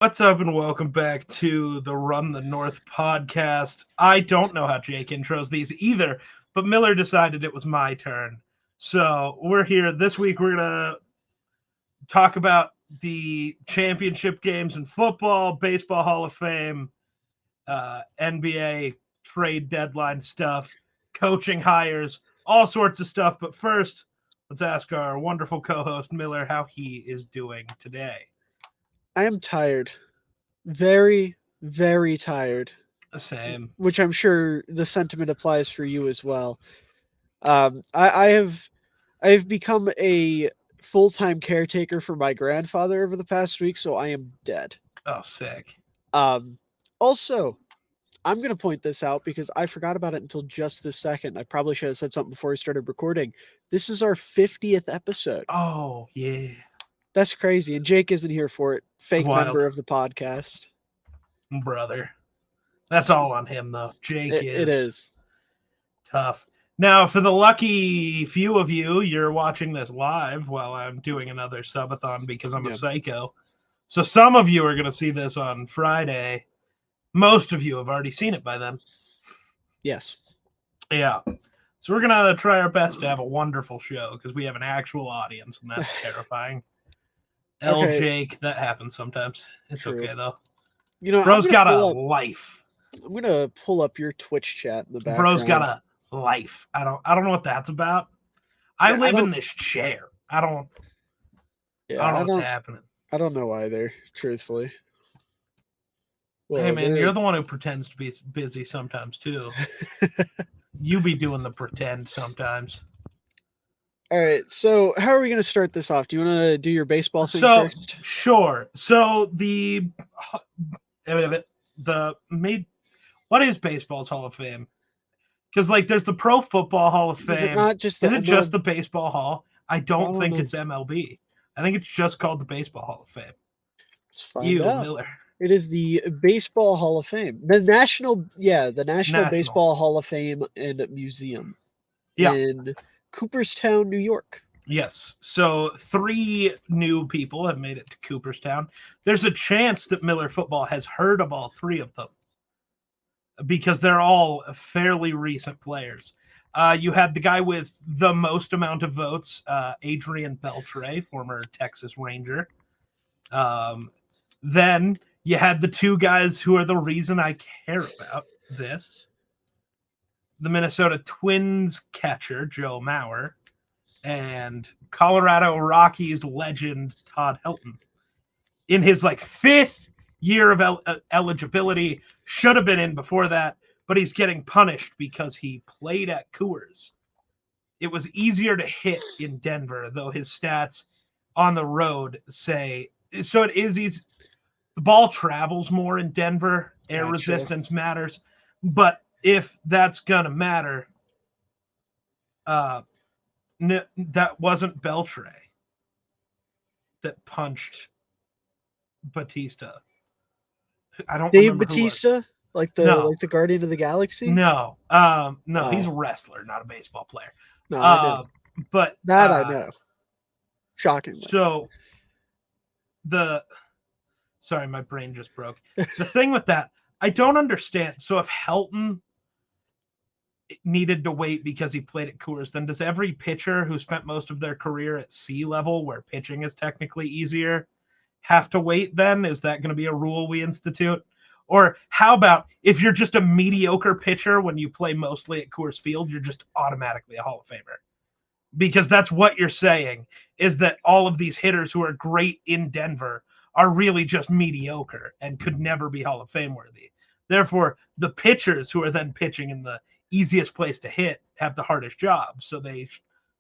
What's up, and welcome back to the Run the North podcast. I don't know how Jake intros these either, but Miller decided it was my turn. So we're here. This week we're going to talk about the championship games in football, baseball Hall of Fame, NBA trade deadline stuff, coaching hires, all sorts of stuff. But first, let's ask our wonderful co-host Miller how he is doing today. I am tired. Very, very tired. Same. Which I'm sure the sentiment applies for you as well. I have become a full-time caretaker for my grandfather over the past week, so I am dead. Oh, sick. Um, Also, I'm gonna point this out because I forgot about it until just this second. I probably should have said something before we started recording. This is our 50th episode. Oh, yeah. That's crazy, and Jake isn't here for it. Fake Wild. member of the podcast. Brother. That's all on him, though. Jake It is. tough. Now, for the lucky few of you, you're watching this live while I'm doing another subathon because I'm a psycho. So some of you are going to see this on Friday. Most of you have already seen it by then. Yes. Yeah. So we're going to try our best to have a wonderful show because we have an actual audience, and that's terrifying. Okay. Jake, that happens sometimes. It's True. okay, though. You know, Bro's got a life. I'm gonna pull up your Twitch chat in the background. Bro's got a life. I don't know what that's about. I live in this chair. I don't know what's happening. I don't know either, truthfully. Well, hey man, you're the one who pretends to be busy sometimes too. You be doing the pretend sometimes. All right, so how are we going to start this off? Do you want to do your baseball thing first? Sure. So what is baseball's Hall of Fame? Because there's the Pro Football Hall of Fame. Is it not just is it just the Baseball Hall? I don't think it's MLB. I think it's just called the Baseball Hall of Fame. Let's find out. Miller. It is the Baseball Hall of Fame. The National Baseball Hall of Fame and Museum in Cooperstown, New York. Yes. So 3 new people have made it to Cooperstown. There's a chance that Miller Football has heard of all 3 of them because they're all fairly recent players. You had the guy with the most amount of votes, Adrian Beltre, former Texas Ranger. Then you had the 2 guys who are the reason I care about this. The Minnesota Twins catcher, Joe Mauer, and Colorado Rockies legend, Todd Helton. In his 5th year of eligibility, should have been in before that, but he's getting punished because he played at Coors. It was easier to hit in Denver, though his stats on the road say, so it is easy. The ball travels more in Denver. Air resistance matters. But if that's going to matter, that wasn't Beltre that punched Batista. I don't Dave remember Batista? Like the Guardian of the Galaxy? No. He's a wrestler, not a baseball player. No, I know. But that I know. Shockingly. So sorry, my brain just broke. The thing with that, I don't understand. So if Helton needed to wait because he played at Coors, then does every pitcher who spent most of their career at sea level, where pitching is technically easier, have to wait then? Is that going to be a rule we institute? Or how about if you're just a mediocre pitcher when you play mostly at Coors Field, you're just automatically a Hall of Famer? Because that's what you're saying, is that all of these hitters who are great in Denver are really just mediocre and could never be Hall of Fame worthy. Therefore, the pitchers who are then pitching in the easiest place to hit have the hardest job. So they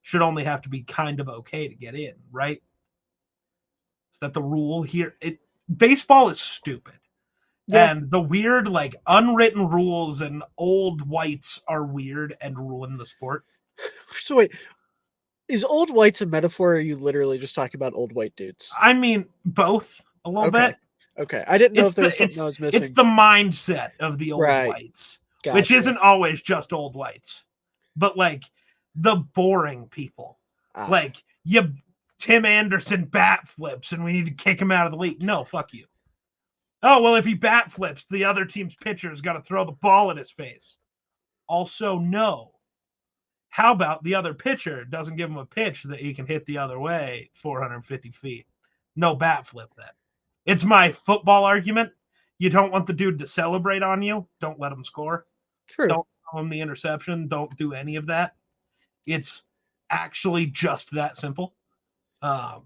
should only have to be kind of okay to get in, right? Is that the rule here? Baseball is stupid. Yeah. And the weird, unwritten rules and old whites are weird and ruin the sport. So wait, is old whites a metaphor, or are you literally just talking about old white dudes? I mean, both a little bit. Okay. I didn't know if there was something I was missing. It's the mindset of the old whites, which isn't always just old whites, but the boring people. Tim Anderson bat flips and we need to kick him out of the league. No, fuck you. Oh, well, if he bat flips, the other team's pitcher's got to throw the ball in his face. Also, no. How about the other pitcher doesn't give him a pitch that he can hit the other way 450 feet? No bat flip then. It's my football argument. You don't want the dude to celebrate on you. Don't let him score. True. Don't throw him the interception. Don't do any of that. It's actually just that simple. Have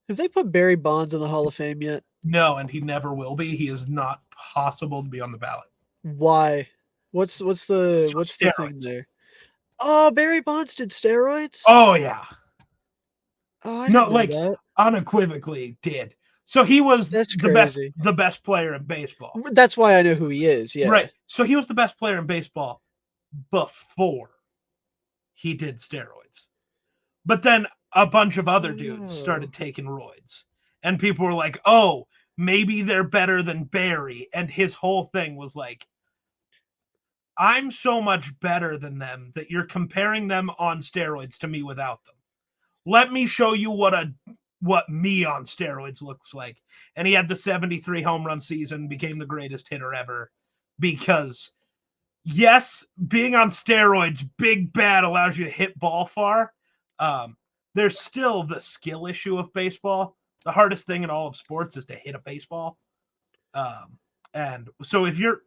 they put Barry Bonds in the Hall of Fame yet? No, and he never will be. He is not possible to be on the ballot. Why? What's the thing there? Oh, Barry Bonds did steroids? Oh yeah. Oh, I didn't know that. Unequivocally did. So he was the best player in baseball. That's why I know who he is. Yeah. Right. So he was the best player in baseball before he did steroids. But then a bunch of other dudes started taking roids. And people were like, oh, maybe they're better than Barry. And his whole thing was like, I'm so much better than them that you're comparing them on steroids to me without them. Let me show you what me on steroids looks like. And he had the 73 home run season, became the greatest hitter ever. Because, yes, being on steroids, big bad, allows you to hit ball far. There's still the skill issue of baseball. The hardest thing in all of sports is to hit a baseball. And so if you're,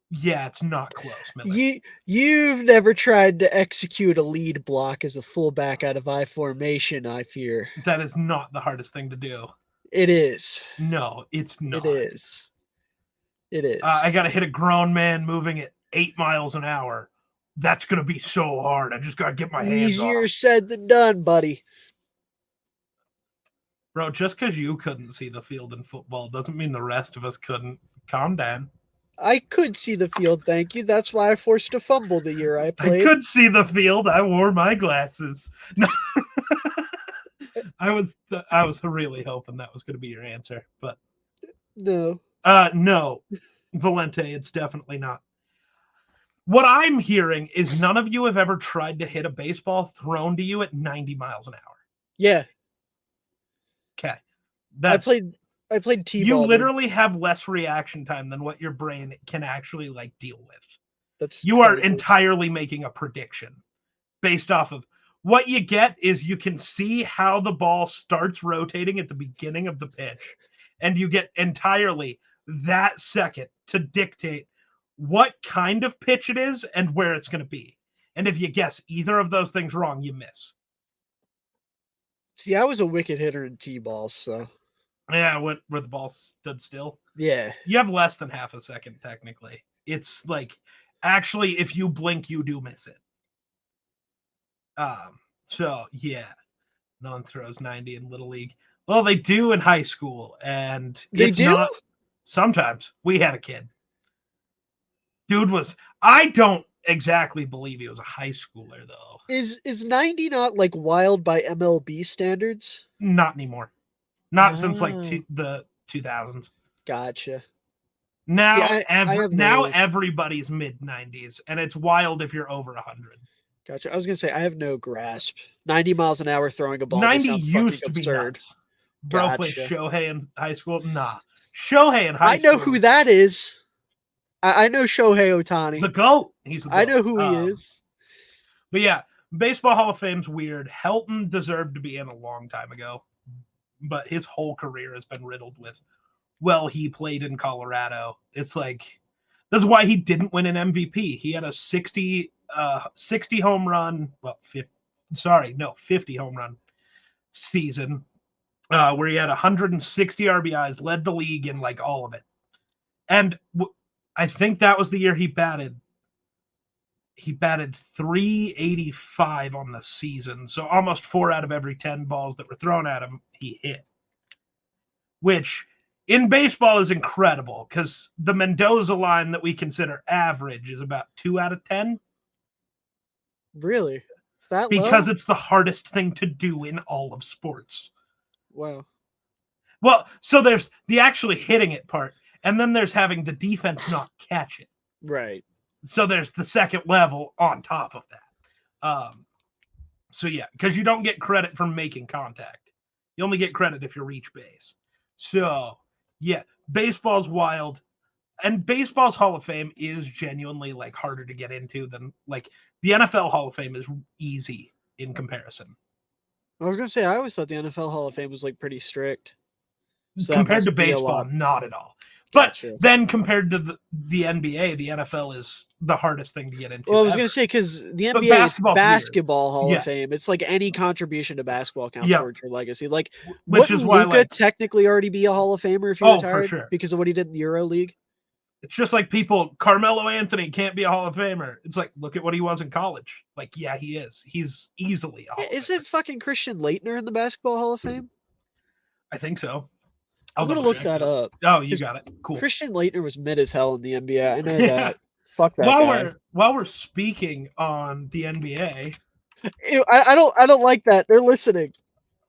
it's not close, Miller. You've never tried to execute a lead block as a fullback out of I formation, I fear. That is not the hardest thing to do. It is. No, it's not. It is. It is. I got to hit a grown man moving at 8 miles an hour. That's going to be so hard. I just got to get my hands on. Easier said than done, buddy. Bro, just because you couldn't see the field in football doesn't mean the rest of us couldn't. Calm down. I could see the field, thank you. That's why I forced a fumble the year I played. I could see the field. I wore my glasses. No. I was really hoping that was going to be your answer, but no. No, Valente, it's definitely not. What I'm hearing is none of you have ever tried to hit a baseball thrown to you at 90 miles an hour. Yeah. Okay. I played T-ball. You literally have less reaction time than what your brain can actually deal with. You are entirely making a prediction based off of what you get is you can see how the ball starts rotating at the beginning of the pitch, and you get entirely that second to dictate what kind of pitch it is and where it's going to be. And if you guess either of those things wrong, you miss. See, I was a wicked hitter in T-ball, so. Yeah, where the ball stood still. Yeah. You have less than half a second, technically. It's actually, if you blink, you do miss it. So, yeah. No one throws 90 in Little League. Well, they do in high school, and they do? Not. Sometimes. We had a kid. Dude I don't exactly believe he was a high schooler, though. Is 90 not wild by MLB standards? Not anymore. Not since the 2000s. Gotcha. Now, everybody's mid 90s, and it's wild if you're over 100. Gotcha. I was gonna say I have no grasp. 90 miles an hour throwing a ball. 90 used to be nuts. Bro played Shohei in high school. Nah, Shohei in high school. I know who that is. I know Shohei Ohtani. The GOAT. He's the GOAT. I know who he is. But yeah, Baseball Hall of Fame's weird. Helton deserved to be in a long time ago, but his whole career has been riddled with, he played in Colorado. It's that's why he didn't win an MVP. He had a 60 home run, 50 home run season where he had 160 RBIs, led the league in all of it. And I think that was the year he batted 385 on the season. So almost 4 out of every 10 balls that were thrown at him, he hit. Which in baseball is incredible because the Mendoza line that we consider average is about 2 out of 10. Really? It's that because low? It's the hardest thing to do in all of sports. Wow. Well, so there's the actually hitting it part, and then there's having the defense not catch it. Right. So there's the second level on top of that. So yeah, because you don't get credit for making contact. You only get credit if you reach base. So yeah, baseball's wild. And baseball's Hall of Fame is genuinely like harder to get into than like the NFL Hall of Fame is easy in comparison. I was gonna say I always thought the NFL Hall of Fame was like pretty strict. So that Compared to must be a baseball, lot. not at all. Gotcha. But then compared to the NBA, the NFL is the hardest thing to get into. Well, I was ever. gonna say because the But NBA, it's basketball's basketball Hall Yeah. of Fame. It's like any contribution to basketball counts Yeah. towards your legacy. Like, Which is wouldn't why, Luka like, technically already be a Hall of Famer if he Oh, for retired sure. because of what he did in the Euro League? It's just like people, Carmelo Anthony can't be a Hall of Famer. It's like, look at what he was in college. Like, yeah, he is. He's easily a Hall of Isn't Famer. fucking Christian Laettner in the Basketball Hall of Fame? I think so. I'm gonna look that up. Oh, you 'cause got it. Cool. Christian Laettner was mid as hell in the NBA. I know Yeah. that. Fuck that guy. While we're speaking on the NBA, Ew, I don't like that. They're listening.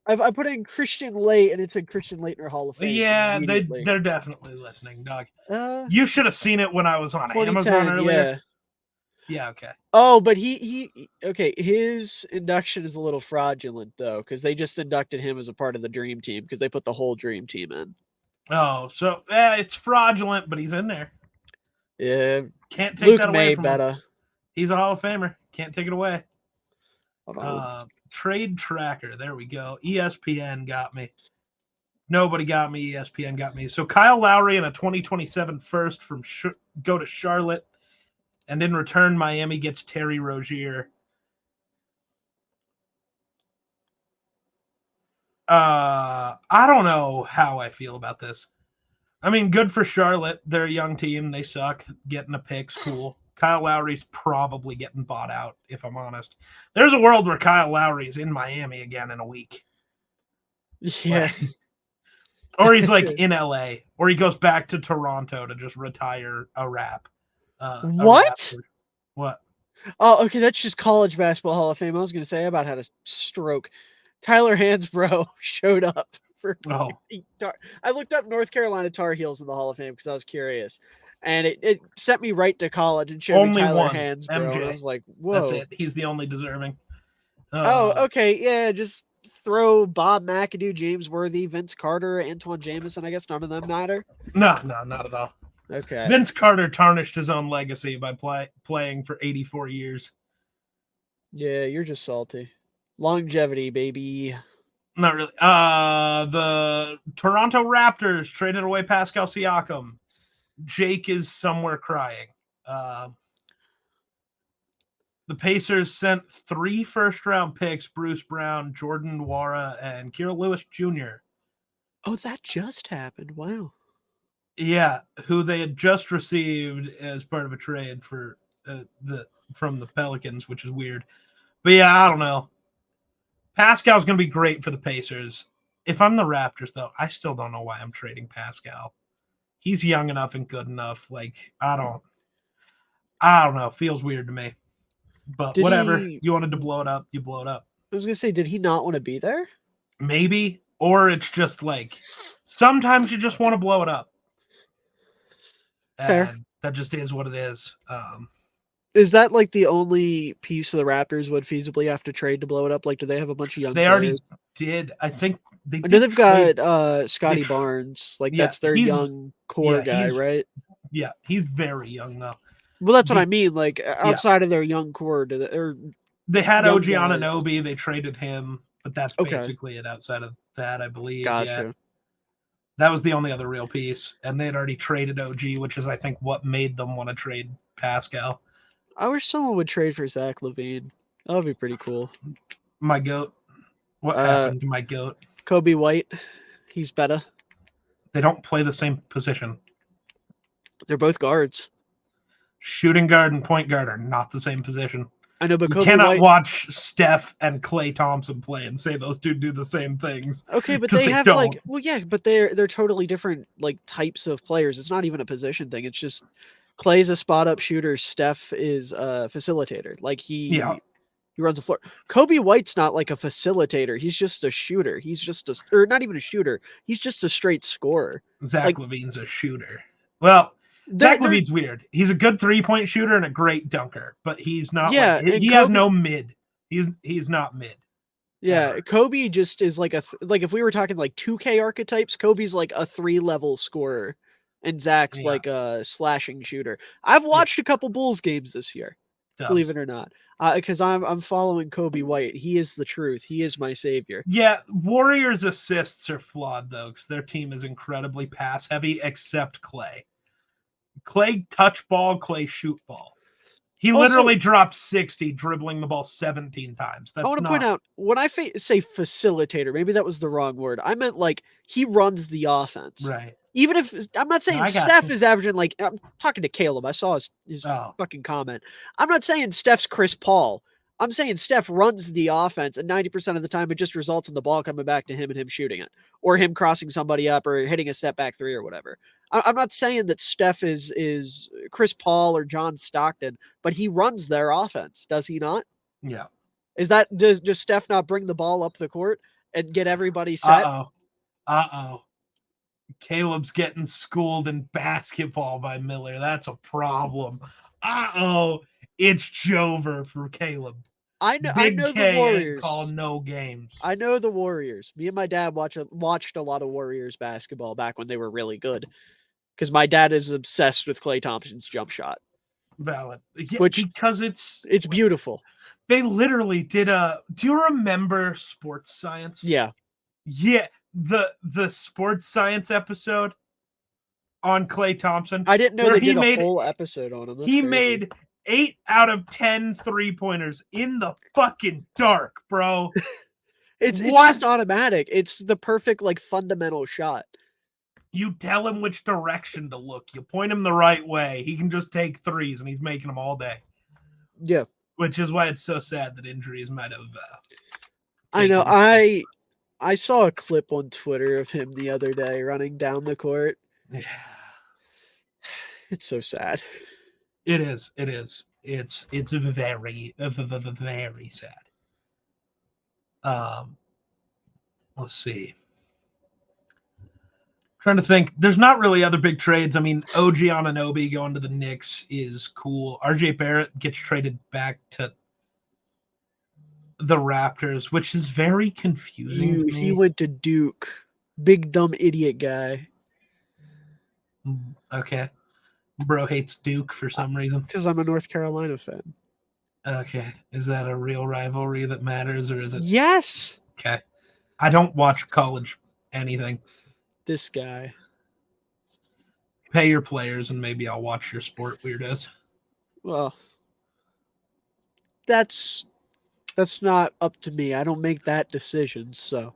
I put in Christian Late and it said Christian Laettner Hall of Fame. yeah, immediately. they're definitely listening, dog. Uh, You should have seen it when I was on 2010, Amazon earlier. yeah. Yeah, okay. Oh, but he okay. His induction is a little fraudulent though, because they just inducted him as a part of the Dream Team because they put the whole Dream Team in. Oh, so it's fraudulent, but he's in there. Yeah, Can't take Luke that away May from him. better. He's a Hall of Famer. Can't take it away. Hold on. Trade tracker. There we go. ESPN got me. Nobody got me. ESPN got me. So Kyle Lowry and a 2027 first from go to Charlotte, and in return, Miami gets Terry Rozier. I don't know how I feel about this. I mean, good for Charlotte. They're a young team. They suck. Getting a pick's cool. Kyle Lowry's probably getting bought out, if I'm honest. There's a world where Kyle Lowry's in Miami again in a week. Yeah. Or he's like in LA, or he goes back to Toronto to just retire a rap. What? What? Oh, okay. That's just college basketball Hall of Fame. I was gonna say I about had a stroke. Tyler Hansbrough showed up for. Oh. I looked up North Carolina Tar Heels in the Hall of Fame because I was curious, and it sent me right to college and showed me Tyler Hansbrough. And I was like, "Whoa, that's it. He's the only deserving." Oh, okay, yeah. Just throw Bob McAdoo, James Worthy, Vince Carter, Antoine Jameson. I guess none of them matter. No, not at all. Okay. Vince Carter tarnished his own legacy by playing for 84 years. Yeah, you're just salty. Longevity, baby. Not really. The Toronto Raptors traded away Pascal Siakam. Jake is somewhere crying. The Pacers sent 3 first-round picks: Bruce Brown, Jordan Nwora, and Kira Lewis Jr. Oh, that just happened. Wow. Yeah, who they had just received as part of a trade for from the Pelicans, which is weird. But yeah, I don't know. Pascal's going to be great for the Pacers. If I'm the Raptors, though, I still don't know why I'm trading Pascal. He's young enough and good enough. Like, I don't know. Feels weird to me. But whatever. You wanted to blow it up, you blow it up. I was going to say, did he not want to be there? Maybe. Or it's just like, sometimes you just want to blow it up. Fair. And that just is what it is. Is that like the only piece of the Raptors would feasibly have to trade to blow it up? Like, do they have a bunch of young players? Already did. I think they I know they've got Scotty Barnes. Like, that's their young core guy, right? Yeah, he's very young, though. Well, that's what I mean. Like, outside of their young core, they had OG Anunoby. They traded him, but that's basically it outside of that, I believe. Gotcha. Yeah. That was the only other real piece. And they had already traded OG, which is, I think, what made them want to trade Pascal. I wish someone would trade for Zach LaVine. That would be pretty cool. My goat. What happened to my goat? Kobe White. He's better. They don't play the same position. They're both guards. Shooting guard and point guard are not the same position. I know, but you Kobe cannot White... watch Steph and Klay Thompson play and say those two do the same things. Okay, but they have like, well, yeah, but they're totally different like types of players. It's not even a position thing. It's just Klay's a spot up shooter. Steph is a facilitator. Like he runs the floor. Kobe White's not like a facilitator. He's just a shooter. He's just or not even a shooter. He's just a straight scorer. Zach LaVine's a shooter. Well, Zach LaVine's weird. He's a good 3-point shooter and a great dunker, but he's not. Yeah, he has no mid. He's not mid. Yeah, Kobe just is like like if we were talking like 2K archetypes, Kobe's like a 3-level scorer. and Zach's like a slashing shooter. I've watched a couple Bulls games this year, believe it or not, because I'm following Kobe White. He is the truth. He is my savior. Yeah, Warriors' assists are flawed though, because their team is incredibly pass heavy, except Clay. Clay touch ball, Clay shoot ball. He literally dropped 60 dribbling the ball 17 times. I want to point out, when I say facilitator, maybe that was the wrong word. I meant like he runs the offense. Right. Even if I'm not saying Steph is averaging like, I'm talking to Caleb. I saw his fucking comment. I'm not saying Steph's Chris Paul. I'm saying Steph runs the offense, and 90% of the time it just results in the ball coming back to him and him shooting it, or him crossing somebody up, or hitting a step back three or whatever. I'm not saying that Steph is Chris Paul or John Stockton, but he runs their offense, does he not? Yeah. Does Steph not bring the ball up the court and get everybody set? Uh-oh. Caleb's getting schooled in basketball by Miller. That's a problem. Uh-oh. It's Jover for Caleb. I know the Warriors. Call no games. I know the Warriors. Me and my dad watched a lot of Warriors basketball back when they were really good, because my dad is obsessed with Klay Thompson's jump shot. Valid. Yeah, because it's beautiful. They literally did do you remember Sports Science? Yeah. Yeah. The Sports Science episode on Klay Thompson. I didn't know they did a whole episode on him. He made 8 out of 10 3-pointers in the fucking dark, bro. It's just automatic. It's the perfect, like, fundamental shot. You tell him which direction to look. You point him the right way. He can just take threes, and he's making them all day. Yeah. Which is why it's so sad that injuries might have. I know. I saw a clip on Twitter of him the other day running down the court. Yeah. It's so sad. It is. It is. It's very, very sad. Let's see. Trying to think. There's not really other big trades. I mean, OG Anunoby going to the Knicks is cool. RJ Barrett gets traded back to the Raptors, which is very confusing. He went to Duke. Big dumb idiot guy. Okay. Bro hates Duke for some reason. Because I'm a North Carolina fan. Okay. Is that a real rivalry that matters, or is it? Yes. Okay. I don't watch college anything. This guy. Pay your players, and maybe I'll watch your sport, weirdos. Well, that's not up to me. I don't make that decision, so.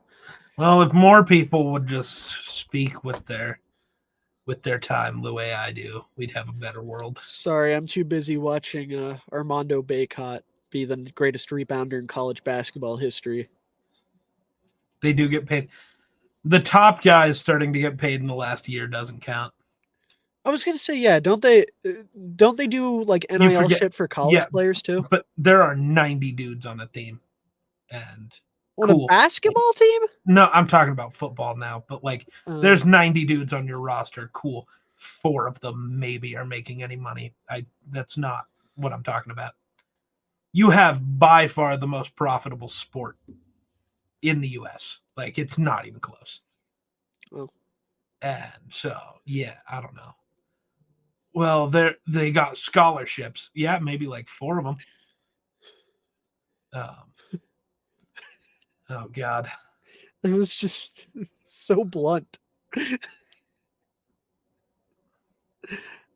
Well, if more people would just speak with their time the way I do, we'd have a better world. Sorry, I'm too busy watching Armando Bacot be the greatest rebounder in college basketball history. They do get paid. The top guys starting to get paid in the last year doesn't count. I was gonna say, yeah, don't they do like NIL shit for college players too? But there are 90 dudes on a team, and on a basketball team? No, I'm talking about football now. But like, there's 90 dudes on your roster. Cool. 4 of them maybe are making any money. That's not what I'm talking about. You have by far the most profitable sport in the U.S. Like, it's not even close. Oh. And so, yeah, I don't know. Well, they got scholarships. Yeah, maybe like 4 of them. Oh, God. It was just so blunt.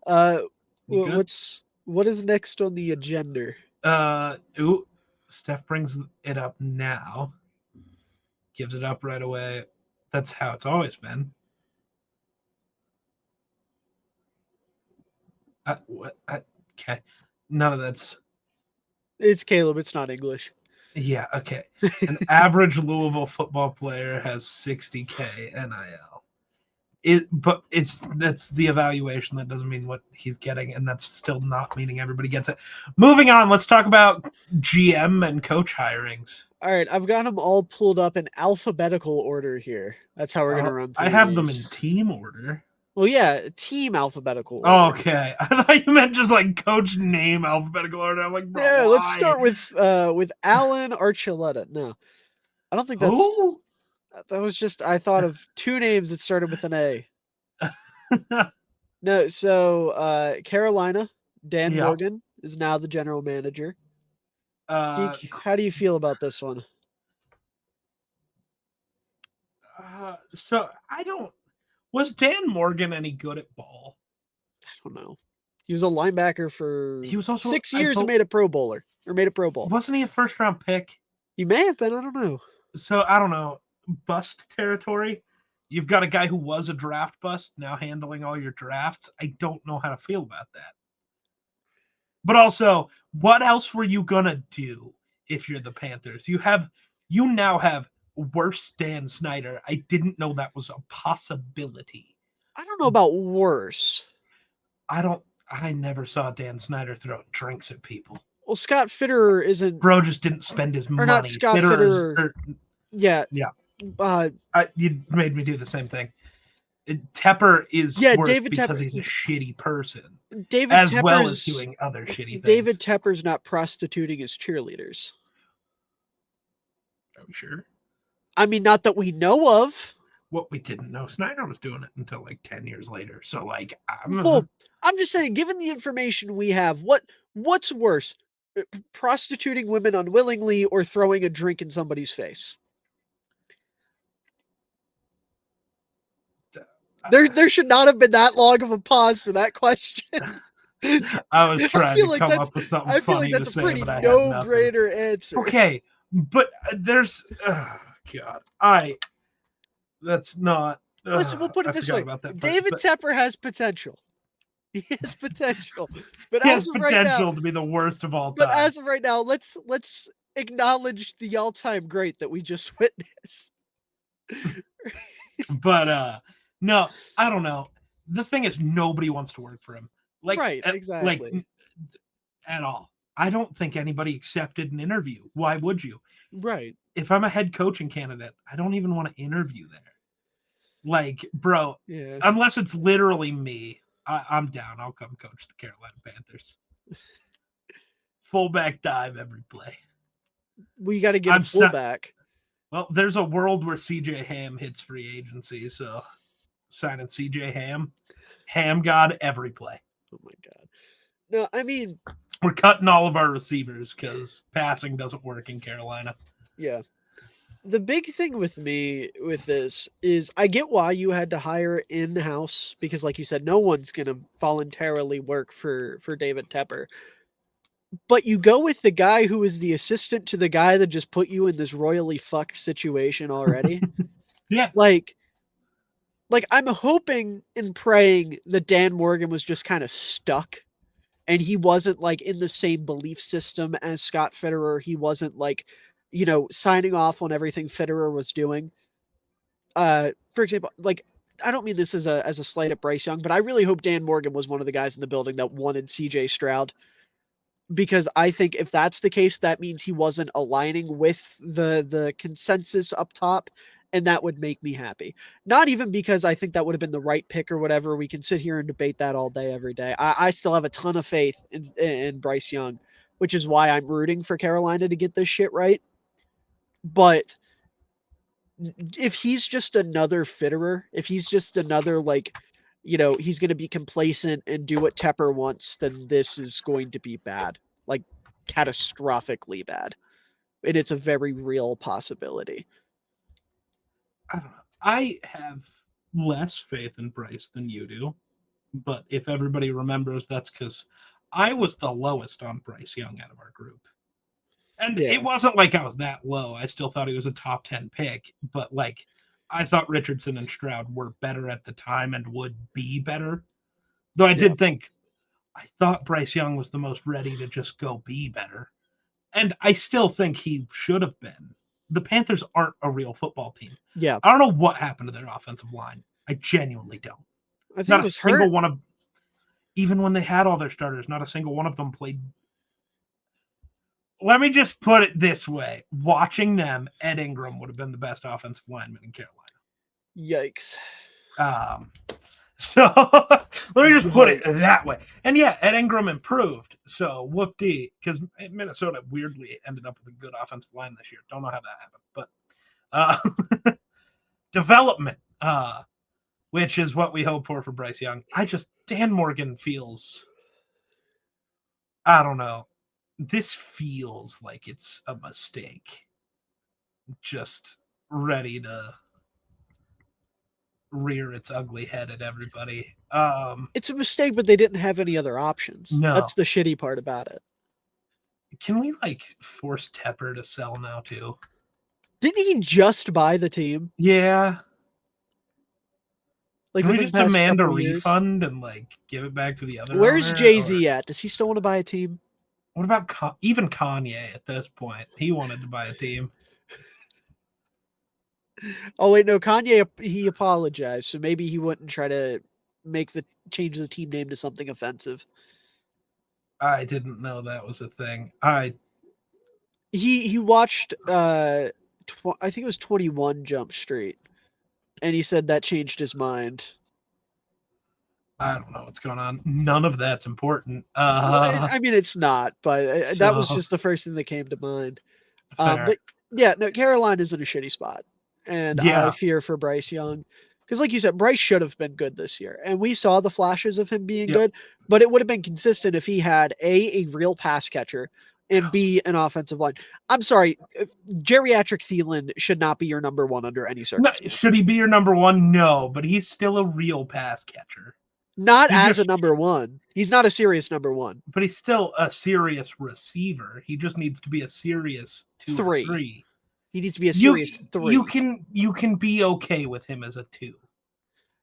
What is next on the agenda? Steph brings it up now. Gives it up right away. That's how it's always been. Okay. None of that's. It's Caleb. It's not English. Yeah. Okay. An average Louisville football player has 60K NIL. That's the evaluation. That doesn't mean what he's getting, and that's still not meaning everybody gets it. Moving on, let's talk about GM and coach hirings. All right, I've got them all pulled up in alphabetical order here. That's how we're gonna run through I have these. them in team order. Well, yeah, team alphabetical order. Okay, I thought you meant just like coach name alphabetical order. I'm like, bro, yeah, why? Let's start with Alan Archuleta. No, I don't think that's. That was just, I thought of 2 names that started with an A. No, so Carolina, Dan Yeah. Morgan is now the general manager. Geek, c- how do you feel about this one? so I don't. Was Dan Morgan any good at ball? I don't know. He was a linebacker for He was also 6 years and made a Pro Bowler or made a Pro Bowl. Wasn't he a first round pick? He may have been. I don't know. So I don't know. Bust territory. You've got a guy who was a draft bust now handling all your drafts. I don't know how to feel about that. But also, what else were you gonna do if you're the Panthers? You now have worse Dan Snyder. I didn't know that was a possibility. I don't know about worse. I never saw Dan Snyder throwing drinks at people. Well, Scott Fitterer isn't. Bro just didn't spend his Or money. not Scott Fitterer. Yeah. Yeah. Uh, you made me do the same thing. Tepper is worse David because Tepper, he's a shitty person. David as Tepper's, well as doing other shitty things. David Tepper's not prostituting his cheerleaders. Are we sure? I mean, not that we know of. What we didn't know, Snyder was doing it until like 10 years later. So like, I'm just saying, given the information we have, what's worse, prostituting women unwillingly or throwing a drink in somebody's face? There should not have been that long of a pause for that question. I was trying to come up with something funny. I feel like that's a pretty no-brainer answer. Okay, but there's God, that's not. Listen, we'll put it this way: David Tepper has potential. He has potential, but he has potential to be the worst of all time. But as of right now, let's acknowledge the all-time great that we just witnessed. But no, I don't know. The thing is, nobody wants to work for him. Like, right, exactly. Like, at all. I don't think anybody accepted an interview. Why would you? Right. If I'm a head coaching candidate, I don't even want to interview there. Like, bro, unless it's literally me, I'm down. I'll come coach the Carolina Panthers. Fullback dive every play. We got to get a fullback. Well, there's a world where CJ Ham hits free agency, so signing CJ Ham God every play. Oh my God. No, I mean, we're cutting all of our receivers because passing doesn't work in Carolina. Yeah. The big thing with me with this is I get why you had to hire in-house because, like you said, no one's going to voluntarily work for David Tepper. But you go with the guy who is the assistant to the guy that just put you in this royally fucked situation already. Yeah. Like I'm hoping and praying that Dan Morgan was just kind of stuck and he wasn't like in the same belief system as Scott Fitterer. He wasn't like, signing off on everything Fitterer was doing. For example, like, I don't mean this as a slight at Bryce Young, but I really hope Dan Morgan was one of the guys in the building that wanted CJ Stroud. Because I think if that's the case, that means he wasn't aligning with the consensus up top, and that would make me happy. Not even because I think that would have been the right pick or whatever. We can sit here and debate that all day, every day. I still have a ton of faith in Bryce Young, which is why I'm rooting for Carolina to get this shit right. But if he's just another Fitterer, if he's just another, like, he's going to be complacent and do what Tepper wants, then this is going to be bad, like catastrophically bad. And it's a very real possibility. I don't know. I have less faith in Bryce than you do. But if everybody remembers, that's because I was the lowest on Bryce Young out of our group. And it wasn't like I was that low. I still thought he was a top 10 pick. But, like, I thought Richardson and Stroud were better at the time and would be better. Though I thought Bryce Young was the most ready to just go be better. And I still think he should have been. The Panthers aren't a real football team. Yeah. I don't know what happened to their offensive line. I genuinely don't. I think not a single one of, even when they had all their starters, not a single one of them played. Let me just put it this way. Watching them, Ed Ingram would have been the best offensive lineman in Carolina. Yikes. So let me just put it that way. And yeah, Ed Ingram improved. So whoop-dee, because Minnesota weirdly ended up with a good offensive line this year. Don't know how that happened. But development which is what we hope for Bryce Young. Dan Morgan feels, I don't know. This feels like it's a mistake. Just ready to rear its ugly head at everybody. It's a mistake, but they didn't have any other options. No. That's the shitty part about it. Can we force Tepper to sell now too? Didn't he just buy the team? Yeah. Like, can we just demand a refund years? and give it back to the other? Where's Jay-Z at? Does he still want to buy a team? What about even Kanye at this point? He wanted to buy a team. Oh wait, no, Kanye, he apologized, so maybe he wouldn't try to change the team name to something offensive. I didn't know that was a thing. He watched I think it was 21 Jump Street, and he said that changed his mind. I don't know what's going on. None of that's important. I mean, it's not, but that was just the first thing that came to mind. But yeah, no, Carolina's in a shitty spot, and I fear for Bryce Young. Because like you said, Bryce should have been good this year. And we saw the flashes of him being good, but it would have been consistent if he had a real pass catcher and B, an offensive line. I'm sorry, geriatric Thielen should not be your number one under any circumstances. No, should he be your number one? No, but he's still a real pass catcher. Not as a number one. He's not a serious number one. But he's still a serious receiver. He just needs to be a serious 2 or 3. He needs to be a serious 3. You can be okay with him as a 2.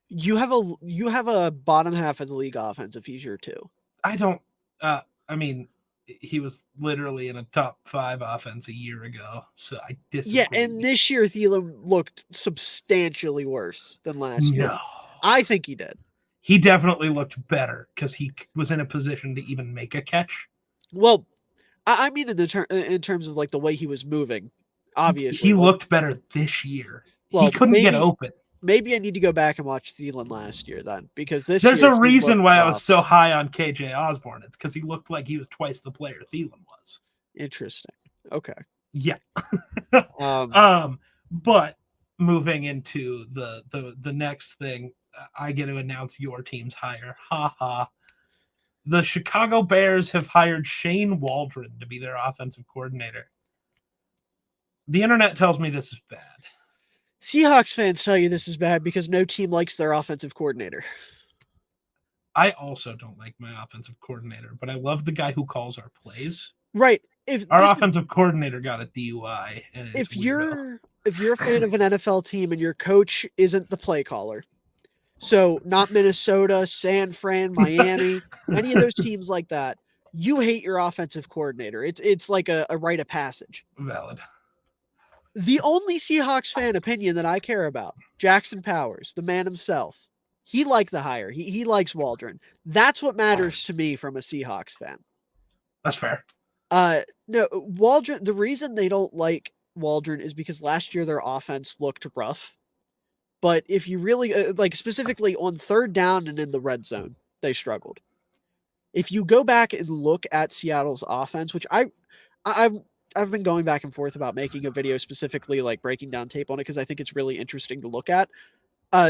You have a bottom half of the league offense if he's your 2. I don't I mean, he was literally in a top 5 offense a year ago. So I disagree. Yeah, and this year Thielen looked substantially worse than last year. No. I think he did. He definitely looked better because he was in a position to even make a catch. Well, I mean in terms of the way he was moving, obviously. He looked better this year. Well, he couldn't get open. Maybe I need to go back and watch Thielen last year then, because there's a reason why I was so high on KJ Osborne. It's because he looked like he was twice the player Thielen was. Interesting. Okay. Yeah. But moving into the next thing, I get to announce your team's hire. Ha ha. The Chicago Bears have hired Shane Waldron to be their offensive coordinator. The internet tells me this is bad. Seahawks fans tell you this is bad because no team likes their offensive coordinator. I also don't like my offensive coordinator, but I love the guy who calls our plays. Right. Our offensive coordinator got a DUI. And if you're a fan of an NFL team and your coach isn't the play caller, so not Minnesota, San Fran, Miami, any of those teams like that, you hate your offensive coordinator. It's like a rite of passage. Valid. The only Seahawks fan opinion that I care about, Jackson Powers, the man himself, he liked the hire. He likes Waldron. That's what matters to me from a Seahawks fan. That's fair. No, Waldron, the reason they don't like Waldron is because last year their offense looked rough. But if you really, specifically on third down and in the red zone, they struggled. If you go back and look at Seattle's offense, which I've been going back and forth about making a video specifically breaking down tape on it because I think it's really interesting to look at.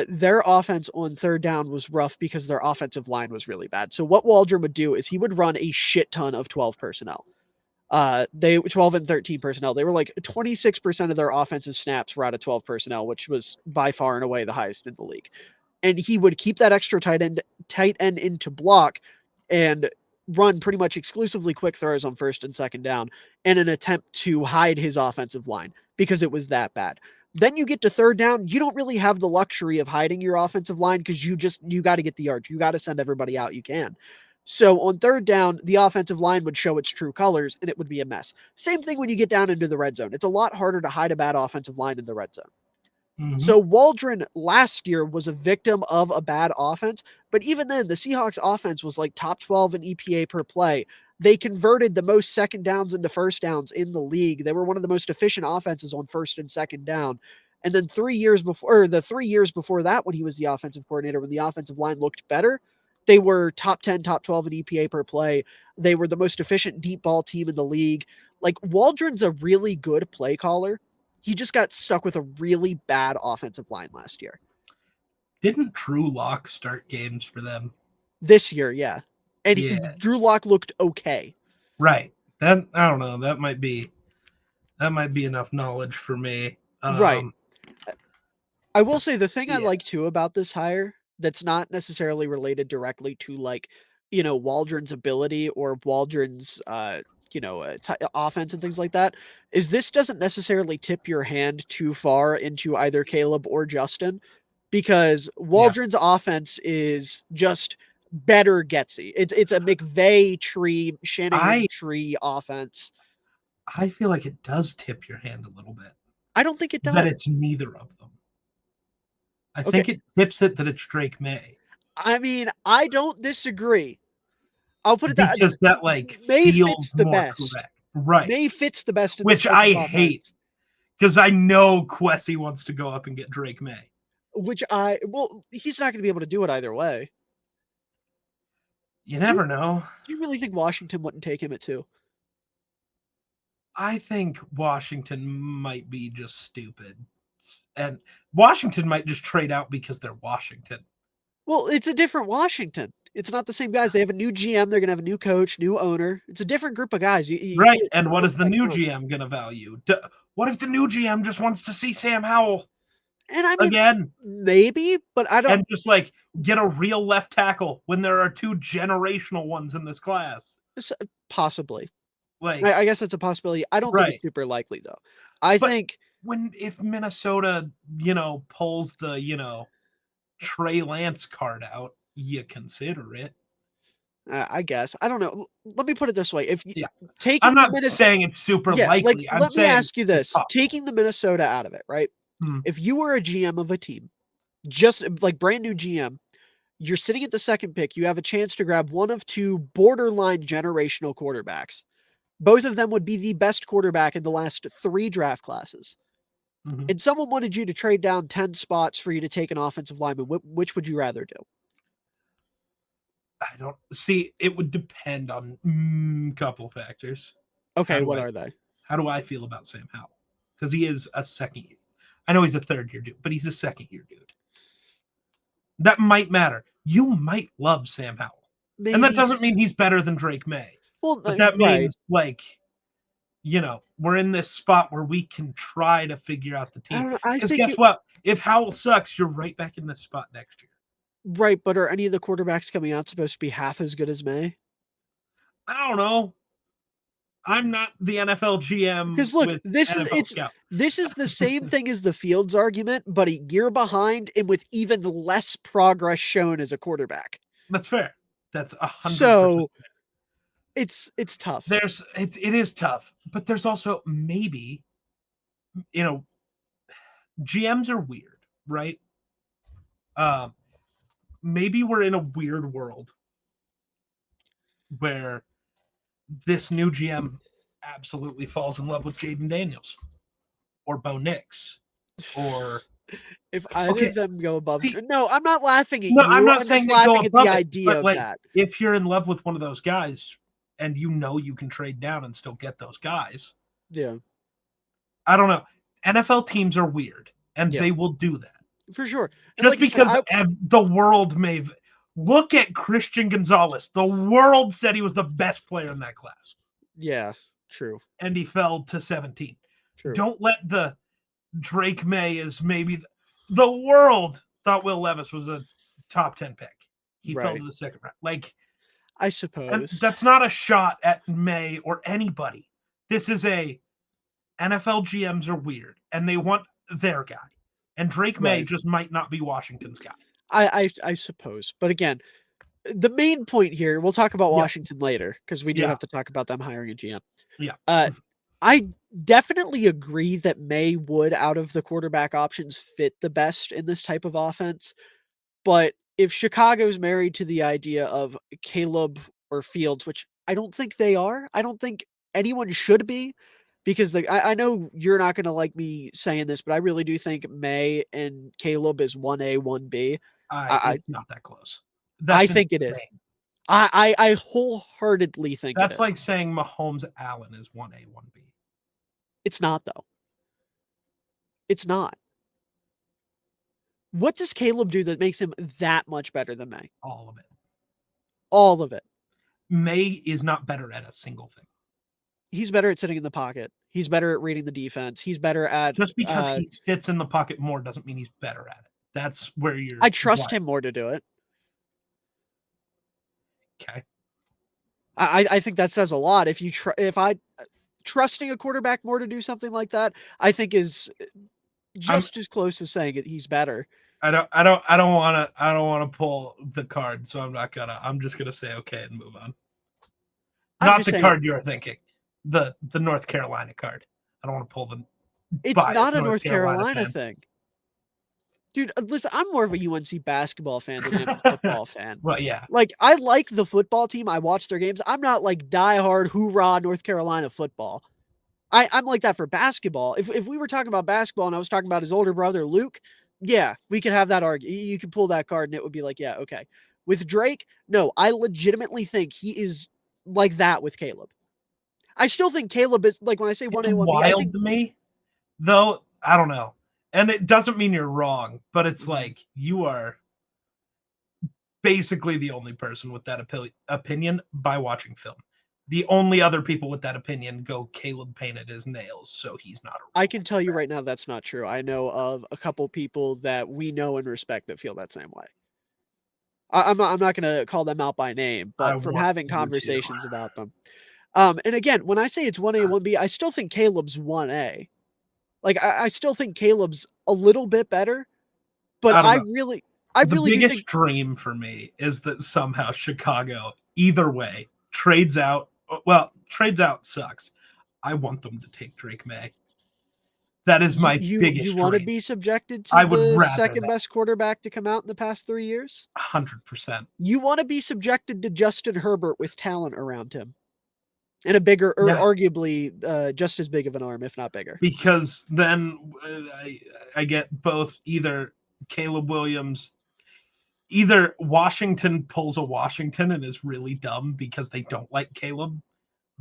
Their offense on third down was rough because their offensive line was really bad. So what Waldron would do is he would run a shit ton of 12 personnel. 12 and 13 personnel. They were 26% of their offensive snaps were out of 12 personnel, which was by far and away the highest in the league. And he would keep that extra tight end into block and run pretty much exclusively quick throws on first and second down in an attempt to hide his offensive line because it was that bad. Then you get to third down, you don't really have the luxury of hiding your offensive line because you got to get the yards. You got to send everybody out you can. So on third down, the offensive line would show its true colors and it would be a mess. Same thing when you get down into the red zone. It's a lot harder to hide a bad offensive line in the red zone. Mm-hmm. So Waldron last year was a victim of a bad offense, but even then the Seahawks offense was top 12 in EPA per play. They converted the most second downs into first downs in the league. They were one of the most efficient offenses on first and second down. And then 3 years before that, when he was the offensive coordinator, when the offensive line looked better, they were top 10, top 12 in EPA per play. They were the most efficient deep ball team in the league. Waldron's a really good play caller. He just got stuck with a really bad offensive line last year. Didn't Drew Lock start games for them this year? Yeah, and Yeah. Drew Lock looked okay. Right. That I don't know. That might be enough knowledge for me. Right. I will say the thing I Yeah. like too about this hire that's not necessarily related directly to like, Waldron's ability or Waldron's offense and things like that is this doesn't necessarily tip your hand too far into either Caleb or Justin because Waldron's offense is just better Getsy. It's a McVay tree, Shanahan tree offense. I feel like it does tip your hand a little bit. I don't think it does. That it's neither of them. I Okay. think it tips it that it's Drake May. I mean, I don't disagree. I'll put it that because that like May feels fits the more best. correct. Right. May fits the best in Which this I offense. hate because I know Kwesi wants to go up and get Drake May. He's not going to be able to do it either way. You never know. Do you really think Washington wouldn't take him at 2? I think Washington might be just stupid. And Washington might just trade out because they're Washington. Well, it's a different Washington. It's not the same guys. They have a new GM. They're going to have a new coach, new owner. It's a different group of guys. Right. And what is the new GM going to value? What if the new GM just wants to see Sam Howell? And I mean, again, maybe, but I don't. And just like get a real left tackle when there are 2 generational ones in this class. Possibly. Like, I guess that's a possibility. I don't think it's super likely though. I think if Minnesota, pulls the, Trey Lance card out, you consider it. I guess. I don't know. Let me put it this way. If you I'm not saying it's super likely. Let me ask you this. Taking the Minnesota out of it, right? If you were a GM of a team, just like brand new GM, you're sitting at the second pick, you have a chance to grab one of 2 borderline generational quarterbacks. Both of them would be the best quarterback in the last 3 draft classes. Mm-hmm. And someone wanted you to trade down 10 spots for you to take an offensive lineman. Which would you rather do? I don't see. It would depend on a couple factors. Okay, what are they? How do I feel about Sam Howell? Because he is a second year. I know he's a third-year dude, but he's a second-year dude. That might matter. You might love Sam Howell. Maybe. And that doesn't mean he's better than Drake May. Well, but that means, we're in this spot where we can try to figure out the team. Because guess what? If Howell sucks, you're right back in this spot next year. Right, but are any of the quarterbacks coming out supposed to be half as good as May? I don't know. I'm not the NFL GM. Because look, this is the same thing as the Fields argument, but a year behind and with even less progress shown as a quarterback. That's fair. That's 100%. So it's tough. It is tough, but there's also maybe, GMs are weird, right? Maybe we're in a weird world where this new GM absolutely falls in love with Jaden Daniels or Bo Nix or if either of them go above. No, I'm not laughing at you. No, I'm not saying they go above the idea of that. If you're in love with one of those guys and you can trade down and still get those guys. Yeah. I don't know. NFL teams are weird and they will do that. For sure. And just because the world may look at Christian Gonzalez. The world said he was the best player in that class. Yeah, true. And he fell to 17. True. Don't let the Drake May is maybe the world thought Will Levis was a top 10 pick. He fell to the second round. I suppose. And that's not a shot at May or anybody. This is NFL GMs are weird and they want their guy. And Drake May just might not be Washington's guy. I suppose. But again, the main point here, we'll talk about Washington later because we do have to talk about them hiring a GM. Yeah. I definitely agree that May would, out of the quarterback options, fit the best in this type of offense. But if Chicago's married to the idea of Caleb or Fields, which I don't think they are, I don't think anyone should be, because I know you're not going to like me saying this, but I really do think May and Caleb is 1A, 1B. It's not that close. I think it is. I wholeheartedly think that's like saying Mahomes Allen is 1A, 1B. It's not, though. It's not. What does Caleb do that makes him that much better than May? All of it. All of it. May is not better at a single thing. He's better at sitting in the pocket. He's better at reading the defense. He's better at just because he sits in the pocket more doesn't mean he's better at it. That's where you're. I trust him more to do it. Okay. I think that says a lot. If I trusting a quarterback more to do something like that, I think is just as close to saying it. He's better. I don't want to pull the card, so I'm just gonna say okay and move on. Not the card you're thinking, the North Carolina card. I don't want to pull the. It's not a North Carolina thing. Dude, listen, I'm more of a UNC basketball fan than I am a football fan. Well, yeah. Like, I like the football team. I watch their games. I'm not like diehard hoorah North Carolina football. I'm like that for basketball. If we were talking about basketball and I was talking about his older brother, Luke, yeah, we could have that argument. You could pull that card and it would be like, yeah, okay. With Drake, no, I legitimately think he is like that with Caleb. I still think Caleb is, like, when I say 1A, 1B, wild to me, though, I don't know. And it doesn't mean you're wrong, but it's like you are basically the only person with that opinion by watching film. The only other people with that opinion go, Caleb painted his nails, so he's not. I can tell you right now that's not true. I know of a couple people that we know and respect that feel that same way. I'm not going to call them out by name, but from having conversations about them. And again, when I say it's 1A, 1B, I still think Caleb's 1A. Like, I still think Caleb's a little bit better, but I really the biggest dream for me is that somehow Chicago, either way, trades out. Well, trades out sucks. I want them to take Drake May. That is my biggest dream. You want to be subjected to the second best quarterback to come out in the past 3 years? 100%. You want to be subjected to Justin Herbert with talent around him. And a bigger, or arguably just as big of an arm, if not bigger. Because then I get both either Caleb Williams, either Washington pulls a Washington and is really dumb because they don't like Caleb.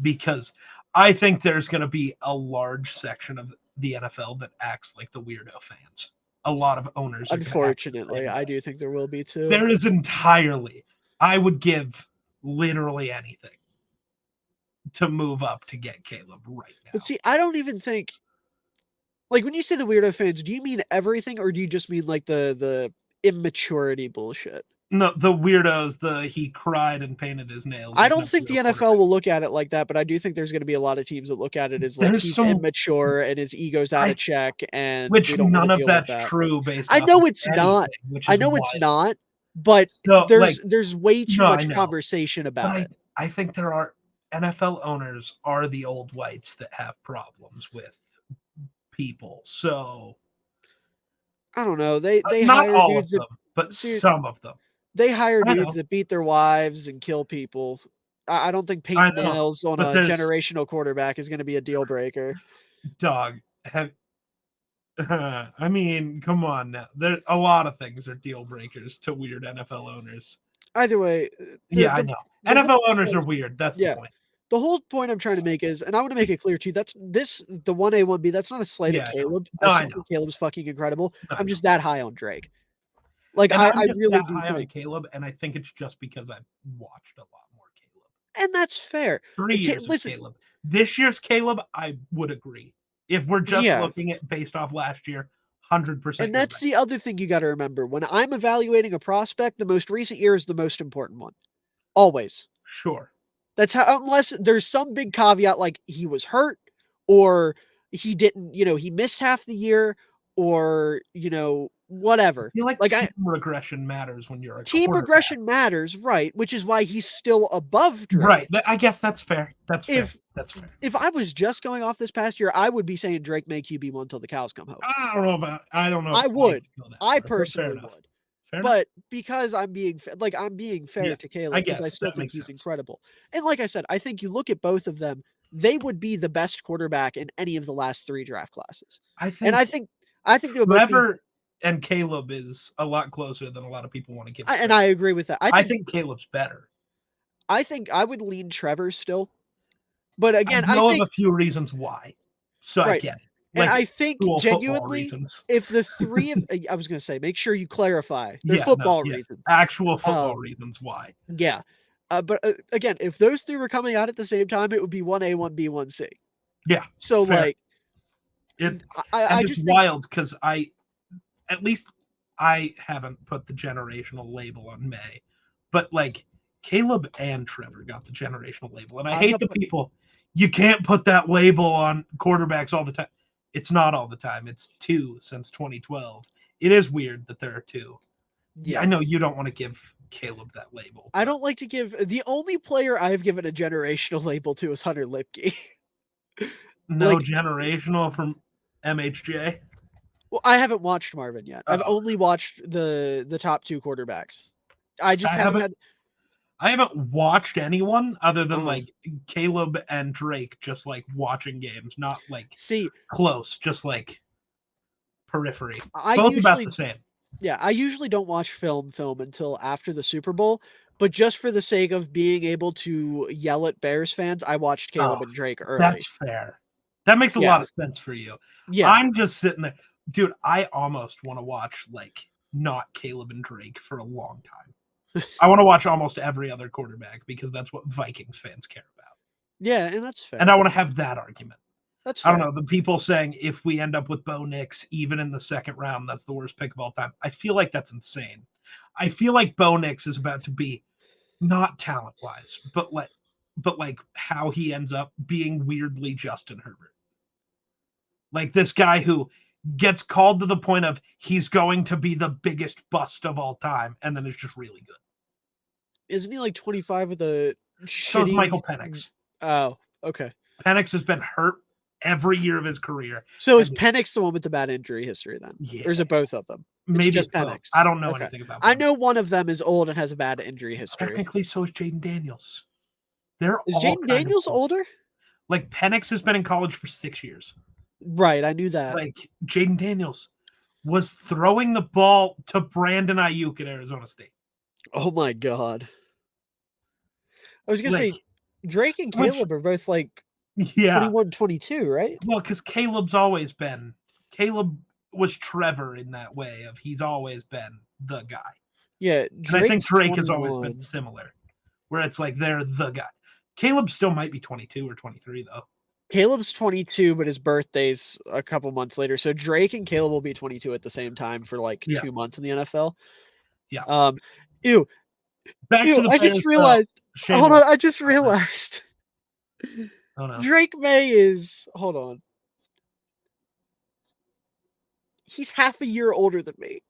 Because I think there's going to be a large section of the NFL that acts like the weirdo fans. A lot of owners. Unfortunately, I do think there will be too. There is entirely. I would give literally anything to move up to get Caleb right now. But see, I don't even think, like, when you say the weirdo fans, do you mean everything, or do you just mean like the immaturity bullshit? No, the weirdos, he cried and painted his nails. I don't think the NFL will look at it like that, but I do think there's going to be a lot of teams that look at it as like he's immature and his ego's out of check, and which none of that's true. Based, I know it's not. I know it's not, but there's way too much conversation about it. I think there are. NFL owners are the old whites that have problems with people. So I don't know. They not hire all dudes of them, but some of them. They hire dudes that beat their wives and kill people. I don't think painting nails on a generational quarterback is going to be a deal breaker. Dog, I mean, come on now. There a lot of things are deal breakers to weird NFL owners. Either way, I know. NFL owners are weird. That's the point. The whole point I'm trying to make is, and I want to make it clear too, the 1A, 1B, that's not a slight at Caleb. I think Caleb's fucking incredible. I'm just that high on Drake. Like, I really do high on Caleb, and I think it's just because I've watched a lot more Caleb. And that's fair. 3 years of Caleb. This year's Caleb, I would agree. If we're just looking at based off last year, 100%. And that's the other thing you got to remember. When I'm evaluating a prospect, the most recent year is the most important one. Always. Sure. That's how, unless there's some big caveat like he was hurt or he didn't, he missed half the year or, whatever. I feel like team regression matters when you're a team regression matters, right? Which is why he's still above Drake. Right. I guess that's fair. That's fair. If I was just going off this past year, I would be saying Drake may QB1 until the cows come home. I don't know. I would. I personally would. But because I'm being fair to Caleb, because I still think he's incredible. And like I said, I think you look at both of them, they would be the best quarterback in any of the last 3 draft classes. I think they would Trevor and Caleb is a lot closer than a lot of people want to give. And I agree with that. I think Caleb's better. I think I would lean Trevor still. But again, I know of a few reasons why. So I get it. And Like, I think cool football genuinely, reasons. if the three of I was going to say, make sure you clarify. They're Yeah, no, football yeah. reasons. Actual football reasons why. Yeah. But again, if those three were coming out at the same time, it would be 1A, 1B, 1C. Yeah. So fair. like, I just it's think wild because at least I haven't put the generational label on May, but like Caleb and Trevor got the generational label, and I hate the people. You can't put that label on quarterbacks all the time. It's not all the time. It's 2 since 2012. It is weird that there are 2. Yeah, I know you don't want to give Caleb that label. I don't like to give the only player I've given a generational label to is Hunter Lipke. No generational from MHJ. Well, I haven't watched Marvin yet. I've only watched the top 2 quarterbacks. I haven't watched anyone other than like Caleb and Drake, just like watching games, not like close, just like periphery. Both about the same. Yeah, I usually don't watch film until after the Super Bowl, but just for the sake of being able to yell at Bears fans, I watched Caleb and Drake early. That's fair. That makes a lot of sense for you. Yeah. I'm just sitting there. Dude, I almost want to watch like not Caleb and Drake for a long time. I want to watch almost every other quarterback because that's what Vikings fans care about. Yeah, and that's fair. And I want to have that argument. That's fair. I don't know. The people saying if we end up with Bo Nix, even in the second round, that's the worst pick of all time. I feel like that's insane. I feel like Bo Nix is about to be not talent-wise, but like how he ends up being weirdly Justin Herbert. Like this guy who gets called to the point of he's going to be the biggest bust of all time, and then is just really good. Isn't he like 25 with a shitty... So is Michael Penix. Oh, okay. Penix has been hurt every year of his career. So is Penix the one with the bad injury history then? Yeah. Or is it both of them? Maybe just Penix. I don't know anything about Penix. I know one of them is old and has a bad injury history. Technically, so is Jaden Daniels. Is Jaden Daniels older? Like Penix has been in college for 6 years. Right, I knew that. Like Jaden Daniels was throwing the ball to Brandon Ayuk at Arizona State. Oh my god. I was gonna say Drake and Caleb are both like 21, 22, right? Well, because Caleb was Trevor in that way of he's always been the guy. Yeah, and I think Drake has always been similar, where it's like they're the guy. Caleb still might be 22 or 23 though. Caleb's 22, but his birthday's a couple months later. So Drake and Caleb will be 22 at the same time for like 2 months in the NFL. Yeah. Ew. Back to the I just realized. Hold on, I just realized. Oh no. Drake May is hold on. He's half a year older than me.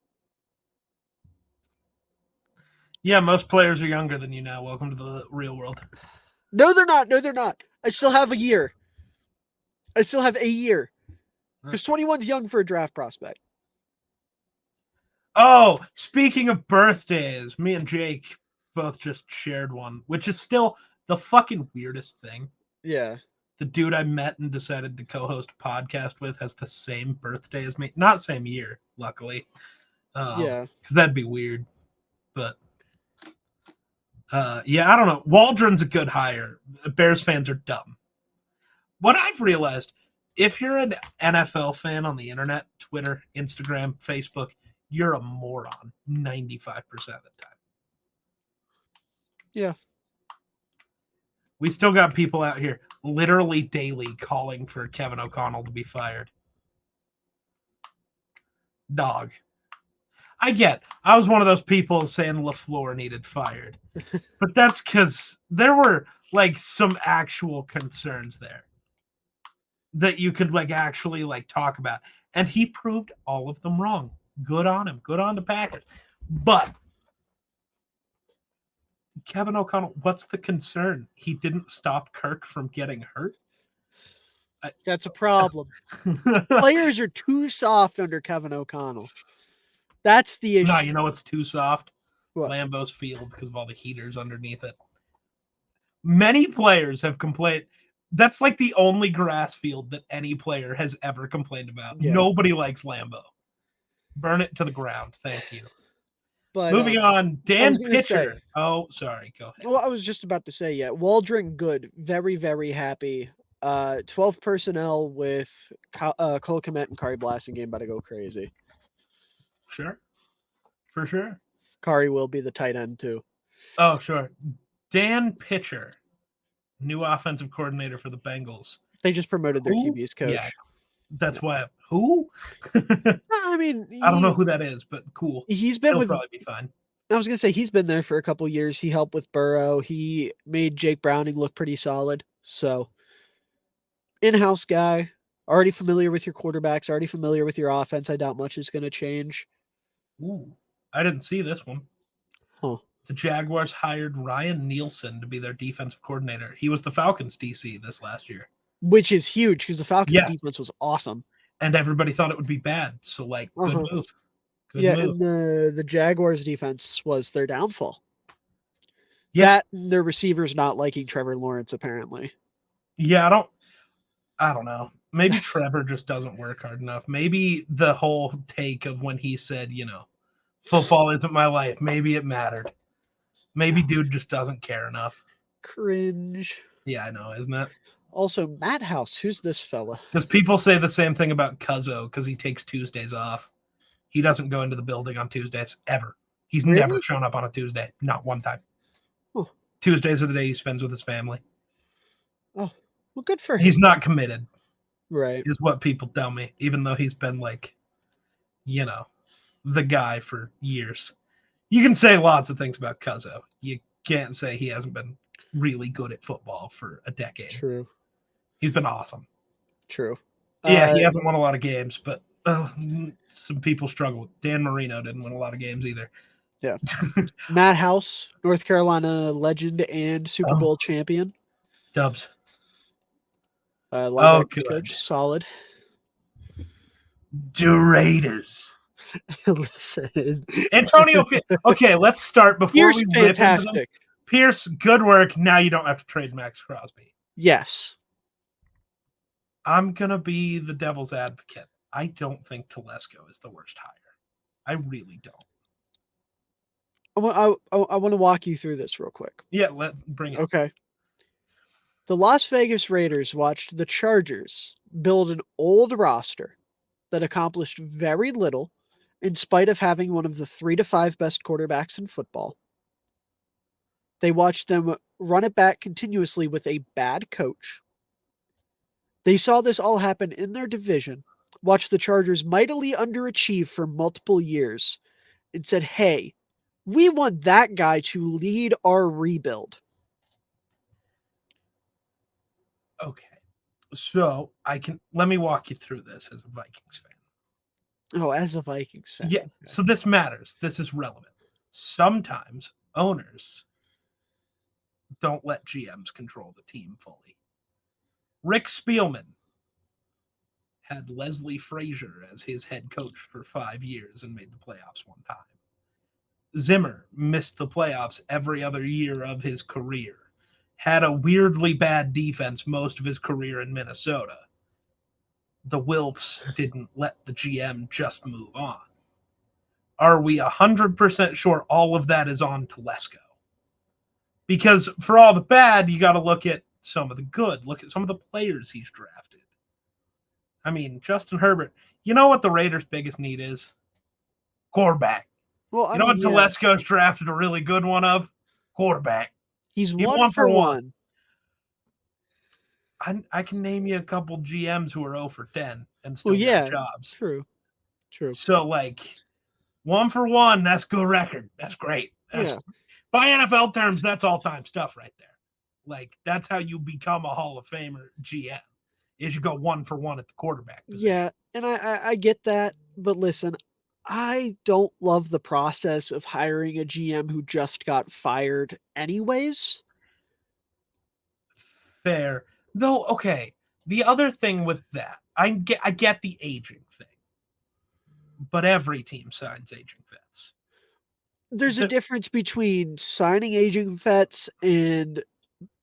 Yeah, most players are younger than you now. Welcome to the real world. No, they're not. No, they're not. I still have a year. Because 21's young for a draft prospect. Oh, speaking of birthdays, me and Jake both just shared one, which is still the fucking weirdest thing. Yeah. The dude I met and decided to co-host a podcast with has the same birthday as me. Not same year, luckily. Yeah. Because that'd be weird. But, yeah, I don't know. Waldron's a good hire. Bears fans are dumb. What I've realized, if you're an NFL fan on the internet, Twitter, Instagram, Facebook, you're a moron 95% of the time. Yeah. We still got people out here literally daily calling for Kevin O'Connell to be fired. Dog. I was one of those people saying LaFleur needed fired. But that's because there were like some actual concerns there that you could like actually like talk about. And he proved all of them wrong. Good on him. Good on the Packers. But Kevin O'Connell, what's the concern? He didn't stop Kirk from getting hurt? That's a problem. Players are too soft under Kevin O'Connell. That's the issue. No, you know what's too soft? What? Lambeau's field because of all the heaters underneath it. Many players have complained. That's like the only grass field that any player has ever complained about. Yeah. Nobody likes Lambeau. Burn it to the ground. Thank you. But moving on, Dan Pitcher. Oh, sorry. Go ahead. Well, I was just about to say, yeah, Waldron, good. Very, very happy. 12 personnel with Cole Kmet and Kari Blasingame about to go crazy. Sure. For sure. Kari will be the tight end too. Oh, sure. Dan Pitcher, new offensive coordinator for the Bengals. They just promoted their QB's coach. Yeah, that's why. Who? I mean, I don't know who that is, but cool. He'll probably be fine. I was gonna say he's been there for a couple years. He helped with Burrow. He made Jake Browning look pretty solid. So, in-house guy, already familiar with your quarterbacks, already familiar with your offense. I doubt much is going to change. Ooh, I didn't see this one. Huh. The Jaguars hired Ryan Nielsen to be their defensive coordinator. He was the Falcons DC this last year. Which is huge because the Falcons defense was awesome. And everybody thought it would be bad. So, like, good move. Good move. And the Jaguars defense was their downfall. Yeah. That their receivers not liking Trevor Lawrence, apparently. Yeah, I don't know. Maybe Trevor just doesn't work hard enough. Maybe the whole take of when he said, football isn't my life, maybe it mattered. Maybe dude just doesn't care enough. Cringe. Yeah, I know, isn't it? Also, Matt House, who's this fella? Because people say the same thing about Cuzzo because he takes Tuesdays off. He doesn't go into the building on Tuesdays, ever. He's never shown up on a Tuesday. Not one time. Oh. Tuesdays are the day he spends with his family. Oh, well, good for him. He's not committed. Right. Is what people tell me, even though he's been the guy for years. You can say lots of things about Cuzzo. You can't say he hasn't been really good at football for a decade. True. He's been awesome. True. Yeah, he hasn't won a lot of games, but some people struggle. Dan Marino didn't win a lot of games either. Yeah. Matt House, North Carolina legend and Super Bowl champion. Dubs. Coach, solid. Raiders. Listen, Antonio. Okay, let's start before Pierce, we fantastic. Pierce, good work. Now you don't have to trade Max Crosby. Yes. I'm gonna be the devil's advocate. I don't think Telesco is the worst hire. I really don't. I want to walk you through this real quick. Yeah, let's bring it. Okay. The Las Vegas Raiders watched the Chargers build an old roster that accomplished very little in spite of having one of the 3 to 5 best quarterbacks in football. They watched them run it back continuously with a bad coach. They saw this all happen in their division, watched the Chargers mightily underachieve for multiple years, and said, hey, we want that guy to lead our rebuild. Okay. So let me walk you through this as a Vikings fan. Oh, as a Vikings fan. Yeah. Okay. So this matters. This is relevant. Sometimes owners don't let GMs control the team fully. Rick Spielman had Leslie Frazier as his head coach for 5 years and made the playoffs one time. Zimmer missed the playoffs every other year of his career. Had a weirdly bad defense most of his career in Minnesota. The Wilfs didn't let the GM just move on. Are we 100% sure all of that is on Telesco? Because for all the bad, you got to look at some of the good. Look at some of the players he's drafted. I mean, Justin Herbert. You know what the Raiders' biggest need is? Quarterback. Well, I mean, what Telesco's drafted a really good one of? Quarterback. He's one for one. I can name you a couple GMs who are 0 for 10 and still got jobs. True. So, 1 for 1, that's good record. That's great. By NFL terms, that's all-time stuff right there. That's how you become a Hall of Famer GM, is you go 1 for 1 at the quarterback position. Yeah, and I get that, but listen, I don't love the process of hiring a GM who just got fired anyways. Fair. Though, okay, the other thing with that, I get the aging thing, but every team signs aging vets. There's a difference between signing aging vets and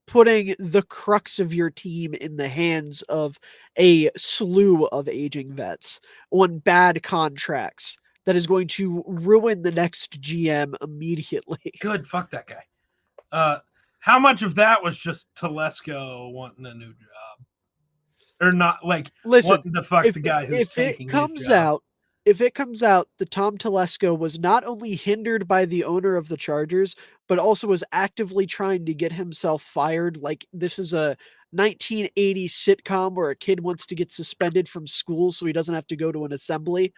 putting the crux of your team in the hands of a slew of aging vets on bad contracts that is going to ruin the next GM immediately. Good, fuck that guy. How much of that was just Telesco wanting a new job? or not. Like, listen, what the fuck? The guy who's taking his job. If it comes out that Tom Telesco was not only hindered by the owner of the Chargers, but also was actively trying to get himself fired, like this is a 1980s sitcom where a kid wants to get suspended from school so he doesn't have to go to an assembly,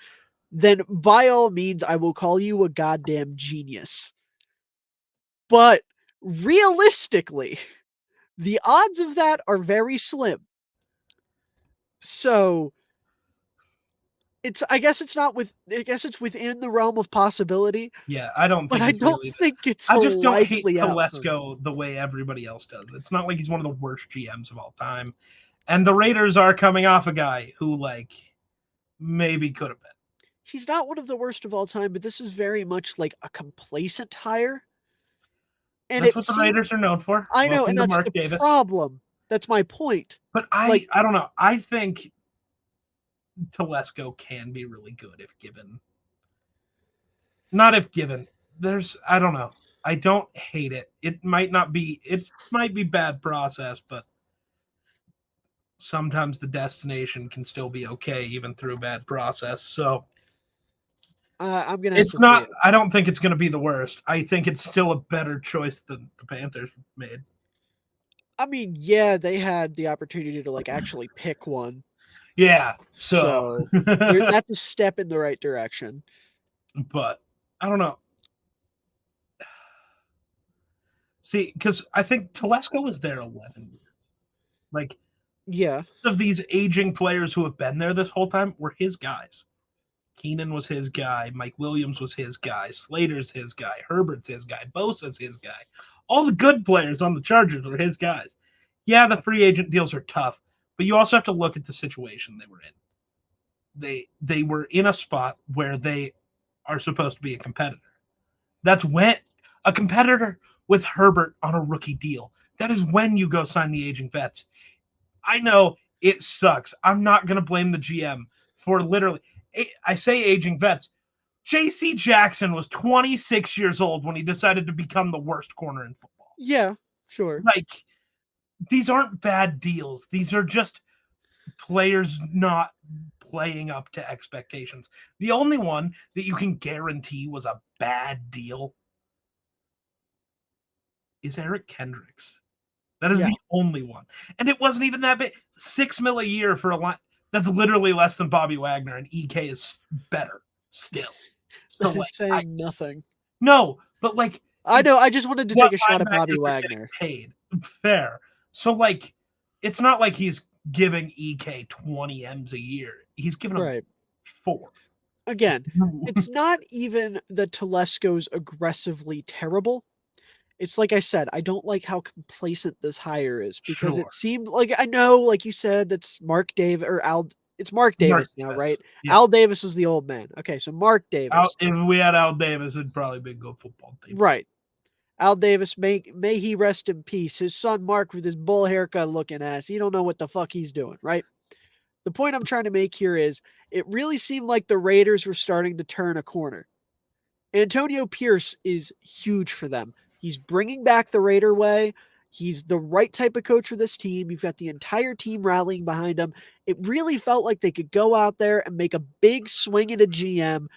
then by all means, I will call you a goddamn genius. But realistically, the odds of that are very slim. So I guess it's within the realm of possibility. Yeah, I don't think. But I don't think it's a I just don't hate likely outcome. Telesco the way everybody else does. It's not like he's one of the worst GMs of all time, and the Raiders are coming off a guy who like maybe could have been. He's not one of the worst of all time, but this is very much like a complacent hire. And That's what the Raiders are known for. I know, Welcome and to that's Mark the Davis. problem. That's my point. But I don't know. I think Telesco can be really good if given. Not if given. I don't know. I don't hate it. It might be bad process, but sometimes the destination can still be okay even through bad process. So I'm gonna. It's not. I don't think it's going to be the worst. I think it's still a better choice than the Panthers made. I mean, yeah, they had the opportunity to like actually pick one. Yeah. So that's a step in the right direction. But I don't know. See, because I think Telesco was there 11 years. Like, yeah, of these aging players who have been there this whole time were his guys. Keenan was his guy. Mike Williams was his guy. Slater's his guy. Herbert's his guy. Bosa's his guy. All the good players on the Chargers were his guys. Yeah, the free agent deals are tough, but you also have to look at the situation they were in. They were in a spot where they are supposed to be a competitor. That's when a competitor with Herbert on a rookie deal. That is when you go sign the aging vets. I know it sucks. I'm not going to blame the GM for literally. I say aging vets. J.C. Jackson was 26 years old when he decided to become the worst corner in football. Yeah, sure. Like, these aren't bad deals. These are just players not playing up to expectations. The only one that you can guarantee was a bad deal is Eric Kendricks. That is the only one. And it wasn't even that big. $6 million a year for a line. That's literally less than Bobby Wagner, and EK is better still. So that is saying nothing. No, but like I know. I just wanted to take a shot at Bobby Wagner. Paid fair. So like, it's not like he's giving EK 20 M's a year. He's giving him 4. Again, it's not even that Telesco's aggressively terrible. It's like I said, I don't like how complacent this hire is because it seemed like, I know, like you said, that's Mark Davis or Al. It's Mark Davis now, right? Yeah. Al Davis was the old man. Okay, so Mark Davis. If we had Al Davis, it'd probably be a good football team. Right. Al Davis, may he rest in peace. His son Mark with his bull haircut looking ass. He don't know what the fuck he's doing, right? The point I'm trying to make here is it really seemed like the Raiders were starting to turn a corner. Antonio Pierce is huge for them. He's bringing back the Raider way. He's the right type of coach for this team. You've got the entire team rallying behind him. It really felt like they could go out there and make a big swing at a GM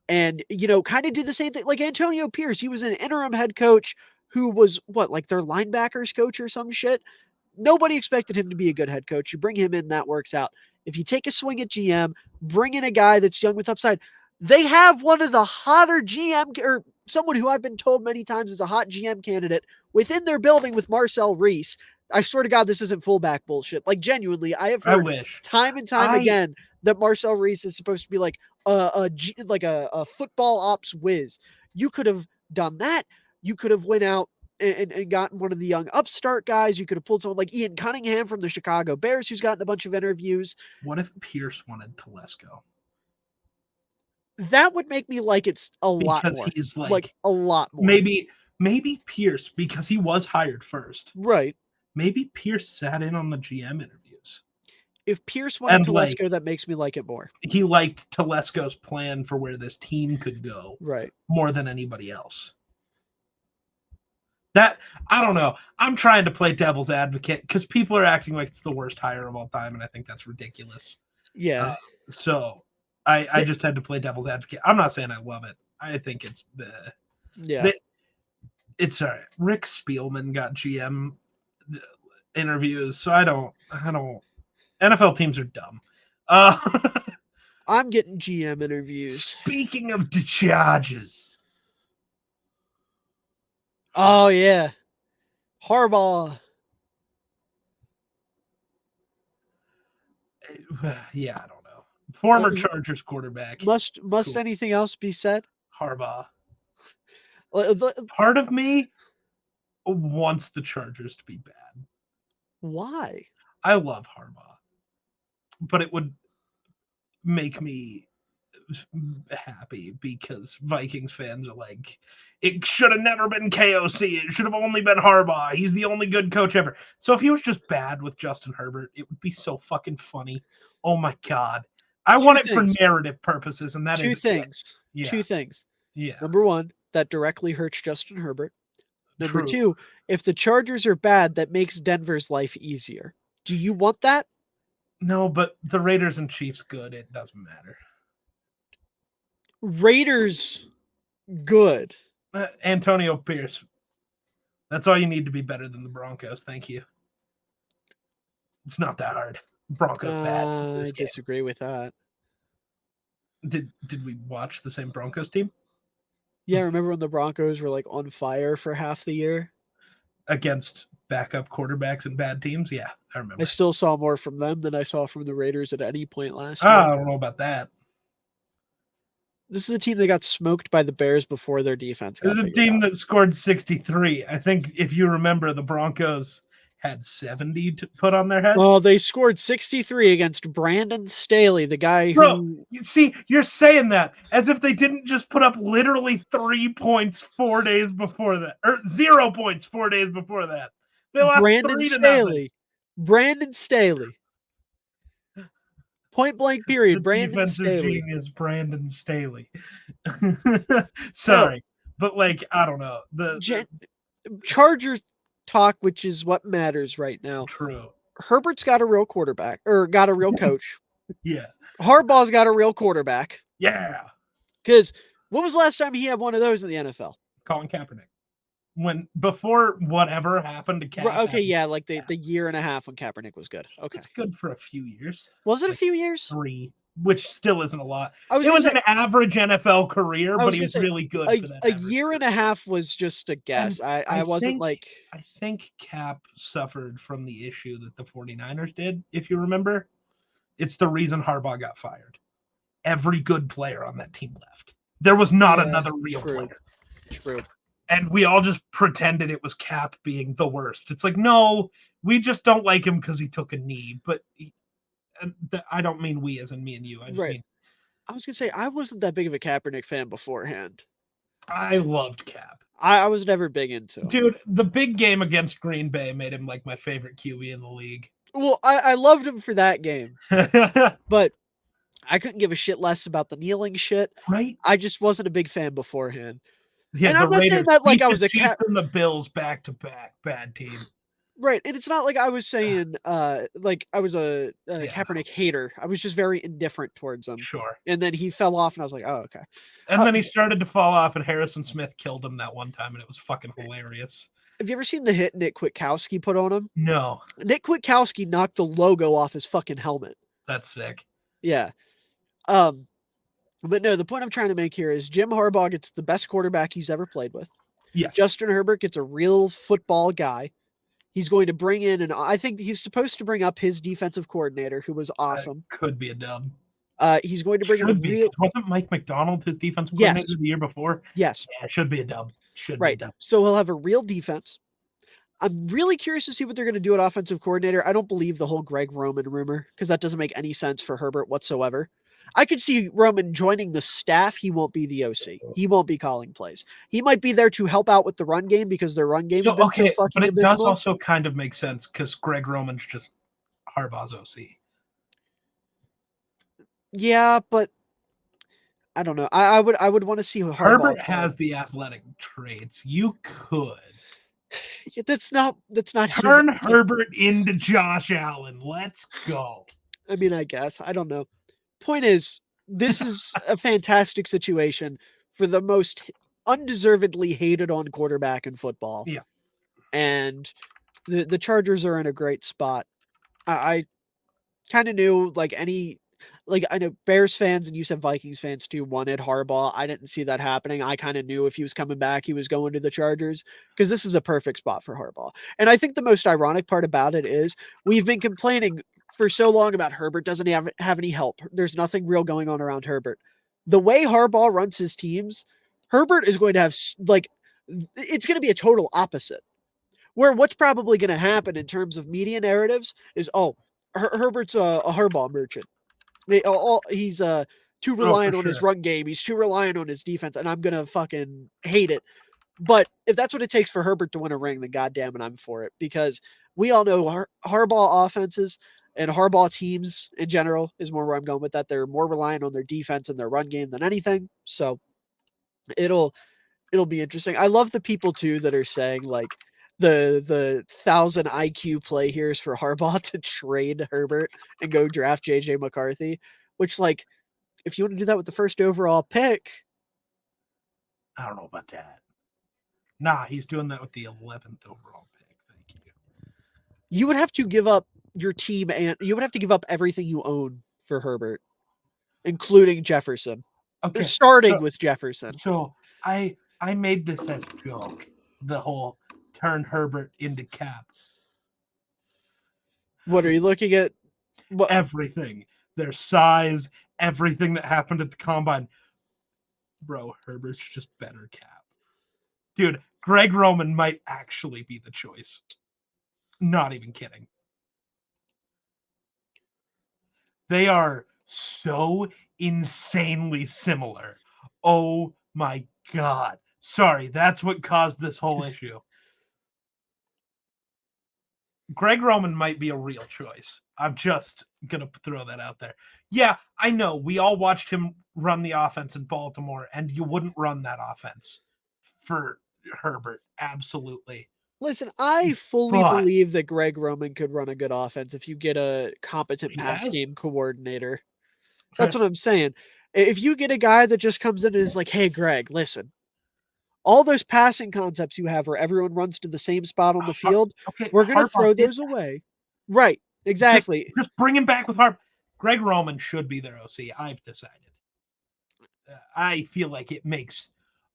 and, kind of do the same thing. Like Antonio Pierce, he was an interim head coach who was like their linebackers coach or some shit. Nobody expected him to be a good head coach. You bring him in, that works out. If you take a swing at GM, bring in a guy that's young with upside. They have one of the hotter GM or someone who I've been told many times is a hot GM candidate within their building with Marcel Reese. I swear to God, this isn't fullback bullshit. Like genuinely, I have heard time and time again that Marcel Reese is supposed to be like a football ops whiz. You could have done that. You could have went out and gotten one of the young upstart guys. You could have pulled someone like Ian Cunningham from the Chicago Bears, who's gotten a bunch of interviews. What if Pierce wanted Telesco? That would make me like it a lot more. Because he's like a lot more. Maybe Pierce, because he was hired first. Right. Maybe Pierce sat in on the GM interviews. If Pierce wanted Telesco, that makes me like it more. He liked Telesco's plan for where this team could go. Right. More than anybody else. That I don't know. I'm trying to play devil's advocate because people are acting like it's the worst hire of all time, and I think that's ridiculous. Yeah. So I just had to play devil's advocate. I'm not saying I love it. I think it's yeah. It's all right. Rick Spielman got GM interviews, so I don't. NFL teams are dumb. I'm getting GM interviews. Speaking of the charges. Oh yeah. Harbaugh. Yeah, I don't know. Former Chargers quarterback. Must cool. Anything else be said? Harbaugh. Part of me wants the Chargers to be bad. Why? I love Harbaugh, but it would make me happy because Vikings fans are like, it should have never been KOC. It should have only been Harbaugh. He's the only good coach ever. So if he was just bad with Justin Herbert, it would be so fucking funny. Oh my God. I want it for narrative purposes, and that is two things. Yeah. Two things. Yeah. Number one, that directly hurts Justin Herbert. Number two, if the Chargers are bad, that makes Denver's life easier. Do you want that? No, but the Raiders and Chiefs good. It doesn't matter. Raiders good. Antonio Pierce. That's all you need to be better than the Broncos. Thank you. It's not that hard. Broncos bad. I disagree with that. Did we watch the same Broncos team? Yeah, remember when the Broncos were like on fire for half the year? Against backup quarterbacks and bad teams? Yeah, I remember. I still saw more from them than I saw from the Raiders at any point last year. I don't know about that. This is a team that got smoked by the Bears before their defense got This is a team that scored 63. I think if you remember, the Broncos had 70 to put on their heads. Oh, they scored 63 against Brandon Staley, the guy who... Bro, you see, you're saying that as if they didn't just put up literally 3 points 4 days before that, or 0 points 4 days before that. They lost Brandon 3-0. Brandon Staley. Point blank period. Brandon Staley. Genius Brandon Staley. Sorry, but like I don't know the Chargers talk, which is what matters right now. True. Herbert's got a real quarterback, or got a real coach. Yeah. Harbaugh's got a real quarterback. Yeah. Because when was the last time he had one of those in the NFL? Colin Kaepernick. Before whatever happened to Kaepernick. Okay, yeah, like the year and a half when Kaepernick was good. Okay. It's good for a few years. Was it a few years? 3, which still isn't a lot. It was an average NFL career, but he was really good for that. A year and a half was just a guess. I wasn't like... I think Cap suffered from the issue that the 49ers did, if you remember. It's the reason Harbaugh got fired. Every good player on that team left. There was not another real player. True. And we all just pretended it was Cap being the worst. It's like, no, we just don't like him because he took a knee. But I don't mean we as in me and you. I just mean... I was going to say, I wasn't that big of a Kaepernick fan beforehand. I loved Cap. I was never big into him. Dude, the big game against Green Bay made him like my favorite QB in the league. Well, I loved him for that game. But I couldn't give a shit less about the kneeling shit. Right. I just wasn't a big fan beforehand. Yeah, and I'm not saying that like I was a Chiefs and the Bills back to back, bad team. Right, and it's not like I was saying like I was a Kaepernick hater. I was just very indifferent towards him. Sure. And then he fell off, and I was like, oh, okay. And then he started to fall off, and Harrison Smith killed him that one time, and it was fucking hilarious. Have you ever seen the hit Nick Kwiatkowski put on him? No. Nick Kwiatkowski knocked the logo off his fucking helmet. That's sick. Yeah. But no, the point I'm trying to make here is Jim Harbaugh gets the best quarterback he's ever played with. Yes. Justin Herbert gets a real football guy. He's going to bring in, and I think he's supposed to bring up his defensive coordinator, who was awesome. That could be a dub. He's going to bring in a real... Wasn't Mike McDonald his defensive coordinator the year before? Yes. Yeah, it should be a dub. Should be a dub. So he'll have a real defense. I'm really curious to see what they're going to do at offensive coordinator. I don't believe the whole Greg Roman rumor, because that doesn't make any sense for Herbert whatsoever. I could see Roman joining the staff. He won't be the OC. He won't be calling plays. He might be there to help out with the run game because their run game has been so fucking but it abysmal. does also kind of make sense because Greg Roman's just Harbaugh's OC. Yeah, but I don't know. I would want to see Herbert has the athletic traits. You could. That's not his Turn Herbert into Josh Allen. Let's go. I mean, I guess. I don't know. Point is, this is a fantastic situation for the most undeservedly hated on quarterback in football. Yeah. And the Chargers are in a great spot. I kind of knew I know Bears fans and you said Vikings fans too wanted Harbaugh. I didn't see that happening. I kind of knew if he was coming back, he was going to the Chargers because this is the perfect spot for Harbaugh. And I think the most ironic part about it is we've been complaining for so long about Herbert doesn't have any help. There's nothing real going on around Herbert. The way Harbaugh runs his teams, Herbert is going to have it's going to be a total opposite. Where what's probably going to happen in terms of media narratives is, Herbert's a Harbaugh merchant. He's too reliant on his run game. He's too reliant on his defense, and I'm gonna fucking hate it. But if that's what it takes for Herbert to win a ring, then goddamn it, I'm for it. Because we all know Harbaugh offenses and Harbaugh teams in general is more where I'm going with that. They're more reliant on their defense and their run game than anything. So it'll be interesting. I love the people too that are saying like the 1,000 IQ play here is for Harbaugh to trade Herbert and go draft JJ McCarthy, which like if you want to do that with the first overall pick, I don't know about that. Nah, he's doing that with the 11th overall pick. Thank you. You would have to give up your team and you would have to give up everything you own for Herbert, including Jefferson. Okay, starting with Jefferson. So I made this as a joke. The whole turn Herbert into Cap. What are you looking at? What? Everything. Their size, everything that happened at the combine. Bro, Herbert's just better Cap. Dude, Greg Roman might actually be the choice. Not even kidding. They are so insanely similar. Oh my God. Sorry, that's what caused this whole issue. Greg Roman might be a real choice. I'm just going to throw that out there. Yeah, I know. We all watched him run the offense in Baltimore, and you wouldn't run that offense for Herbert. Absolutely. Listen, I fully believe that Greg Roman could run a good offense if you get a competent pass game coordinator. That's what I'm saying. If you get a guy that just comes in and is like, hey, Greg, listen, all those passing concepts you have where everyone runs to the same spot on the field, we're going to throw those away. Right. Exactly. Just bring him back with Harbaugh. Greg Roman should be their OC. I've decided. I feel like it makes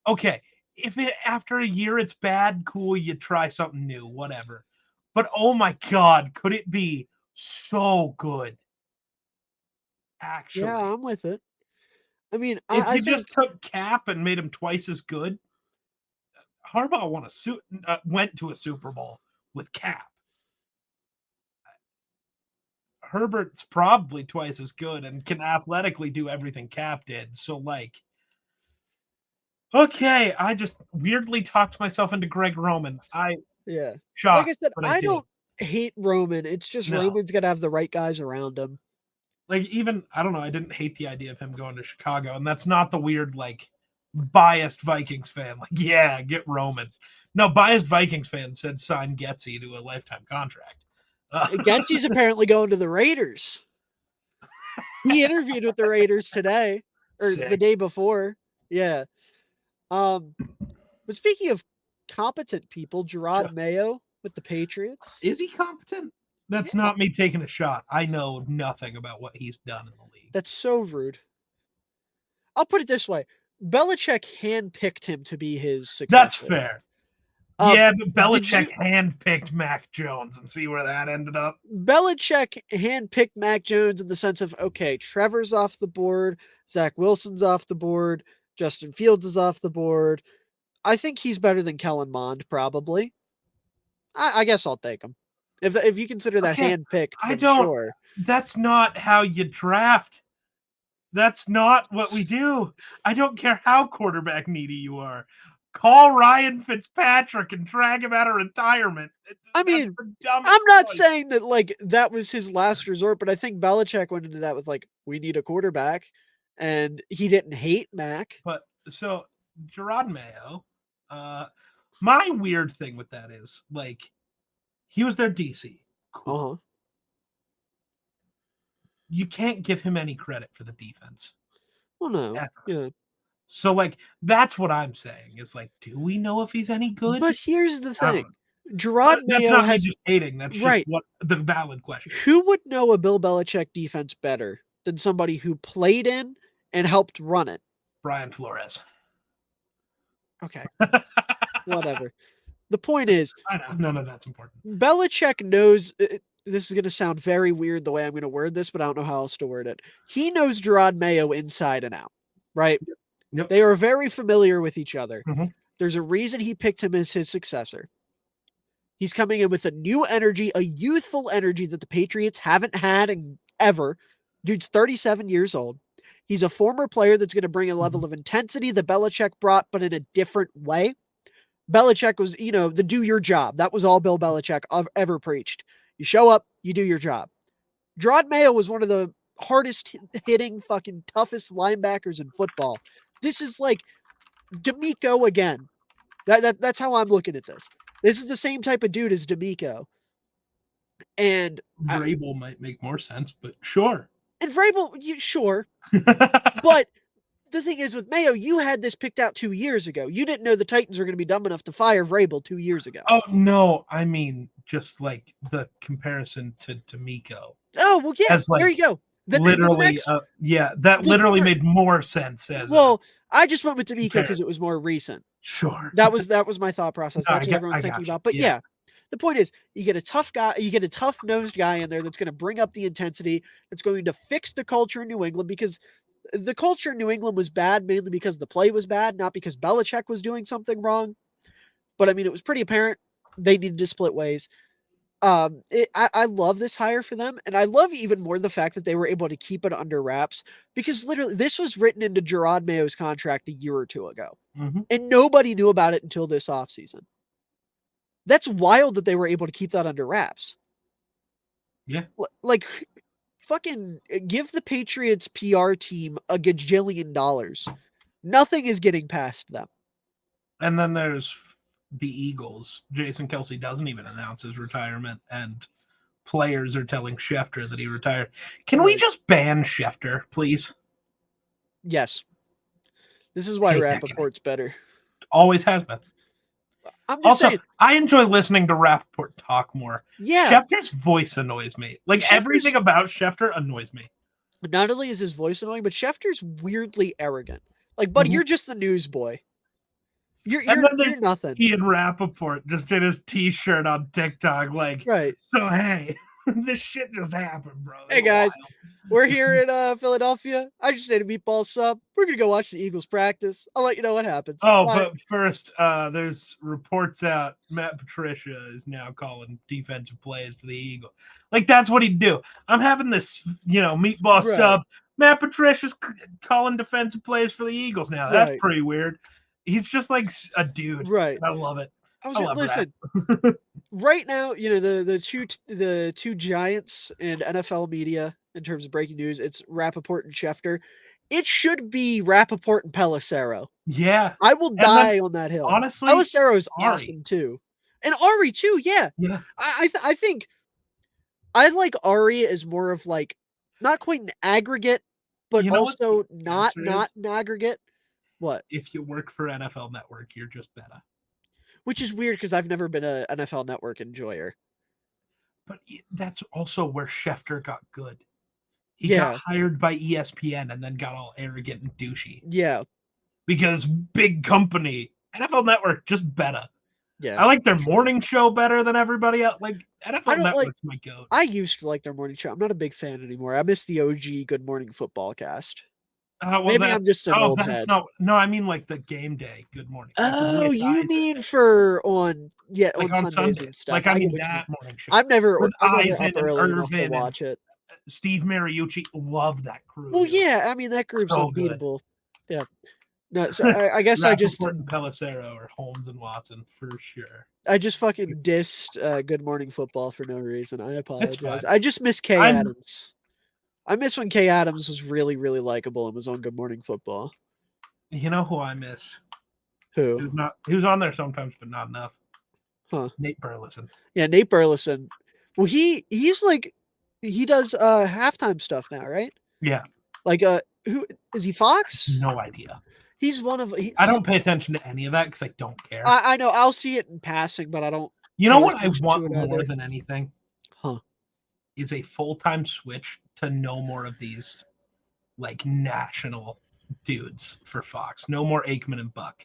okay. If it after a year it's bad, cool, you try something new, whatever. But oh my God, could it be so good? Actually, yeah, I'm with it. I mean, if you just took Cap and made him twice as good, Harbaugh went to a Super Bowl with Cap. Herbert's probably twice as good and can athletically do everything Cap did. So, like, okay, I just weirdly talked myself into Greg Roman. Shocked, like I said, I don't hate Roman. It's just Roman's got to have the right guys around him. Like, even, I don't know, I didn't hate the idea of him going to Chicago. And that's not the weird, like, biased Vikings fan. Like, yeah, get Roman. No, biased Vikings fan said sign Getsy to a lifetime contract. Getsy's apparently going to the Raiders. He interviewed with the Raiders today or the day before. Yeah. But speaking of competent people, Gerard Mayo with the Patriots. Is he competent? That's not me taking a shot. I know nothing about what he's done in the league. That's so rude. I'll put it this way. Belichick handpicked him to be his successor. That's fair. Yeah, but Belichick handpicked Mac Jones and see where that ended up. Belichick handpicked Mac Jones in the sense of, okay, Trevor's off the board, Zach Wilson's off the board, Justin Fields is off the board. I think he's better than Kellen Mond, probably. I guess I'll take him. If you consider that handpicked, then sure. That's not how you draft. That's not what we do. I don't care how quarterback needy you are. Call Ryan Fitzpatrick and drag him out of retirement. I mean, I'm not saying that like that was his last resort, but I think Belichick went into that with like, we need a quarterback, and he didn't hate Mac. But so Gerard Mayo, My weird thing with that is, like, he was their DC. Cool. You can't give him any credit for the defense. Well, no. Ever. Yeah. So, like, that's what I'm saying. Is like, do we know if he's any good? But here's the thing. Gerard that's Mayo not has me just hating. That's right. just what the valid question. Who would know a Bill Belichick defense better than somebody who played in and helped run it? Brian Flores. Okay. Whatever. The point is, I know none of that's important. Belichick knows. This is going to sound very weird the way I'm going to word this, but I don't know how else to word it. He knows Gerard Mayo inside and out, right? Yep. They are very familiar with each other. Mm-hmm. There's a reason he picked him as his successor. He's coming in with a new energy, a youthful energy that the Patriots haven't had in ever. Dude's 37 years old. He's a former player that's going to bring a level of intensity that Belichick brought, but in a different way. Belichick was, the do your job. That was all Bill Belichick ever preached. You show up, you do your job. Gerard Mayo was one of the hardest hitting, fucking toughest linebackers in football. This is like D'Amico again. That's how I'm looking at this. This is the same type of dude as D'Amico. And Vrabel might make more sense, but sure. And Vrabel, sure. But the thing is with Mayo, you had this picked out 2 years ago. You didn't know the Titans were going to be dumb enough to fire Vrabel 2 years ago. Oh, no. I mean, just like the comparison to D'Amico. Oh, well, yeah. Like, there you go. Literally, that literally made more sense. I just went with D'Amico because it was more recent. Sure. That was my thought process. That's what everyone's thinking about. But yeah, the point is, you get a tough guy, you get a tough-nosed guy in there that's going to bring up the intensity, that's going to fix the culture in New England, because the culture in New England was bad mainly because the play was bad, not because Belichick was doing something wrong. But I mean, it was pretty apparent they needed to split ways. I love this hire for them, and I love even more the fact that they were able to keep it under wraps, because literally this was written into Gerard Mayo's contract a year or two ago, and nobody knew about it until this offseason. That's wild that they were able to keep that under wraps. Yeah. Like, fucking give the Patriots PR team a gajillion dollars. Nothing is getting past them. And then there's the Eagles. Jason Kelce doesn't even announce his retirement, and players are telling Schefter that he retired. Can we just ban Schefter, please? Yes. This is why Rappaport's better. Always has been. I'm just saying. I enjoy listening to Rappaport talk more. Yeah. Schefter's voice annoys me. Everything about Schefter annoys me. Not only is his voice annoying, but Schefter's weirdly arrogant. Like, buddy, you're just the news boy. You're nothing. Ian Rappaport just did his t-shirt on TikTok, right. So hey, this shit just happened, bro. Hey guys, we're here in Philadelphia. I just ate a meatball sub. We're gonna go watch the Eagles practice. I'll let you know what happens. Oh, bye. But first, there's reports out Matt Patricia is now calling defensive plays for the Eagles. That's what he'd do. I'm having this, meatball sub. Matt Patricia's calling defensive plays for the Eagles now. That's pretty weird. He's just like a dude. Right. I love it. Listen, right now, the two giants in NFL media in terms of breaking news, it's Rappaport and Schefter. It should be Rappaport and Pelissero. Yeah. I will die on that hill. Honestly, Pelissero is awesome too. And Ari too, yeah. Yeah. I think I like Ari as more of like not quite an aggregate, but also not an aggregate. What? If you work for NFL Network, you're just better. Which is weird because I've never been an NFL Network enjoyer. But that's also where Schefter got good. He got hired by ESPN and then got all arrogant and douchey. Yeah. Because big company, NFL Network, just better. Yeah. I like their morning show better than everybody else. NFL Network's my goat. I used to like their morning show. I'm not a big fan anymore. I miss the OG Good Morning Football cast. Maybe I'm just an old head. No, I mean the game day. Good morning. Oh, you mean for on Sundays Sunday. And stuff. I mean that morning show. I'm never up early enough to watch it. Steve Mariucci, love that crew. Well, yeah, I mean that group's unbeatable. Good. Yeah. No, so I guess I just Pelissero or Holmes and Watson for sure. I just fucking dissed Good Morning Football for no reason. I apologize. I just miss Kay Adams. I miss when Kay Adams was really, really likable and was on Good Morning Football. You know who I miss? Who? He was on there sometimes, but not enough. Huh. Nate Burleson. Yeah, Nate Burleson. Well, he's like he does halftime stuff now, right? Yeah. Like who is he? Fox? No idea. He's one of. I don't pay attention to any of that because I don't care. I know. I'll see it in passing, but I don't. You know what I want more than anything? Huh? Is a full-time switch to no more of these like national dudes for Fox. No more Aikman and Buck.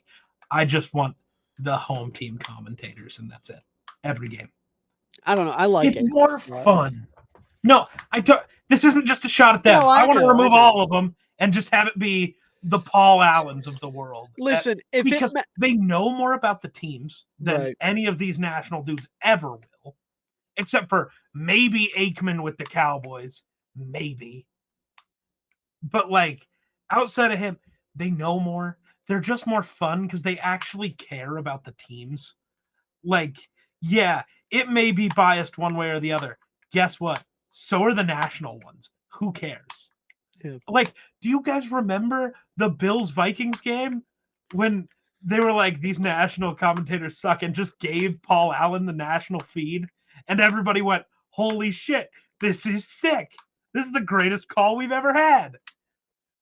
I just want the home team commentators, and that's it. Every game. I don't know. I like it's more fun. No, I don't. This isn't just a shot at them. No, I want to remove all of them and just have it be the Paul Allens of the world. Listen, because they know more about the teams than any of these national dudes ever will, except for maybe Aikman with the Cowboys, maybe. But like outside of him, they know more. They're just more fun because they actually care about the teams. Like, yeah, it may be biased one way or the other. Guess what? So are the national ones. Who cares? Yeah. Like, do you guys remember the Bills-Vikings game when they were like, these national commentators suck, and just gave Paul Allen the national feed? And everybody went, holy shit, this is sick. This is the greatest call we've ever had.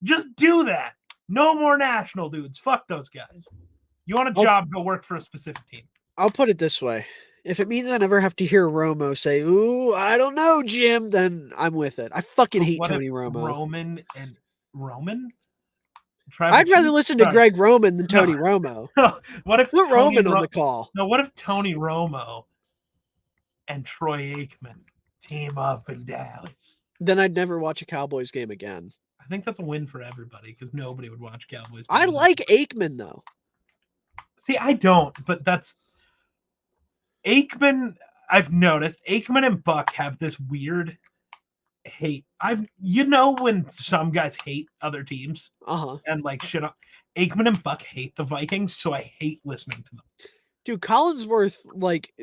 Just do that. No more national dudes. Fuck those guys. You want a job, go work for a specific team. I'll put it this way. If it means I never have to hear Romo say, ooh, I don't know, Jim, then I'm with it. I fucking hate Tony Romo. Roman? I'd rather listen to Greg Roman than Tony Romo. What if put Roman on the call? No, what if Tony Romo and Troy Aikman team up in Dallas? Then I'd never watch a Cowboys game again. I think that's a win for everybody because nobody would watch Cowboys. I like Aikman, though. See, I don't, but that's Aikman. I've noticed Aikman and Buck have this weird hate. When some guys hate other teams and like shit up. Aikman and Buck hate the Vikings, so I hate listening to them. Dude, Collinsworth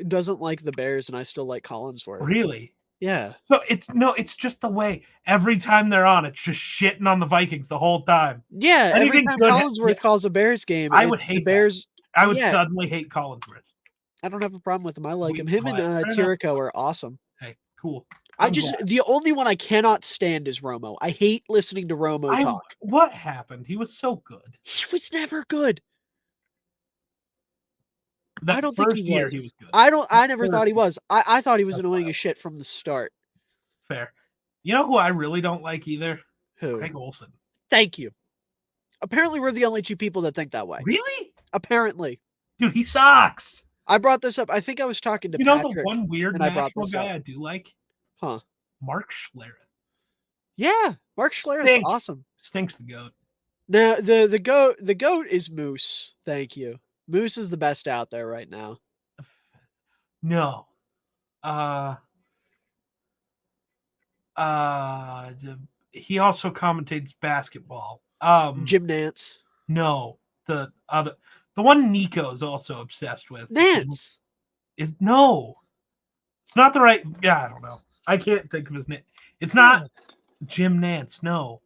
doesn't like the Bears, and I still like Collinsworth. Really? Yeah. So it's just the way every time they're on, it's just shitting on the Vikings the whole time. Yeah, every time Collinsworth calls a Bears game, I would hate the Bears. I would suddenly hate Collinsworth. I don't have a problem with him. I like him. Him and Tirico are awesome. Hey, cool. The only one I cannot stand is Romo. I hate listening to Romo talk. What happened? He was so good. He was never good. I don't think he was good. I never thought he was. I thought he was annoying as shit from the start. Fair. You know who I really don't like either? Who? Greg Olsen. Thank you. Apparently, we're the only two people that think that way. Really? Apparently. Dude, he sucks. I brought this up. I think I was talking to Patrick. The one weird national guy I do like? Huh. Mark Schlereth. Yeah, Mark Schlereth is awesome. Stinks the goat. Now the goat is Moose. Thank you. Moose is the best out there right now. No. He also commentates basketball. Jim Nantz. No, the one Nico's also obsessed with. Nantz. No. It's not the right. Yeah, I don't know. I can't think of his name. It's not Jim Nantz. No.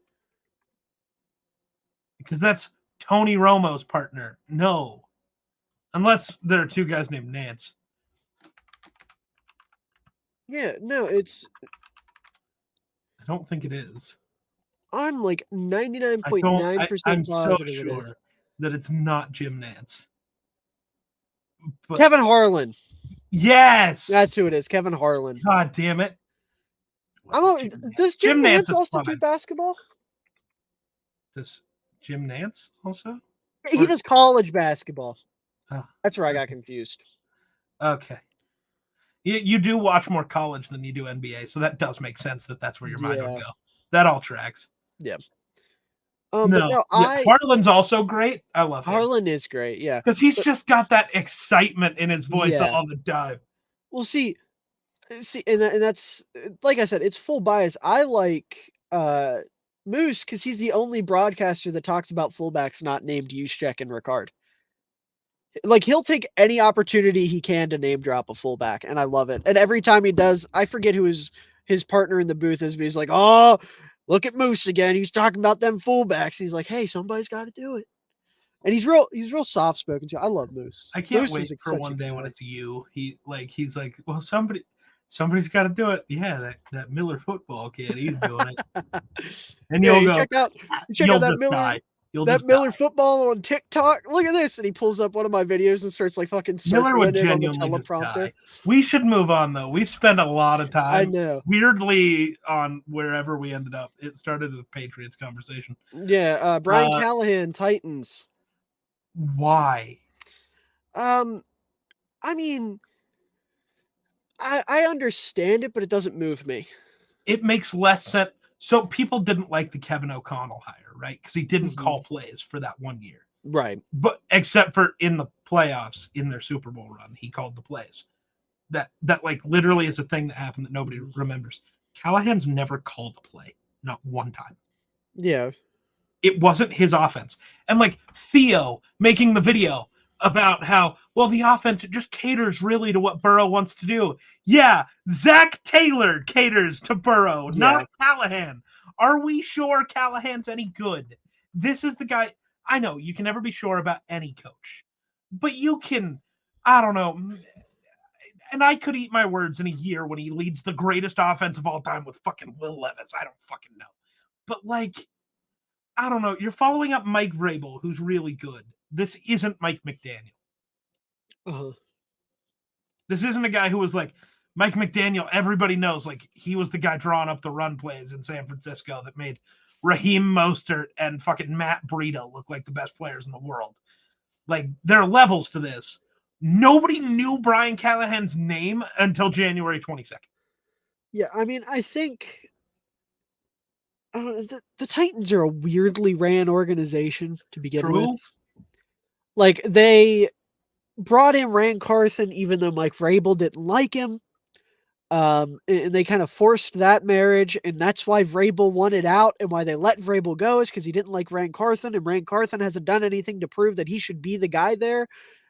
Because that's Tony Romo's partner. No. Unless there are two guys named Nance. Yeah, no, it's. I don't think it is. I'm like 99.9% I'm so sure that it's not Jim Nance. But Kevin Harlan. Yes, that's who it is. Kevin Harlan. God damn it! Does Jim Nance also do basketball? Does Jim Nance also? He does college basketball. Oh, that's where I got confused. Okay. You do watch more college than you do NBA, so that does make sense that's where your mind would go. That all tracks. Yeah. Harlan's also great. I love him. Harlan is great, yeah. Because he's just got that excitement in his voice all the time. Well, see, and that's, like I said, it's full bias. I like Moose because he's the only broadcaster that talks about fullbacks not named Juszczyk and Ricard. Like, he'll take any opportunity he can to name drop a fullback, and I love it. And every time he does, I forget who his partner in the booth is, but he's like, oh, look at Moose again. He's talking about them fullbacks. He's like, hey, somebody's got to do it. And he's real soft spoken too. I love Moose. I can't Moose wait for one day when it's you. He's like, well, somebody's got to do it. Yeah, that Miller football kid, he's doing it. And you'll go. Check out that Miller. Die. Miller football on TikTok. Look at this, and he pulls up one of my videos and starts like fucking circling it on the teleprompter. We should move on though. We've spent a lot of time. I know. Weirdly, on wherever we ended up, it started as a Patriots conversation. Yeah, Brian Callahan, Titans. Why? I mean, I understand it, but it doesn't move me. It makes less sense. So people didn't like the Kevin O'Connell hire, right? Because he didn't call plays for that 1 year. Right. But except for in the playoffs, in their Super Bowl run, he called the plays. That like literally is a thing that happened that nobody remembers. Callahan's never called a play. Not one time. Yeah. It wasn't his offense. And like Theo making the video about how, well, the offense just caters really to what Burrow wants to do. Yeah, Zach Taylor caters to Burrow, not Callahan. Are we sure Callahan's any good? This is the guy. I know you can never be sure about any coach, but you can, I don't know. And I could eat my words in a year when he leads the greatest offense of all time with fucking Will Levis. I don't fucking know. But like, I don't know. You're following up Mike Vrabel, who's really good. This isn't Mike McDaniel. This isn't a guy who was like, Mike McDaniel, everybody knows, like, he was the guy drawing up the run plays in San Francisco that made Raheem Mostert and fucking Matt Breida look like the best players in the world. Like, there are levels to this. Nobody knew Brian Callahan's name until January 22nd. Yeah, I mean, I think the Titans are a weirdly ran organization to begin with. Like, they brought in Rand Carthen even though Mike Vrabel didn't like him. And they kind of forced that marriage, and that's why Vrabel wanted out, and why they let Vrabel go is because he didn't like Rand Carthen, and Rand Carthen hasn't done anything to prove that he should be the guy there,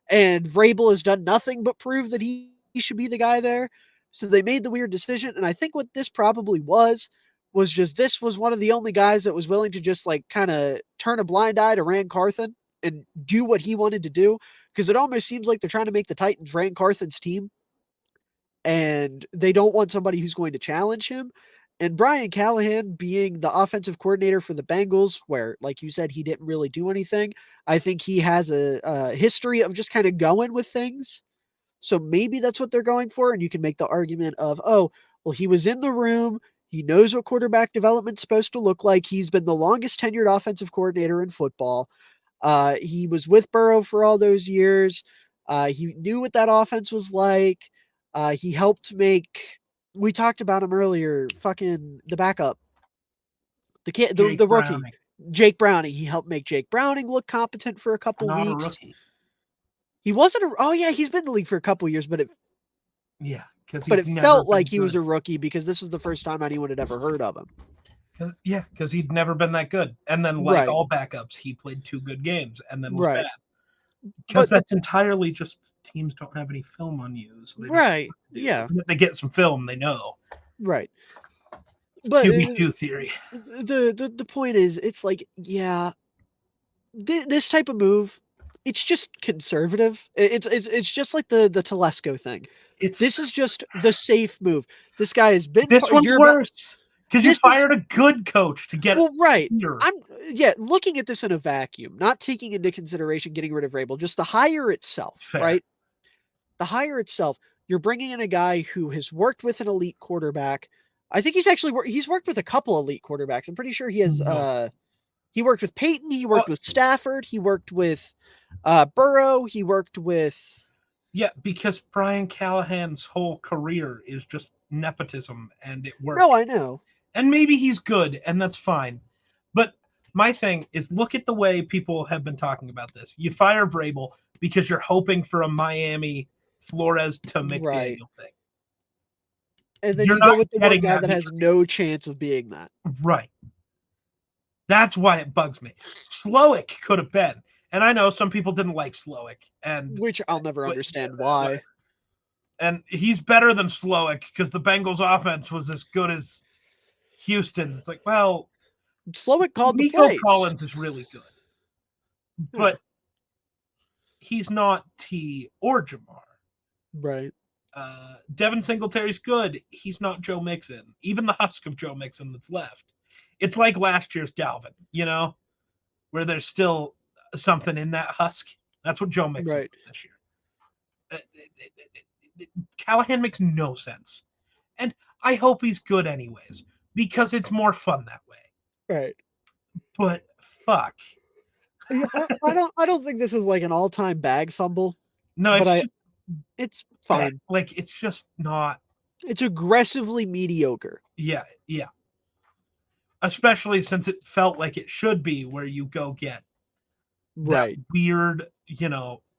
and Vrabel has done nothing but prove that he should be the guy there. So they made the weird decision, and I think what this probably was just this was one of the only guys that was willing to just like kind of turn a blind eye to Rand Carthen and do what he wanted to do, because it almost seems like they're trying to make the Titans Rand Carthen's team. And they don't want somebody who's going to challenge him. And Brian Callahan being the offensive coordinator for the Bengals, where, like you said, he didn't really do anything. I think he has a history of just kind of going with things. So maybe that's what they're going for. And you can make the argument of, oh, well, he was in the room. He knows what quarterback development's supposed to look like. He's been the longest tenured offensive coordinator in football. He was with Burrow for all those years. He knew what that offense was like. He helped make, we talked about him earlier, fucking the backup, the rookie, Jake Browning. He helped make Jake Browning look competent for a couple weeks. A rookie. He wasn't he's been in the league for a couple years, but it felt like he was a rookie because this is the first time anyone had ever heard of him. Because he'd never been that good. And then like all backups, he played 2 good games and then was bad. Because that's entirely just teams don't have any film on you. So they get some film, they know. Right. It's but QB2 theory. The point is, it's like, this type of move, it's just conservative. It's just like the Telesco thing. This is just the safe move. This guy has been. This one's worse. Because you fired a good coach to get here. I'm looking at this in a vacuum, not taking into consideration getting rid of Vrabel, just the hire itself, right? The hire itself, you're bringing in a guy who has worked with an elite quarterback. I think he's worked with a couple elite quarterbacks. I'm pretty sure he has. He worked with Peyton. He worked with Stafford. He worked with Burrow. He worked with. Yeah, because Brian Callahan's whole career is just nepotism, and it works. No, I know. And maybe he's good, and that's fine. But my thing is, look at the way people have been talking about this. You fire Vrabel because you're hoping for a Miami Flores to McDaniel thing. And then you go with the one guy that has no chance of being that. Right. That's why it bugs me. Slowick could have been. And I know some people didn't like Slowick. Which I'll never understand why. And he's better than Slowick because the Bengals offense was as good as Houston's. It's like, well, Slowick called Nico the plays. Collins is really good. But he's not T or Jamar. Right. Devin Singletary's good. He's not Joe Mixon. Even the husk of Joe Mixon that's left. It's like last year's Dalvin, where there's still something in that husk. That's what Joe Mixon Right. this year. Callahan makes no sense. And I hope he's good anyways, because it's more fun that way. Right. But fuck. I don't think this is like an all-time bag fumble. No, it's fine. Like it's just not. It's aggressively mediocre. Yeah. Especially since it felt like it should be, where you go get that weird,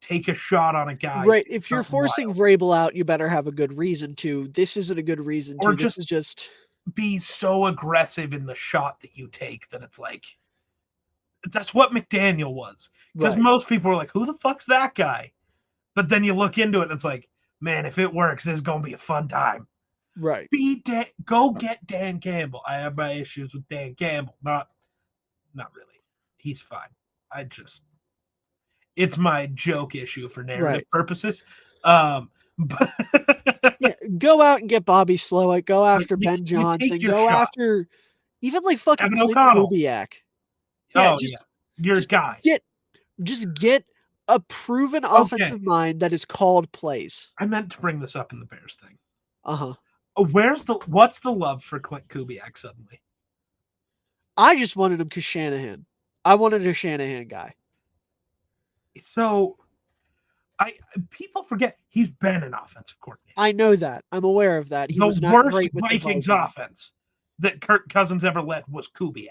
take a shot on a guy. Right. If you're forcing Vrabel out, you better have a good reason to. This isn't a good reason to. This is just be so aggressive in the shot that you take that it's like, that's what McDaniel was. Because most people are like, who the fuck's that guy? But then you look into it and it's like, man, if it works, this is going to be a fun time. Right. Go get Dan Campbell. I have my issues with Dan Campbell. Not really. He's fine. It's my joke issue for narrative purposes. But yeah, go out and get Bobby Slowick. Go after Ben Johnson. Go after even like fucking Clint Kubiak. Yeah, your guy. Just get a proven offensive mind that is called plays. I meant to bring this up in the Bears thing. Uh-huh. What's the love for Clint Kubiak suddenly? I just wanted him because Shanahan. I wanted a Shanahan guy. So people forget he's been an offensive coordinator. I know that. I'm aware of that. He was not worst great with Vikings offense that Kirk Cousins ever led was Kubiak.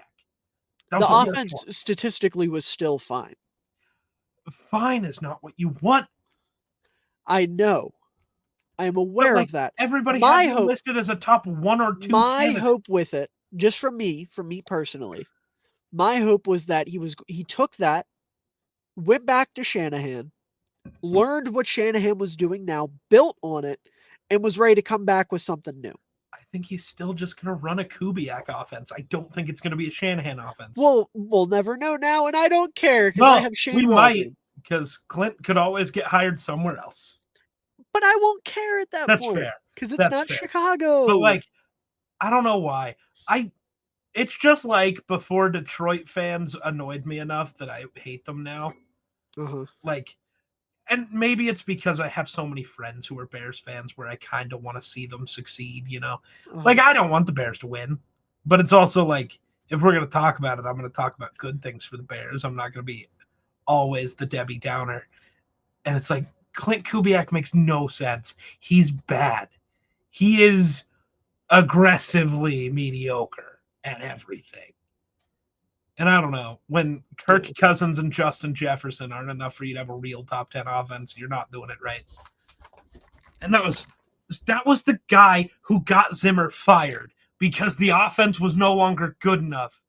The offense statistically was still fine. Fine is not what you want. I know. I am aware of that. Everybody had him listed as a top 1 or 2. My hope with it, just from me personally, my hope was that he took that, went back to Shanahan, learned what Shanahan was doing now, built on it, and was ready to come back with something new. I think he's still just going to run a Kubiak offense. I don't think it's going to be a Shanahan offense. Well, we'll never know now, and I don't care because I have Shane Waldron. Might, because Clint could always get hired somewhere else. But I won't care at that point. That's fair. Because it's not fair. Chicago. But I don't know why. It's just like before Detroit fans annoyed me enough that I hate them now. Uh-huh. And maybe it's because I have so many friends who are Bears fans where I kind of want to see them succeed, Uh-huh. I don't want the Bears to win. But it's also like, if we're going to talk about it, I'm going to talk about good things for the Bears. I'm not going to be always the Debbie Downer. And it's like, Clint Kubiak makes no sense. He's bad. He is aggressively mediocre at everything. And I don't know, when Kirk Cousins and Justin Jefferson aren't enough for you to have a real top 10 offense, you're not doing it right. And that was the guy who got Zimmer fired because the offense was no longer good enough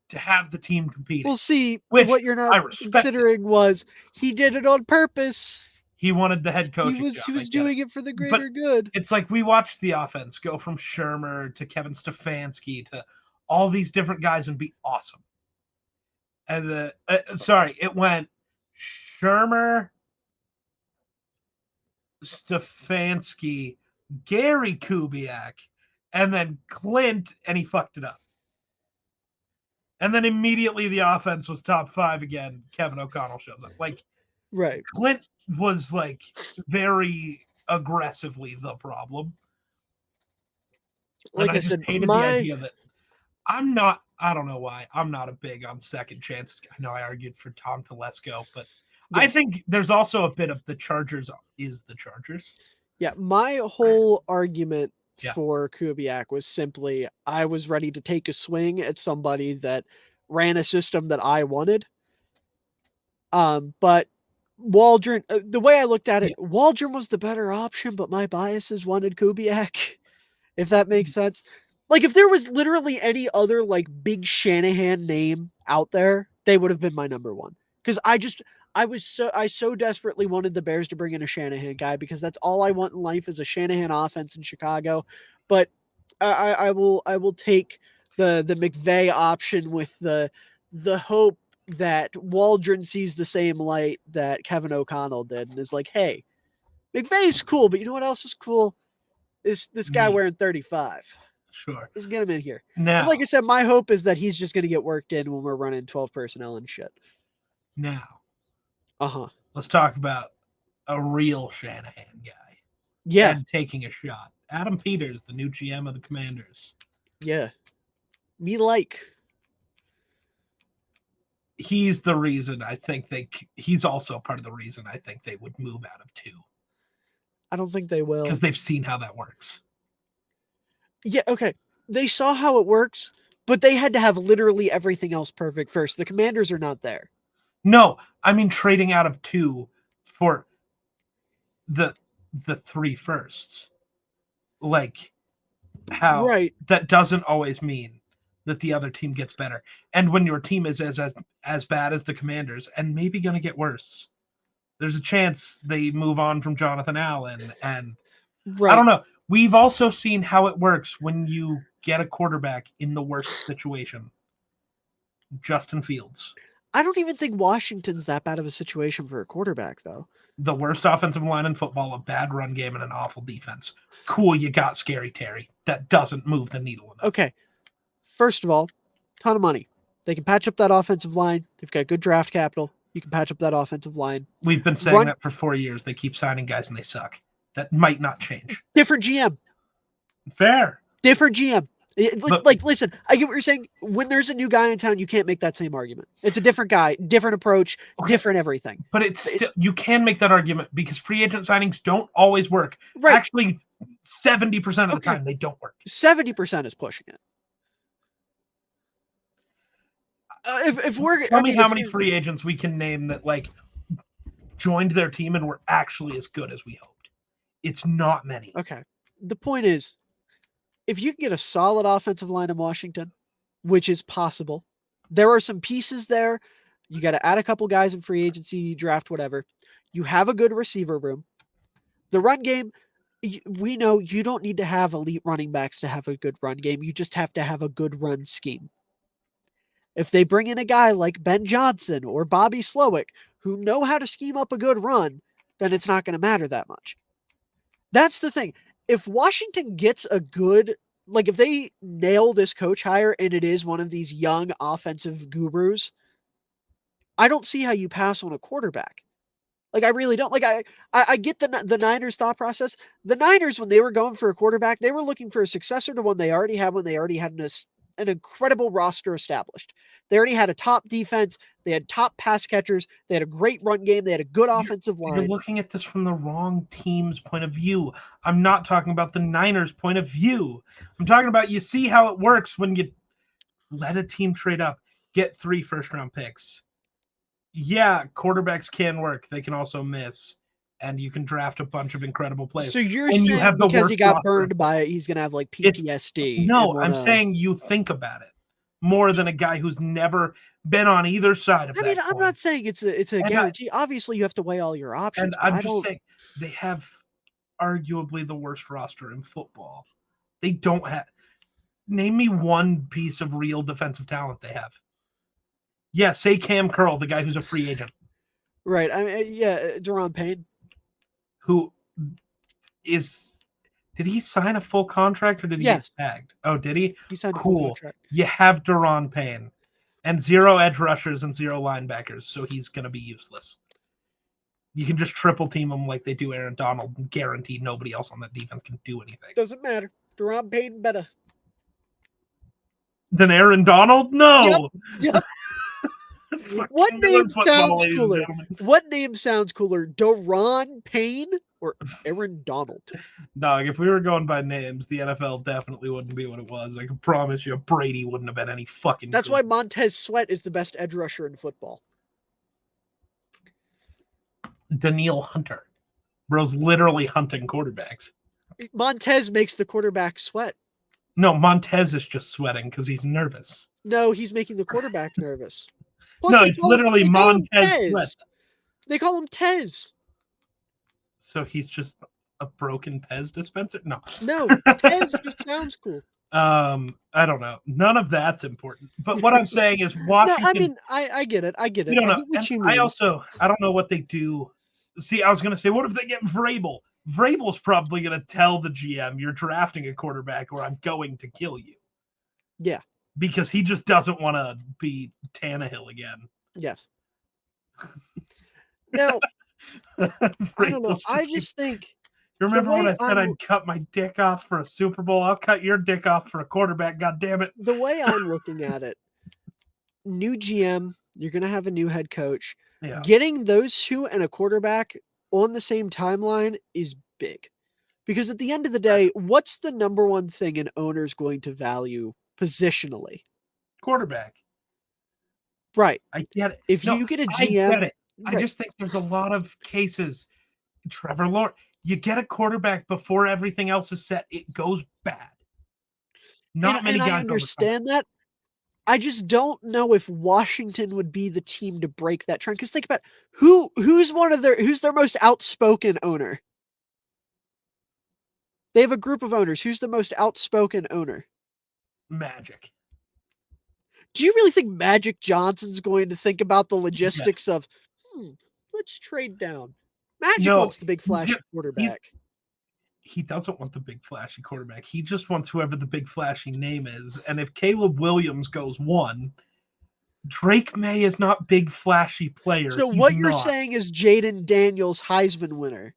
to have the team competing. Well, see, what you're not considering was he did it on purpose. He wanted the head coach. He was doing it for the greater good. It's like we watched the offense go from Shermer to Kevin Stefanski to all these different guys and be awesome. And it went Shermer, Stefanski, Gary Kubiak, and then Clint, and he fucked it up. And then immediately the offense was top 5 again. Kevin O'Connell shows up. Clint was very aggressively the problem. And I just hated the idea that I don't know why. I'm not a big on second chances. I know I argued for Tom Telesco, but I think there's also a bit of the Chargers is the Chargers. Yeah, my whole argument for Kubiak was simply I was ready to take a swing at somebody that ran a system that I wanted. But Waldron, the way I looked at it, Waldron was the better option, but my biases wanted Kubiak, if that makes sense. If there was literally any other big Shanahan name out there, they would have been my number one. Because I so desperately wanted the Bears to bring in a Shanahan guy because that's all I want in life is a Shanahan offense in Chicago. But I will take the McVay option with the hope that Waldron sees the same light that Kevin O'Connell did and is like, hey, McVay's cool, but you know what else is cool? Is this guy wearing 35. Sure. Let's get him in here. Now, and like I said, my hope is that he's just going to get worked in when we're running 12 personnel and shit. Now, let's talk about a real Shanahan guy. Yeah. And taking a shot. Adam Peters, the new GM of the Commanders. Yeah. Me like. He's the reason I think he's also part of the reason I think they would move out of 2. I don't think they will. Because they've seen how that works. Yeah, okay. They saw how it works, but they had to have literally everything else perfect first. The Commanders are not there. No, I mean trading out of 2 for the 3 firsts. Like how that doesn't always mean that the other team gets better. And when your team is as bad as the Commanders and maybe going to get worse, there's a chance they move on from Jonathan Allen. And I don't know. We've also seen how it works when you get a quarterback in the worst situation. Justin Fields. I don't even think Washington's that bad of a situation for a quarterback, though. The worst offensive line in football, a bad run game, and an awful defense. Cool, you got Scary Terry. That doesn't move the needle enough. Okay. First of all, ton of money. They can patch up that offensive line. They've got good draft capital. You can patch up that offensive line. We've been saying that for 4 years. They keep signing guys and they suck. That might not change. Different GM. Fair. Different GM. Listen, I get what you're saying. When there's a new guy in town, you can't make that same argument. It's a different guy, different approach, different everything. But it's still, you can make that argument because free agent signings don't always work. Right. Actually, 70% of the time, they don't work. 70% is pushing it. If we're tell me how many free agents we can name that like joined their team and were actually as good as we hoped. It's not many. Okay. The point is, if you can get a solid offensive line in Washington, which is possible, there are some pieces there. You got to add a couple guys in free agency, draft, whatever. You have a good receiver room. The run game, we know you don't need to have elite running backs to have a good run game. You just have to have a good run scheme. If they bring in a guy like Ben Johnson or Bobby Slowick who know how to scheme up a good run, then it's not going to matter that much. That's the thing. If Washington gets a good, like if they nail this coach hire and it is one of these young offensive gurus, I don't see how you pass on a quarterback. Like I really don't. Like I get the Niners thought process. The Niners, when they were going for a quarterback, they were looking for a successor to one they already had when they already had an incredible roster established. They already had a top defense. They had top pass catchers. They had a great run game. They had a good offensive line. You're looking at this from the wrong team's point of view. I'm not talking about the Niners' point of view. I'm talking about you see how it works when you let a team trade up, get 3 first-round picks. Yeah, quarterbacks can work. They can also miss. And you can draft a bunch of incredible players. So you're saying you have because he got burned by it, he's going to have like PTSD. No, I'm saying you think about it more than a guy who's never been on either side of that. I mean, I'm not saying it's a guarantee. Obviously, you have to weigh all your options. And I'm just saying they have arguably the worst roster in football. They don't have. Name me one piece of real defensive talent they have. Yeah, say Cam Curl, the guy who's a free agent. Right. I mean, yeah, Daron Payne. Who is... Did he sign a full contract or did he get tagged? Oh, did he? He signed a full contract. You have Daron Payne and 0 edge rushers and 0 linebackers, so he's going to be useless. You can just triple team him like they do Aaron Donald and guarantee nobody else on that defense can do anything. Doesn't matter. Daron Payne better. Than Aaron Donald? No! Yep. What name sounds cooler? What name sounds cooler? Daron Payne or Aaron Donald? Dog, if we were going by names, the NFL definitely wouldn't be what it was. I can promise you Brady wouldn't have been any fucking That's why Montez Sweat is the best edge rusher in football. Daniil Hunter. Bro's literally hunting quarterbacks. Montez makes the quarterback sweat. No, Montez is just sweating because he's nervous. No, he's making the quarterback nervous. Plus, no, it's literally Montez Sweat. They call him Tez. So he's just a broken Pez dispenser? No. No, Tez just sounds cool. I don't know. None of that's important. But what I'm saying is Washington. No, I mean, I get it. I get it. You don't I know. get what And you mean. I don't know what they do. See, I was going to say, what if they get Vrabel? Vrabel's probably going to tell the GM, you're drafting a quarterback or I'm going to kill you. Yeah. Because he just doesn't want to be Tannehill again. Yes. Now, I don't know. I just think. Remember when I said I'd cut my dick off for a Super Bowl? I'll cut your dick off for a quarterback. God damn it. The way I'm looking at it, new GM, you're going to have a new head coach. Yeah. Getting those two and a quarterback on the same timeline is big. Because at the end of the day, what's the number one thing an owner's going to value positionally? Quarterback. Right. I get it. If you get a GM. I get it. Right. I just think there's a lot of cases. Trevor Lawrence, you get a quarterback before everything else is set, it goes bad. Not many guys. I understand that. I just don't know if Washington would be the team to break that trend. Because think about who's their most outspoken owner. They have a group of owners. Who's the most outspoken owner? Magic. Do you really think Magic Johnson's going to think about the logistics of, let's trade down? Magic wants the big flashy quarterback. He doesn't want the big flashy quarterback. He just wants whoever the big flashy name is. And if Caleb Williams goes 1, Drake May is not big flashy player. So what you're saying is Jaden Daniels Heisman winner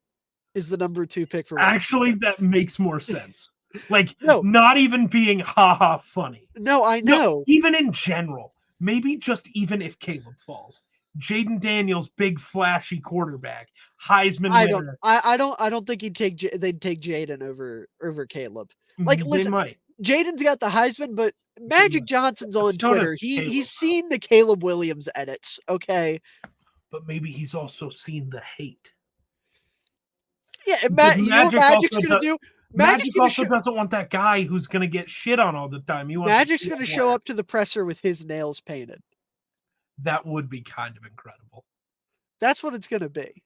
is the number 2 pick for Washington. Actually, that makes more sense. Like, not even being ha-ha funny. No, I know. No, even in general. Maybe just even if Caleb falls. Jaden Daniels, big flashy quarterback, Heisman winner. I don't think they'd take Jaden over Caleb. Like, listen, Jaden's got the Heisman, but Magic Johnson's on Twitter. He's seen the Caleb Williams edits. Okay, but maybe he's also seen the hate. Yeah, Magic's gonna do. Magic also doesn't want that guy who's gonna get shit on all the time. Magic's gonna show up to the presser with his nails painted. That would be kind of incredible. That's what it's going to be.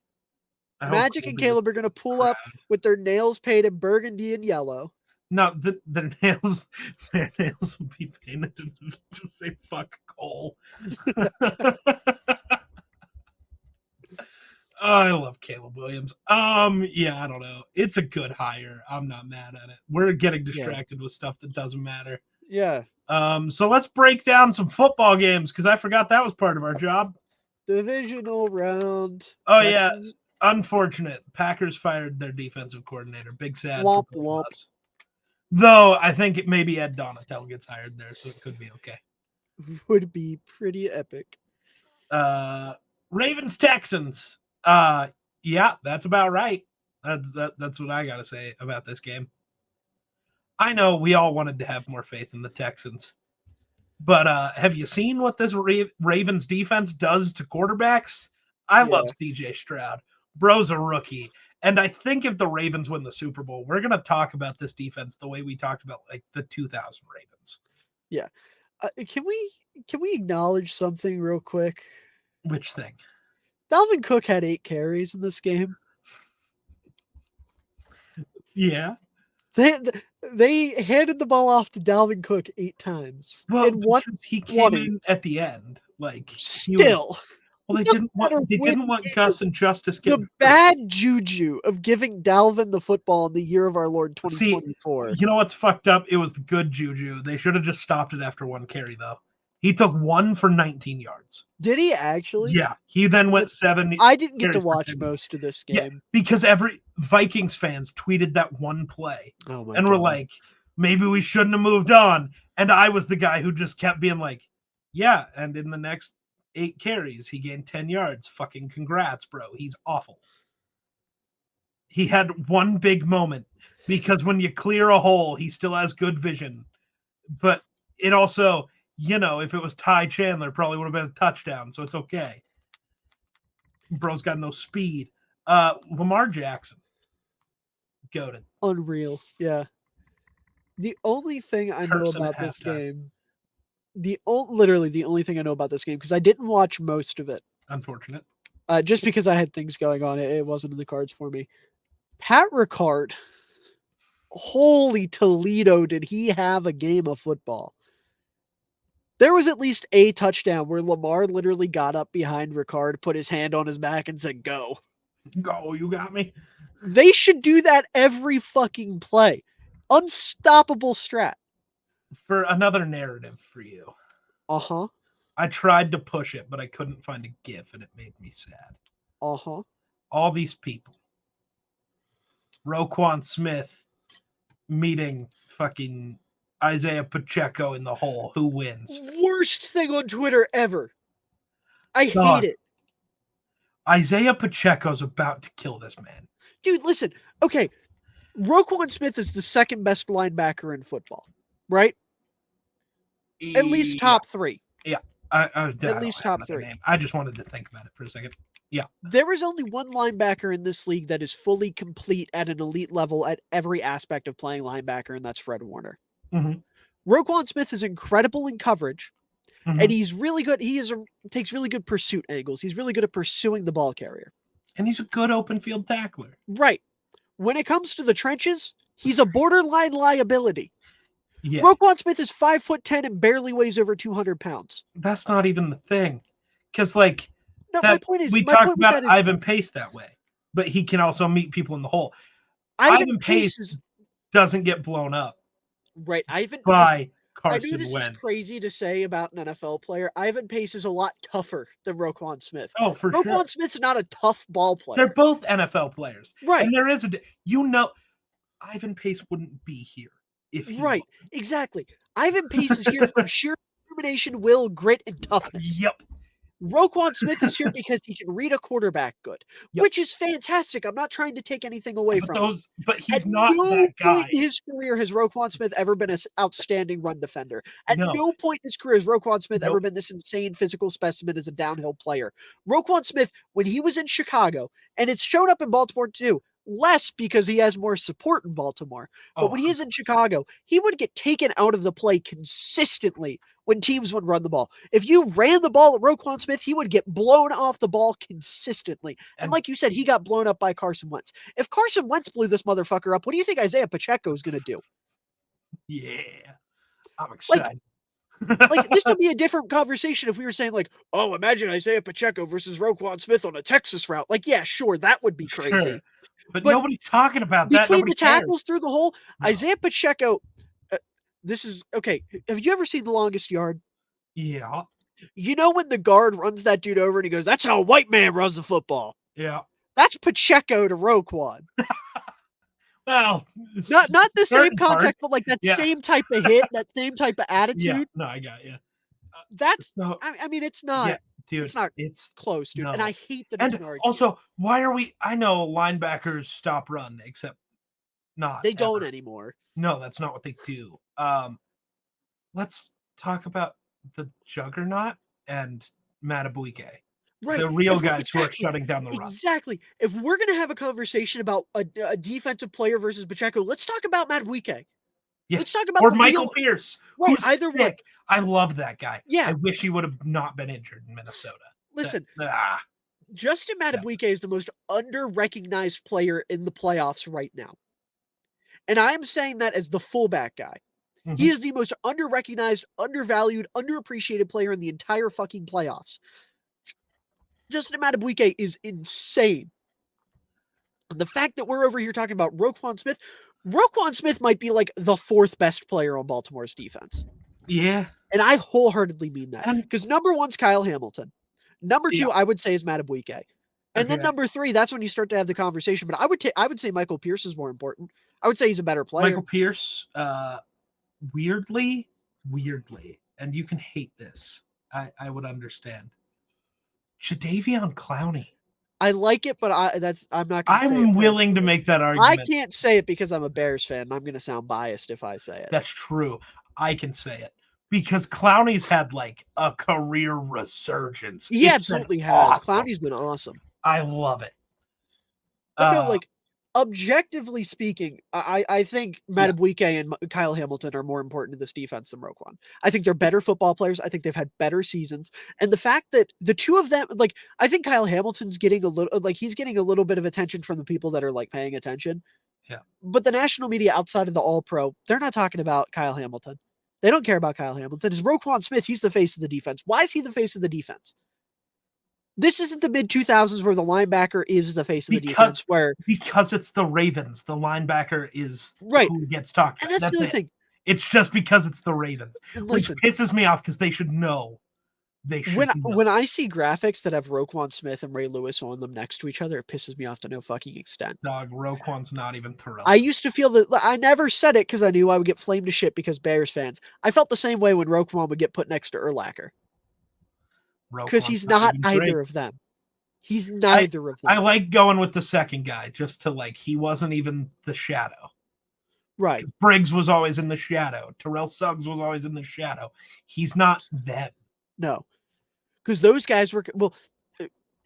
Magic and Caleb are going to pull up with their nails painted burgundy and yellow. No, their nails will be painted and just say "fuck Cole." I love Caleb Williams. Yeah, I don't know. It's a good hire. I'm not mad at it. We're getting distracted with stuff that doesn't matter. Yeah. So let's break down some football games because I forgot that was part of our job. Divisional round. Oh, yeah. Unfortunate. Packers fired their defensive coordinator. Big sad. Womp womp. Though I think maybe Ed Donatel gets hired there, so it could be okay. Would be pretty epic. Ravens Texans. Yeah, that's about right. That's what I gotta say about this game. I know we all wanted to have more faith in the Texans, but have you seen what this Ravens defense does to quarterbacks? I love CJ Stroud. Bro's a rookie. And I think if the Ravens win the Super Bowl, we're going to talk about this defense the way we talked about like the 2000 Ravens. Yeah. Can we acknowledge something real quick? Which thing? Dalvin Cook had 8 carries in this game. Yeah. They handed the ball off to Dalvin Cook 8 times. Well, he came in at the end. Like still. They didn't want Gus and Justice getting the bad juju of giving Dalvin the football in the year of our Lord 2024. See, you know what's fucked up? It was the good juju. They should have just stopped it after 1 carry, though. He took 1 for 19 yards. Did he actually? Yeah. He then went 7. I didn't get to watch most of this game. Yeah, because every Vikings fans tweeted that one play. Oh my and God. We're like, maybe we shouldn't have moved on. And I was the guy who just kept being like, yeah. And in the next 8 carries, he gained 10 yards. Fucking congrats, bro. He's awful. He had one big moment because when you clear a hole, he still has good vision. But it also, if it was Ty Chandler, probably would have been a touchdown. So it's okay. Bro's got no speed. Lamar Jackson. Goated. Unreal. Yeah. The only thing I know about this game, literally the only thing I know about this game, because I didn't watch most of it. Unfortunate. Just because I had things going on. It wasn't in the cards for me. Pat Ricard holy Toledo, did he have a game of football. There was at least a touchdown where Lamar literally got up behind Ricard, put his hand on his back, and said, "Go. Go, you got me." They should do that every fucking play. Unstoppable strat. For another narrative for you. Uh-huh. I tried to push it, but I couldn't find a GIF, and it made me sad. Uh-huh. All these people. Roquan Smith meeting fucking Isaiah Pacheco in the hole. Who wins? Worst thing on Twitter ever. I Dog. hate it. Isaiah Pacheco's about to kill this man. Dude, listen. Okay. Roquan Smith is the second best linebacker in football, right? At least top 3. Yeah. At least top 3. Name. I just wanted to think about it for a second. Yeah. There is only one linebacker in this league that is fully complete at an elite level at every aspect of playing linebacker, and that's Fred Warner. Mm-hmm. Roquan Smith is incredible in coverage, and he's really good. He takes really good pursuit angles. He's really good at pursuing the ball carrier. And he's a good open field tackler. Right. When it comes to the trenches, he's a borderline liability. Yeah. Roquan Smith is 5'10" and barely weighs over 200 pounds. That's not even the thing. Because, like, no, my point is, we talked about Ivan Pace that way, but he can also meet people in the hole. Ivan Pace doesn't get blown up. Right. By Carson I know this Wentz. is crazy to say about an NFL player. Ivan Pace is a lot tougher than Roquan Smith. Oh, for sure. Roquan Smith's not a tough ball player. They're both NFL players. Right. And there is Ivan Pace wouldn't be here if he Right. wasn't. Exactly. Ivan Pace is here from sheer determination, will, grit, and toughness. Yep. Roquan Smith is here because he can read a quarterback good, which is fantastic. I'm not trying to take anything away from him. But he's not that guy. At no point in his career has Roquan Smith ever been an outstanding run defender. At no point in his career has Roquan Smith ever been this insane physical specimen as a downhill player. Roquan Smith, when he was in Chicago, and it's shown up in Baltimore too, less because he has more support in Baltimore. But when he is in Chicago, he would get taken out of the play consistently when teams would run the ball. If you ran the ball at Roquan Smith, he would get blown off the ball consistently. And like you said, he got blown up by Carson Wentz. If Carson Wentz blew this motherfucker up, what do you think Isaiah Pacheco is going to do? Yeah. I'm excited. Like this would be a different conversation if we were saying like, oh, imagine Isaiah Pacheco versus Roquan Smith on a Texas route. Like, yeah, sure, that would be crazy. Sure. But nobody's talking about that. Between the tackles through the hole, Isaiah Pacheco, this is, okay, have you ever seen The Longest Yard? Yeah. You know when the guard runs that dude over and he goes, that's how a white man runs the football. Yeah. That's Pacheco to Roquan. Well, not the same context, but like that same type of hit, that same type of attitude. Yeah, no, I got you. That's, I mean, it's not. Yeah, dude, it's close, dude. No. And I hate that and it's an argument. Also, why are we, I know linebackers stop run, except not. They don't anymore. No, that's not what they do. Let's talk about the Juggernaut and Matabuike. Right. The real guys who are shutting down the run. Exactly. If we're going to have a conversation about a defensive player versus Pacheco, let's talk about Matabuike. Yeah. Let's talk about Michael Pierce. Right, either one. I love that guy. Yeah. I wish he would have not been injured in Minnesota. Listen, Justin Matabuike is the most under-recognized player in the playoffs right now. And I am saying that as the fullback guy. Mm-hmm. He is the most under-recognized, undervalued, underappreciated player in the entire fucking playoffs. Justin Matabuike is insane. And the fact that we're over here talking about Roquan Smith might be like the 4th best player on Baltimore's defense. Yeah. And I wholeheartedly mean that. Because number 1's Kyle Hamilton. Number 2, I would say, is Matabuike. And then number 3, that's when you start to have the conversation. But I would say Michael Pierce is more important. I would say he's a better player. Michael Pierce, weirdly, and you can hate this. I would understand. Jadeveon Clowney. I like it, but I'm not. I'm willing to make that argument. I can't say it because I'm a Bears fan. And I'm going to sound biased if I say it. That's true. I can say it because Clowney's had like a career resurgence. He absolutely has. Awesome. Clowney's been awesome. I love it. But no, like objectively speaking, I think Matabuike and Kyle Hamilton are more important to this defense than Roquan. I think they're better football players. I think they've had better seasons. And the fact that the two of them, like, I think Kyle Hamilton's getting a little, like, he's getting a little bit of attention from the people that are like paying attention. Yeah. But the national media outside of the All-Pro, they're not talking about Kyle Hamilton. They don't care about Kyle Hamilton. It's Roquan Smith. He's the face of the defense. Why is he the face of the defense? This isn't the mid-2000s where the linebacker is the face of the defense. Because it's the Ravens. The linebacker is right. who gets talked about. And that's the other thing. It's just because it's the Ravens, which Listen, pisses me off because they should know. When I see graphics that have Roquan Smith and Ray Lewis on them next to each other, it pisses me off to no fucking extent. Dog, Roquan's not even Terrell. I used to feel that I never said it because I knew I would get flamed to shit because Bears fans. I felt the same way when Roquan would get put next to Urlacher. Because he's not either of them. He's neither of them. I like going with the second guy just to he wasn't even the shadow. Right. Briggs was always in the shadow. Terrell Suggs was always in the shadow. He's not them. No. Because those guys were,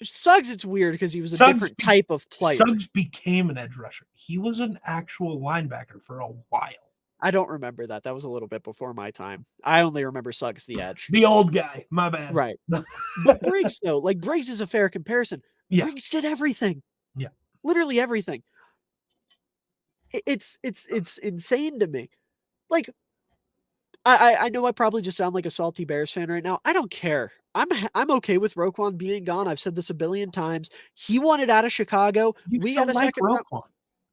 Suggs, it's weird because he was a different type of player. Suggs became an edge rusher. He was an actual linebacker for a while. I don't remember that. That was a little bit before my time. I only remember Suggs the edge. The old guy. My bad. Right. But Briggs, though, Briggs is a fair comparison. Yeah. Briggs did everything. Yeah. Literally everything. It's insane to me. I know I probably just sound like a salty Bears fan right now. I don't care. I'm okay with Roquan being gone. I've said this a billion times. He wanted out of Chicago. We got a second round.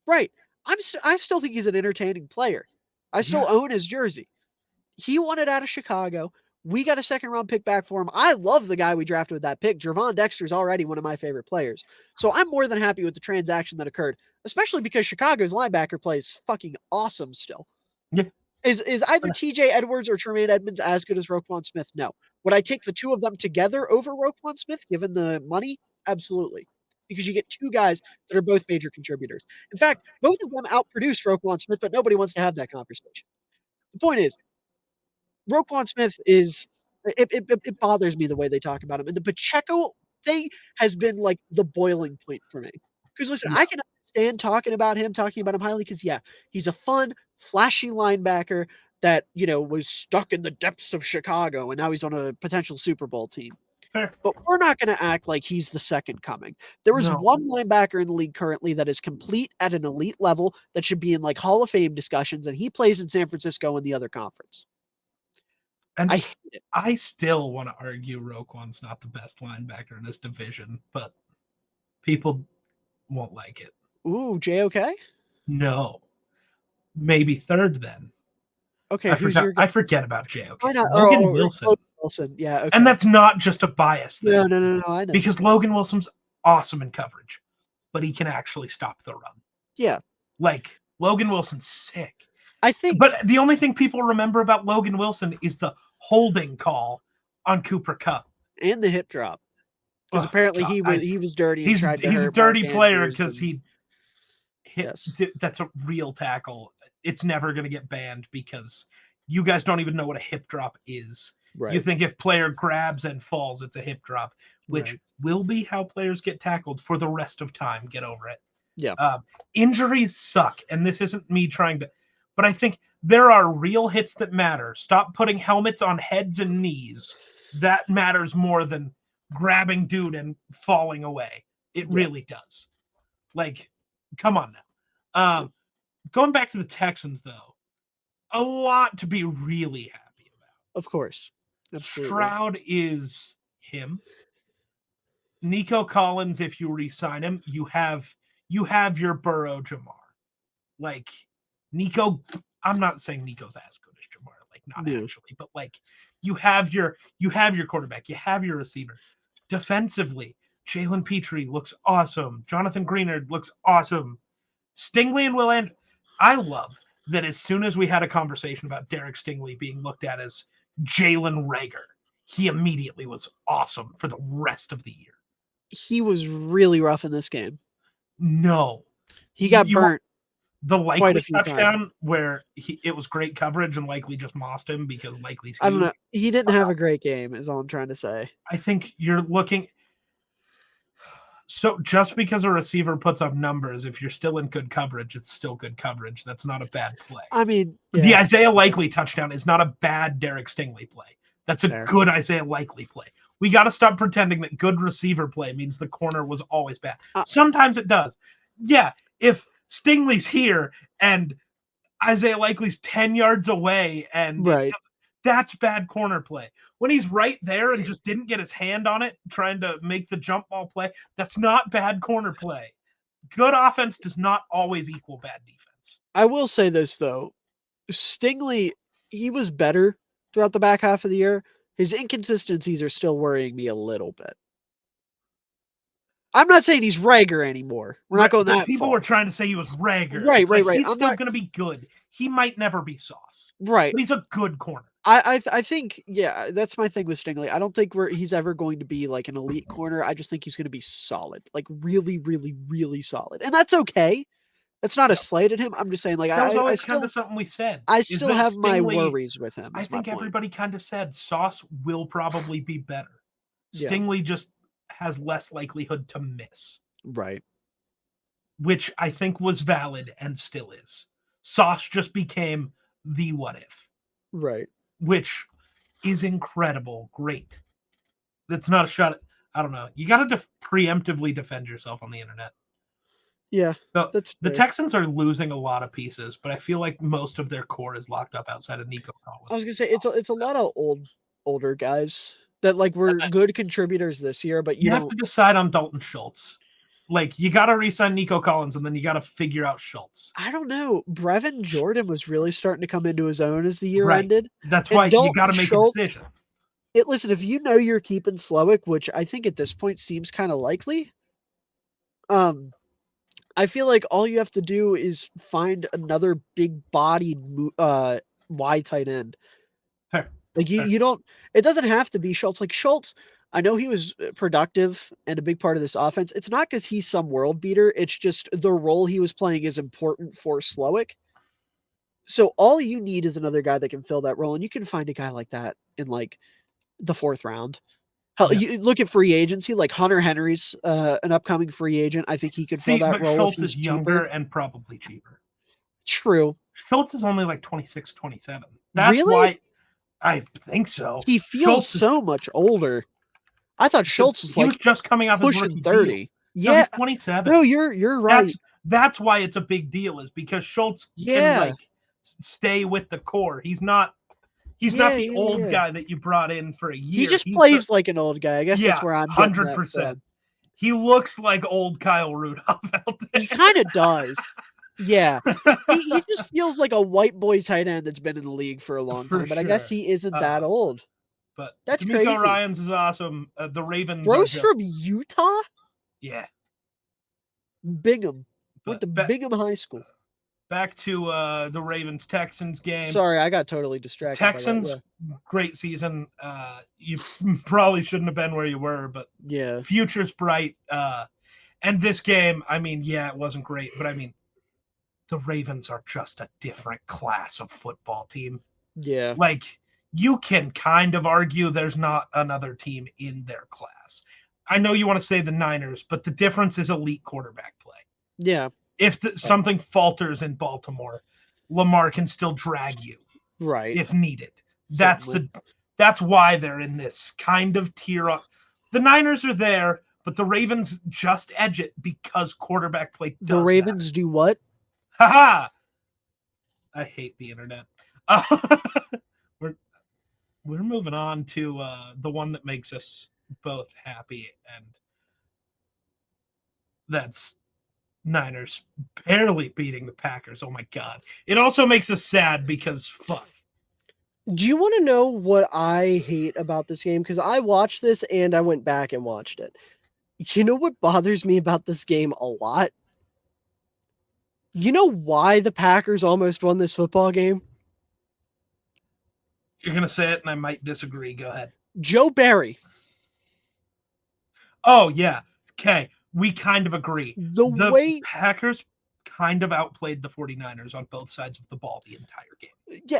Right. I still think he's an entertaining player. I still own his jersey. He wanted out of Chicago. We got a second round pick back for him. I love the guy we drafted with that pick. Gervon Dexter's already one of my favorite players. So I'm more than happy with the transaction that occurred, especially because Chicago's linebacker play is fucking awesome still. Yeah. Is either TJ Edwards or Tremaine Edmonds as good as Roquan Smith? No. Would I take the two of them together over Roquan Smith given the money? Absolutely. Because you get two guys that are both major contributors. In fact, both of them outproduced Roquan Smith, but nobody wants to have that conversation. The point is, Roquan Smith is it bothers me the way they talk about him. And the Pacheco thing has been the boiling point for me. Because listen, I can understand talking about him highly because he's a fun, flashy linebacker that, was stuck in the depths of Chicago and now he's on a potential Super Bowl team. Fair. But we're not going to act like he's the second coming. There is one linebacker in the league currently that is complete at an elite level that should be in Hall of Fame discussions, and he plays in San Francisco in the other conference. And I still want to argue Roquan's not the best linebacker in this division, but people won't like it. Ooh, JOK? No. Maybe third then. Okay, I forget about JOK. Why not? Logan Wilson. Logan Wilson, yeah. Okay. And that's not just a bias thing. No, I know. Because Logan Wilson's awesome in coverage, but he can actually stop the run. Yeah. Logan Wilson's sick. I think. But the only thing people remember about Logan Wilson is the holding call on Cooper Kupp. And the hip drop. Because apparently he was dirty. He's a dirty player because he hit. Yes. That's a real tackle. It's never going to get banned because you guys don't even know what a hip drop is. Right. You think if player grabs and falls, it's a hip drop, which will be how players get tackled for the rest of time. Get over it. Yeah. Injuries suck. And this isn't me trying to, but I think there are real hits that matter. Stop putting helmets on heads and knees. That matters more than grabbing dude and falling away. It really does. Come on now. Going back to the Texans, though, a lot to be really happy about. Of course. Absolutely. Stroud is him. Nico Collins, if you re-sign him, you have your Burrow Jamar. Nico, I'm not saying Nico's as good as Jamar, actually, but you have your quarterback, you have your receiver. Defensively, Jalen Petrie looks awesome. Jonathan Greenard looks awesome. Stingley and Will Anderson. I love that as soon as we had a conversation about Derek Stingley being looked at as Jalen Reagor, he immediately was awesome for the rest of the year. He was really rough in this game. No. He got burnt. The Likely touchdown where it was great coverage and Likely just mossed him because Likely's huge. I don't know. He didn't have a great game is all I'm trying to say. I think you're looking... So just because a receiver puts up numbers, if you're still in good coverage, it's still good coverage. That's not a bad play. I mean, the Isaiah Likely touchdown is not a bad Derek Stingley play. That's a good Isaiah Likely play. We got to stop pretending that good receiver play means the corner was always bad. Sometimes it does. Yeah, if Stingley's here and Isaiah Likely's 10 yards away, and that's bad corner play. When he's right there and just didn't get his hand on it, trying to make the jump ball play, that's not bad corner play. Good offense does not always equal bad defense. I will say this, though. Stingley, he was better throughout the back half of the year. His inconsistencies are still worrying me a little bit. I'm not saying he's Rager anymore. We're not going that people far. were trying to say he was Rager. Right. He's still going to be good. He might never be Sauce. Right. But he's a good corner. I think, yeah, that's my thing with Stingley. I don't think he's ever going to be like an elite corner. I just think he's going to be solid. Like really, really, really solid. And that's okay. That's not a slight at him. I'm just saying, like, that was always kind of something we said. I still have my worries with him. I think everybody kind of said Sauce will probably be better. Stingley just has less likelihood to miss. Right. Which I think was valid and still is. Sauce just became the what if. Right. Which is incredible. Great. That's not a shot at, I don't know. You got to preemptively defend yourself on the internet. Yeah. The Texans are losing a lot of pieces, but I feel like most of their core is locked up outside of Nico Collins. I was going to say, it's a lot of older guys that like were good contributors this year, but you have to decide on Dalton Schultz. Like, you got to re-sign Nico Collins, and then you got to figure out Schultz. I don't know. Brevin Jordan was really starting to come into his own as the year ended. That's why you got to make a decision. Listen, if you know you're keeping Slowick, which I think at this point seems kind of likely, I feel like all you have to do is find another big-bodied wide tight end. Fair. Like you don't. It doesn't have to be Schultz. Like Schultz, I know he was productive and a big part of this offense. It's not because he's some world beater. It's just the role he was playing is important for Slowick. So all you need is another guy that can fill that role, and you can find a guy like that in like the 4th round. Hell, you look at free agency, like Hunter Henry's an upcoming free agent. I think he could fill that role. Schultz is younger and probably cheaper. True. Schultz is only like 26, 27. That's why I think so. He feels so much older. I thought Schultz was like he was just coming off his rookie 30. Deal. Yeah, no, he's 27. No, you're right. That's why it's a big deal, is because Schultz can like stay with the core. He's not the old guy that you brought in for a year. He just plays like an old guy. I guess that's where I'm 100%. He looks like old Kyle Rudolph out there. He kind of does. Yeah. he just feels like a white boy tight end that's been in the league for a long time, but I guess he isn't that old. But that's D'Amico crazy. Ryans is awesome. The Ravens. Bro's from Utah? Yeah. Bingham. Went to Bingham High School. Back to the Ravens-Texans game. Sorry, I got totally distracted. Texans, great season. You probably shouldn't have been where you were, but future's bright. And this game, I mean, it wasn't great, but I mean, the Ravens are just a different class of football team. Yeah. Like, you can kind of argue there's not another team in their class. I know you want to say the Niners, but the difference is elite quarterback play. Yeah. If something falters in Baltimore, Lamar can still drag you, right? If needed. That's why they're in this kind of tier up. The Niners are there, but the Ravens just edge it because quarterback play does The Ravens do what? Ha! I hate the internet. We're moving on to the one that makes us both happy, and that's Niners barely beating the Packers. Oh my God. It also makes us sad because fuck. Do you want to know what I hate about this game? Because I watched this and I went back and watched it. You know what bothers me about this game a lot? You know why the Packers almost won this football game? You're going to say it and I might disagree. Go ahead. Joe Barry. Oh, yeah. Okay. We kind of agree. The way Packers kind of outplayed the 49ers on both sides of the ball the entire game. Yeah,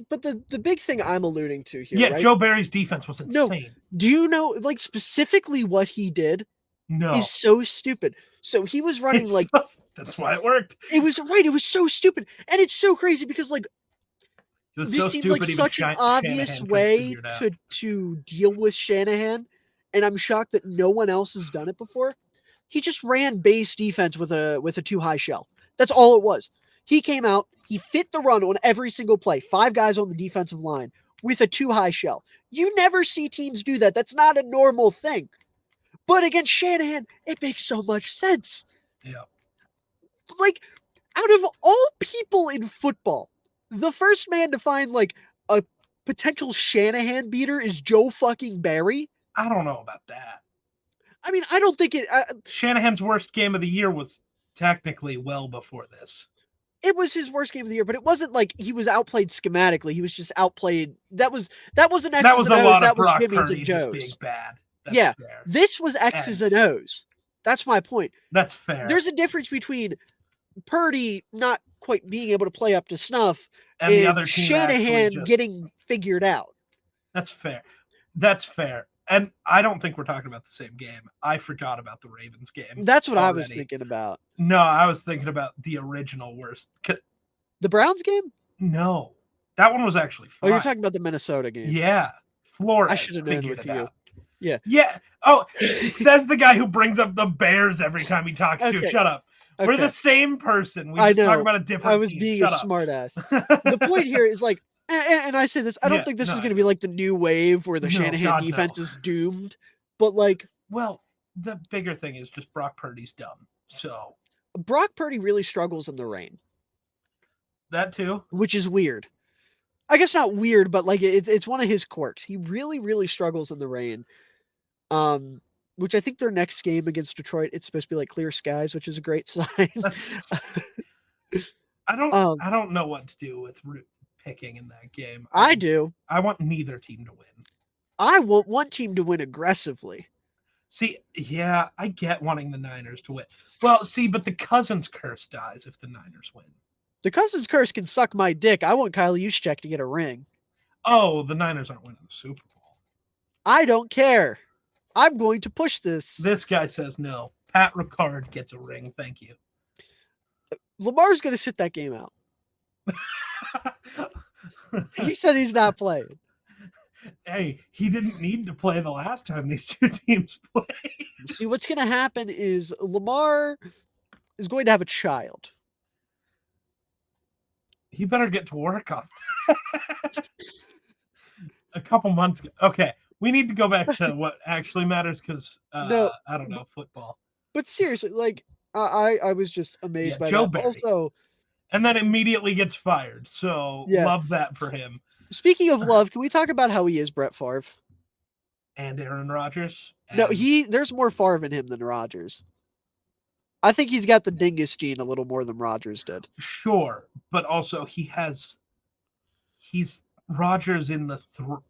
but the big thing I'm alluding to here, yeah, right? Joe Barry's defense was insane. No, do you know, like, specifically what he did? No. Is so stupid. So he was running that's why it worked. It was right. It was so stupid. And it's so crazy because, like, this seems like such an obvious way to deal with Shanahan. And I'm shocked that no one else has done it before. He just ran base defense with a too high shell. That's all it was. He came out, he fit the run on every single play, 5 guys on the defensive line with a 2-high shell. You never see teams do that. That's not a normal thing. But against Shanahan, it makes so much sense. Yeah. Like, out of all people in football, the first man to find like a potential Shanahan beater is Joe fucking Barry. I don't know about that. I mean, I don't think it. Shanahan's worst game of the year was technically well before this. It was his worst game of the year, but it wasn't like he was outplayed schematically. He was just outplayed. That wasn't X's and O's. That was Jimmy's and Joe's. Being bad. That's yeah, fair. This was X's and O's. That's my point. That's fair. There's a difference between Purdy not quite being able to play up to snuff and the other Shanahan getting figured out. That's fair. That's fair. And I don't think we're talking about the same game. I forgot about the Ravens game. That's what I was thinking about. No, I was thinking about the original worst. The Browns game? No. That one was actually fine. Oh, you're talking about the Minnesota game. Yeah. Florida. I should have known with you. Yeah. Yeah. Oh, says the guy who brings up the Bears every time he talks to. Shut up. Okay. We're the same person. We just talk about a different I was team. being a smart ass. The point here is like, and I say this, I don't think this is going to be like the new wave where the Shanahan defense is doomed, but like... Well, the bigger thing is just Brock Purdy's dumb, so... Brock Purdy really struggles in the rain. That too? Which is weird. I guess not weird, but like it's one of his quirks. He really, really struggles in the rain. Which I think their next game against Detroit, it's supposed to be like clear skies, which is a great sign. I don't know what to do with picking in that game. I do. I want neither team to win. I want one team to win aggressively. See, yeah, I get wanting the Niners to win. Well, see, but the Cousins curse dies if the Niners win. The Cousins curse can suck my dick. I want Kyle Juszczyk to get a ring. Oh, the Niners aren't winning the Super Bowl. I don't care. I'm going to push this. This guy says no. Pat Ricard gets a ring. Thank you. Lamar's going to sit that game out. He said he's not playing. Hey, he didn't need to play the last time these two teams played. See, what's going to happen is Lamar is going to have a child. He better get to work on that. A couple months ago. Okay, we need to go back to what actually matters because, I don't know, football. But seriously, like, I was just amazed by Joe that. Barry. Also, and then immediately gets fired. So love that for him. Speaking of love, can we talk about how he is Brett Favre? And Aaron Rodgers? No, there's more Favre in him than Rodgers. I think he's got the dingus gene a little more than Rodgers did. Sure, but also he's Rodgers in the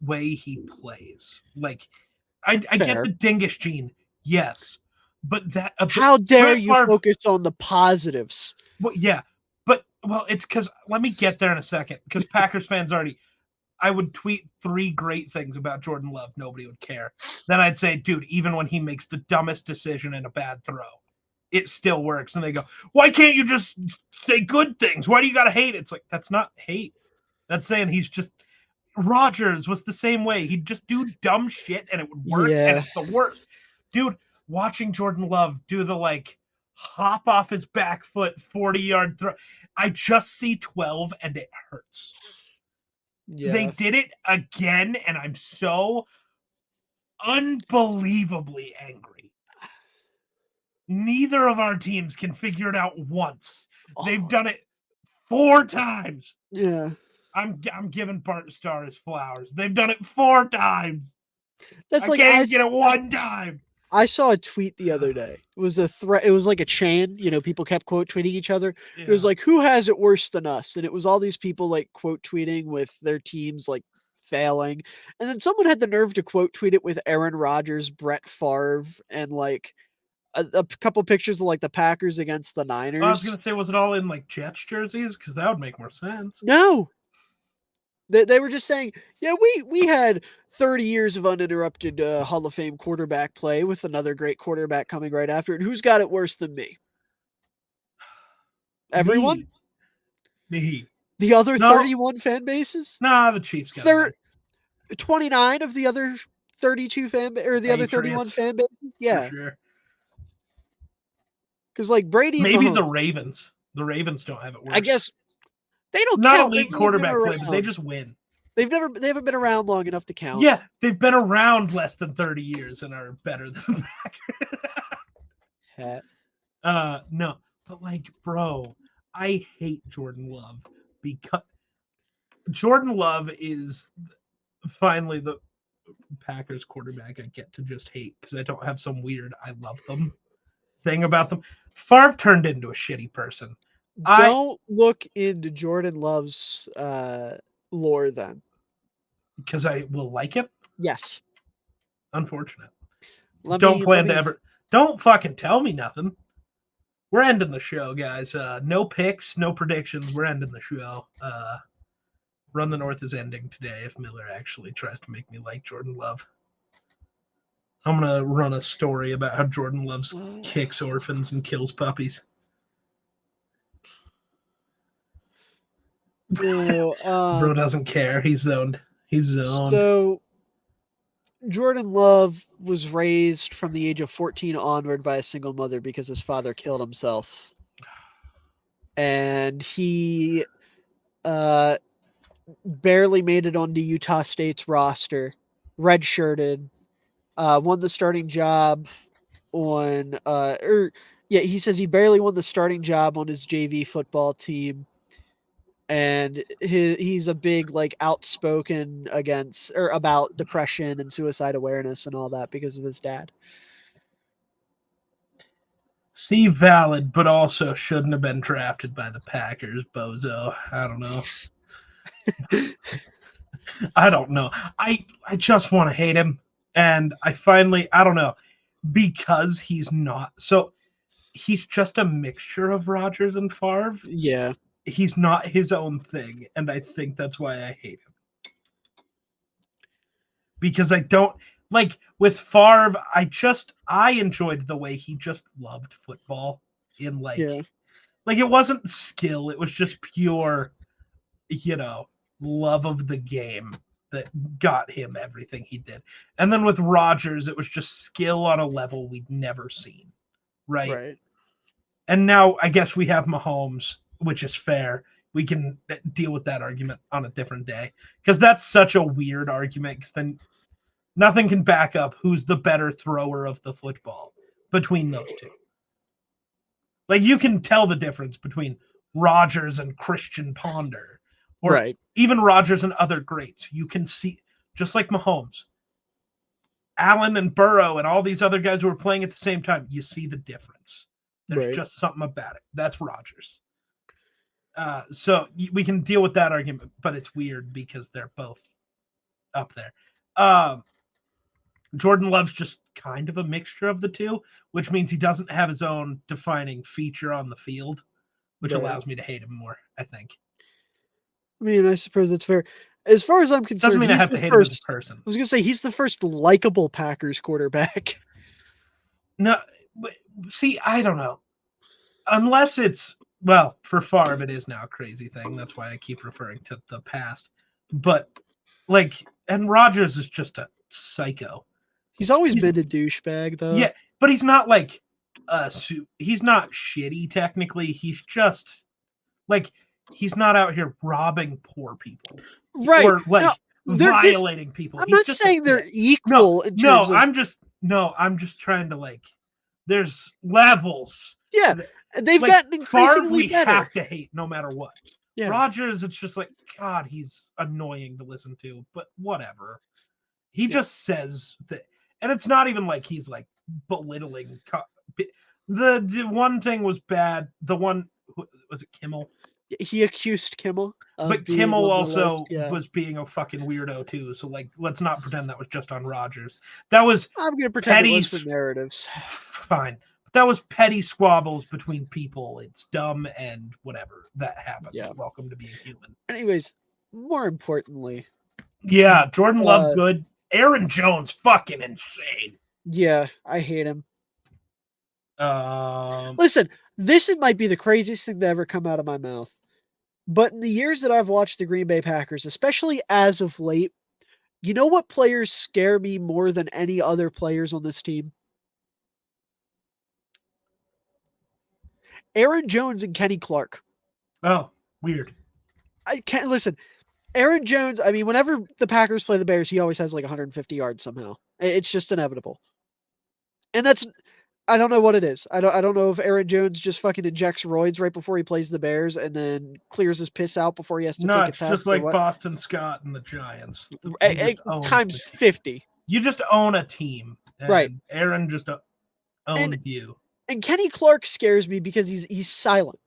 way he plays. Like, I get the dingus gene, yes, but that... How dare you focus on the positives? Well, yeah, it's because... Let me get there in a second, because Packers fans already... I would tweet 3 great things about Jordan Love. Nobody would care. Then I'd say, dude, even when he makes the dumbest decision and a bad throw, it still works. And they go, why can't you just say good things? Why do you got to hate? It's like, that's not hate. That's saying he's just... Rodgers was the same way. He'd just do dumb shit and it would work. And it's the worst. Dude, watching Jordan Love do the, like, hop off his back foot 40-yard throw. I just see 12 and it hurts. Yeah. They did it again, and I'm so unbelievably angry. Neither of our teams can figure it out once. They've done it 4 times. Yeah. I'm giving Bart Starr his flowers. They've done it 4 times. That's like I can't get it 1 time. I saw a tweet the other day. It was a threat. It was like a chain. You know, people kept quote tweeting each other. Yeah. It was like, who has it worse than us? And it was all these people like quote tweeting with their teams like failing. And then someone had the nerve to quote tweet it with Aaron Rodgers, Brett Favre, and like a couple pictures of like the Packers against the Niners. I was going to say, was it all in like Jets jerseys? Because that would make more sense. No. They were just saying, yeah, we had 30 years of uninterrupted Hall of Fame quarterback play with another great quarterback coming right after it. Who's got it worse than me? Everyone? Me. The other 31 fan bases? Nah, the Chiefs got 29 of the other 32 other 31 fan bases? Yeah. For sure. Because like Brady and maybe Mahomes, the Ravens. The Ravens don't have it worse. I guess they don't not count. elite quarterback play, but they just win. They haven't been around long enough to count. Yeah, they've been around less than 30 years and are better than the Packers. No, but like, bro, I hate Jordan Love because Jordan Love is finally the Packers quarterback I get to just hate because I don't have some weird I love them thing about them. Favre turned into a shitty person. Don't look into Jordan Love's lore then. Because I will like it? Yes. Unfortunate. Don't fucking tell me nothing. We're ending the show, guys. No picks, no predictions. We're ending the show. Run the North is ending today if Miller actually tries to make me like Jordan Love. I'm going to run a story about how Jordan Love kicks orphans and kills puppies. Bro doesn't care. He's zoned. So Jordan Love was raised from the age of 14 onward by a single mother because his father killed himself. And he barely made it onto Utah State's roster, redshirted, won the starting job on he says he barely won the starting job on his JV football team. And he's a big like outspoken against or about depression and suicide awareness and all that because of his dad. See, valid, but also shouldn't have been drafted by the Packers, bozo. I don't know. I don't know. I just want to hate him. And I don't know, because he's not. So he's just a mixture of Rodgers and Favre. Yeah. He's not his own thing. And I think that's why I hate him. Because I don't, like, with Favre, I enjoyed the way he just loved football in, like, like, it wasn't skill. It was just pure, love of the game that got him everything he did. And then with Rodgers, it was just skill on a level we'd never seen. Right. And now I guess we have Mahomes, which is fair. We can deal with that argument on a different day because that's such a weird argument because then nothing can back up who's the better thrower of the football between those two. Like, you can tell the difference between Rodgers and Christian Ponder or even Rodgers and other greats. You can see, just like Mahomes, Allen and Burrow and all these other guys who are playing at the same time, you see the difference. There's just something about it. That's Rodgers. So we can deal with that argument, but it's weird because they're both up there. Jordan Love's just kind of a mixture of the two, which means he doesn't have his own defining feature on the field, which allows me to hate him more, I think. I mean, I suppose that's fair. As far as I'm concerned, doesn't mean I have to hate him as a person. I was going to say, he's the first likable Packers quarterback. No, see, I don't know. Unless it's, well, for Favre, it is now a crazy thing. That's why I keep referring to the past. But, like, and Rodgers is just a psycho. He's always been a douchebag, though. Yeah, but he's not, like, he's not shitty, technically. He's just, like, he's not out here robbing poor people. Right. Or, like, violating people. I'm not saying they're equal in terms of... I'm just trying to, like, there's levels. Yeah, they've gotten increasingly better. We have to hate no matter what. Yeah. Rodgers, it's just like, God, he's annoying to listen to, but whatever. He just says that, and it's not even like he's like belittling. The one thing was bad. The one, was it Kimmel? He accused Kimmel. But Kimmel also was being a fucking weirdo too. So, like, let's not pretend that was just on Rodgers. That was I'm going to pretend it was for narratives. Fine. But that was petty squabbles between people. It's dumb and whatever. That happens. Yeah. Welcome to being human. Anyways, more importantly. Yeah, Jordan Love good. Aaron Jones fucking insane. Yeah, I hate him. Listen, this might be the craziest thing to ever come out of my mouth. But in the years that I've watched the Green Bay Packers, especially as of late, you know what players scare me more than any other players on this team? Aaron Jones and Kenny Clark. Oh, weird. I can't listen. Aaron Jones, I mean, whenever the Packers play the Bears, he always has like 150 yards somehow. It's just inevitable. And that's, I don't know what it is. I don't know if Aaron Jones just fucking injects roids right before he plays the Bears and then clears his piss out before he has to take a It's test. just like Boston Scott and the Giants. Times 50. You just own a team. Right. Aaron just owns you. And Kenny Clark scares me because he's silent.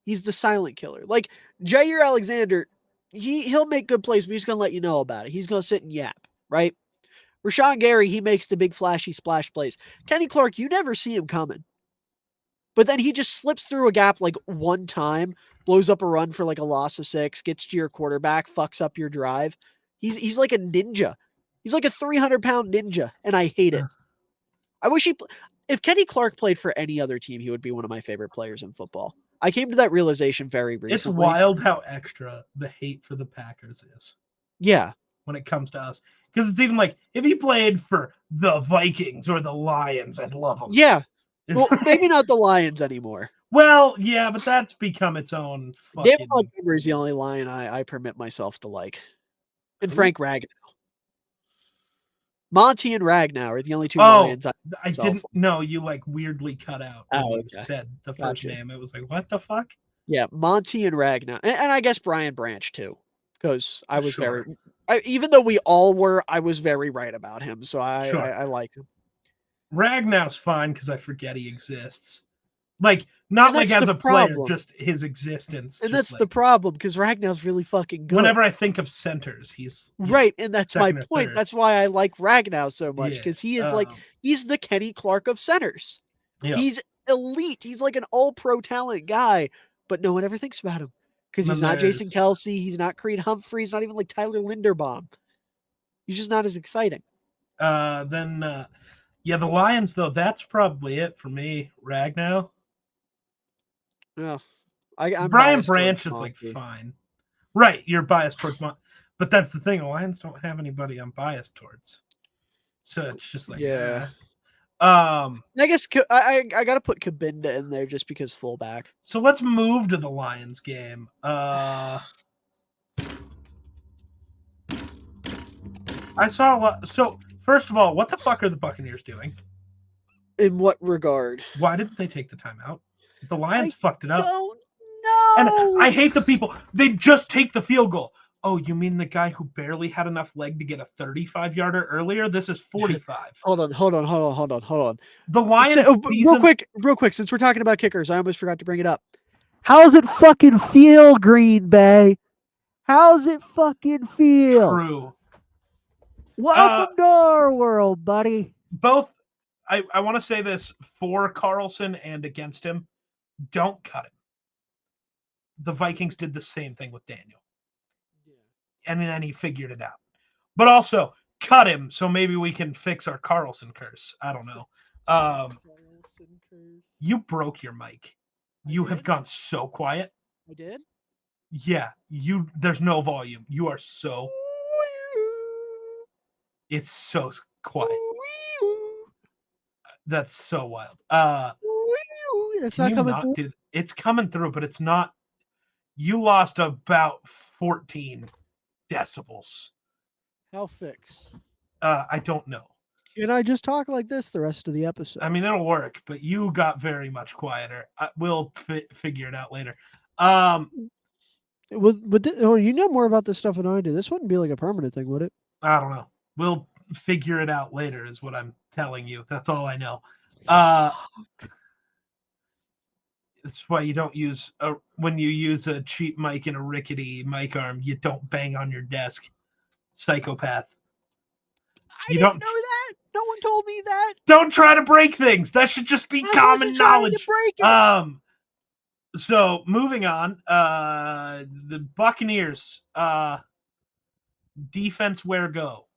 He's the silent killer. Like Jair Alexander, he'll make good plays, but he's going to let you know about it. He's going to sit and yap, right? Rashawn Gary, he makes the big flashy splash plays. Kenny Clark, you never see him coming. But then he just slips through a gap like one time, blows up a run for like a loss of 6, gets to your quarterback, fucks up your drive. He's like a ninja. He's like a 300-pound ninja, and I hate it. I wish if Kenny Clark played for any other team, he would be one of my favorite players in football. I came to that realization very recently. It's wild how extra the hate for the Packers is. Yeah. When it comes to us. Because it's even like, if he played for the Vikings or the Lions, I'd love him. Yeah. Well, maybe not the Lions anymore. Well, yeah, but that's become its own fucking... David Montgomery is the only Lion I permit myself to like. And Frank Ragnow. Monty and Ragnow are the only two Lions I didn't know. You like weirdly cut out when you said the first name. It was like, what the fuck? Yeah, Monty and Ragnow. And I guess Brian Branch too. Because I was even though we all were, I was very right about him. So I like him. Ragnow's fine because I forget he exists. Like, not like as a player, just his existence. And that's the problem, because Ragnow's really fucking good. Whenever I think of centers, he's... Right, and that's my point. That's why I like Ragnow so much, because he is he's the Kenny Clark of centers. Yeah. He's elite. He's like an all-pro talent guy, but no one ever thinks about him. Because he's not Jason Kelsey, he's not Creed Humphrey, he's not even like Tyler Linderbaum. He's just not as exciting. The Lions, though, that's probably it for me. Ragnow. Yeah. Brian Branch is like fine. Right, you're biased towards Monty. But that's the thing, the Lions don't have anybody I'm biased towards. So it's just like, I guess I got to put Kabinda in there just because fullback. So let's move to the Lions game. I saw a lot. So first of all, what the fuck are the Buccaneers doing? In what regard? Why didn't they take the timeout? The Lions fucked it up. No. And I hate the people. They just take the field goal. Oh, you mean the guy who barely had enough leg to get a 35-yarder earlier? This is 45. Hold on. The Lions real quick, since we're talking about kickers, I almost forgot to bring it up. How's it fucking feel, Green Bay? How's it fucking feel? True. Welcome to our world, buddy. Both, I want to say this for Carlson and against him. Don't cut him. The Vikings did the same thing with Daniel. And then he figured it out. But also, cut him so maybe we can fix our Carlson curse. I don't know. You broke your mic. You have gone so quiet. I did? Yeah. There's no volume. You are so... It's so quiet. That's so wild. That's not coming through. It's coming through, but it's not. You lost about 14 decibels. How fix? I don't know. Can I just talk like this the rest of the episode? I mean, it'll work, but you got very much quieter. We'll figure it out later. You know more about this stuff than I do. This wouldn't be like a permanent thing, would it? I don't know. We'll figure it out later is what I'm telling you. That's all I know. That's why you don't use when you use a cheap mic and a rickety mic arm, you don't bang on your desk. Psychopath. I didn't know that. No one told me that. Don't try to break things. That should just be common knowledge. To break it. So moving on, the Buccaneers, defense where go?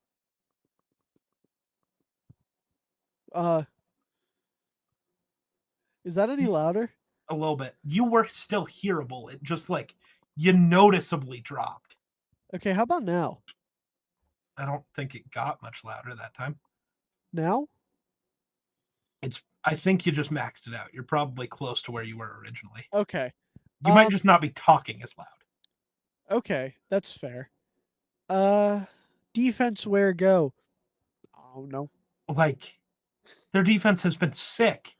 Is that any louder? A little bit. You were still hearable. It just like you noticeably dropped. Okay, how about now? I don't think it got much louder that time. Now? I think you just maxed it out. You're probably close to where you were originally. Okay. You might just not be talking as loud. Okay, that's fair. Defense where go? Oh no. Like, their defense has been sick.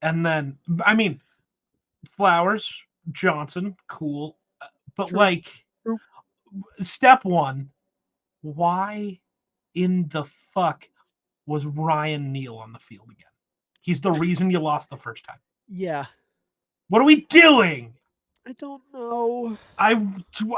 And then, I mean, Flowers, Johnson, cool. But, True. like, True. step one, why in the fuck was Ryan Neal on the field again? He's the reason you lost the first time. Yeah. What are we doing? I don't know. I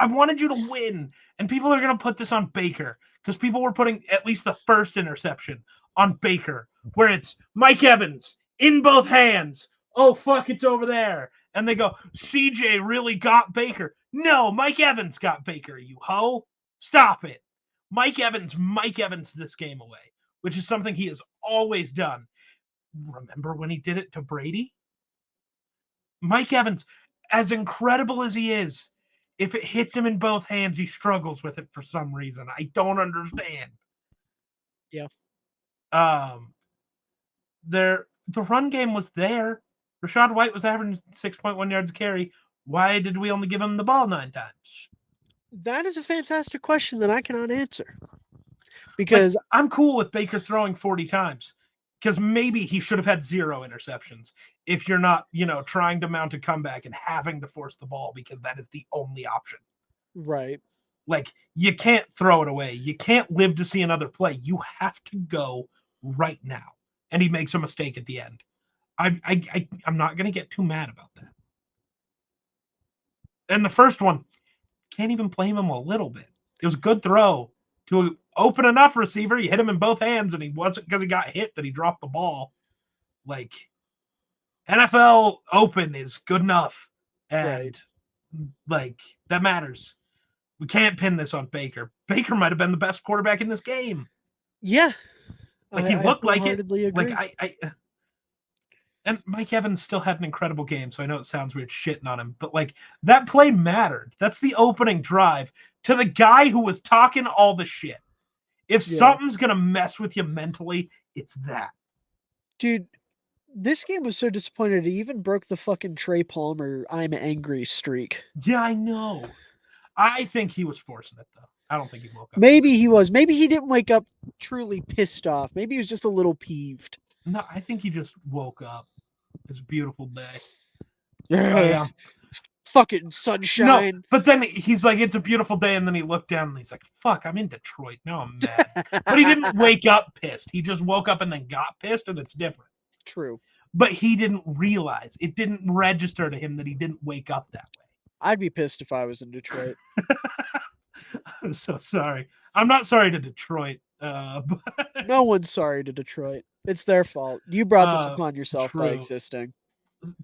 wanted you to win, and people are going to put this on Baker because people were putting at least the first interception on Baker, where it's Mike Evans in both hands. Oh, fuck, it's over there. And they go, CJ really got Baker. No, Mike Evans got Baker, you hoe. Stop it. Mike Evans this game away, which is something he has always done. Remember when he did it to Brady? Mike Evans, as incredible as he is, if it hits him in both hands, he struggles with it for some reason. I don't understand. Yeah. The run game was there. Rachaad White was averaging 6.1 yards a carry. Why did we only give him the ball 9 times? That is a fantastic question that I cannot answer. Because I'm cool with Baker throwing 40 times. Because maybe he should have had 0 interceptions if you're not, trying to mount a comeback and having to force the ball because that is the only option. Right. Like, you can't throw it away. You can't live to see another play. You have to go right now. And he makes a mistake at the end. I'm not going to get too mad about that. And the first one, can't even blame him a little bit. It was a good throw to open enough receiver. You hit him in both hands, and he wasn't because he got hit that he dropped the ball. Like, NFL open is good enough. And, that matters. We can't pin this on Baker. Baker might have been the best quarterback in this game. Yeah. He looked like it. Agree. Like, and Mike Evans still had an incredible game, so I know it sounds weird shitting on him, but that play mattered. That's the opening drive to the guy who was talking all the shit. If something's going to mess with you mentally, it's that. Dude, this game was so disappointed. It even broke the fucking Trey Palmer I'm angry streak. Yeah, I know. I think he was forcing it, though. I don't think he woke up. Maybe he was. Maybe he didn't wake up truly pissed off. Maybe he was just a little peeved. No, I think he just woke up. It's a beautiful day. Yeah. Fucking sunshine. No, but then he's like, it's a beautiful day, and then he looked down and he's like, fuck, I'm in Detroit. Now I'm mad. But he didn't wake up pissed. He just woke up and then got pissed, and it's different. True. But he didn't realize. It didn't register to him that he didn't wake up that way. I'd be pissed if I was in Detroit. I'm so sorry. I'm not sorry to Detroit. But... No one's sorry to Detroit. It's their fault. You brought this upon yourself by existing.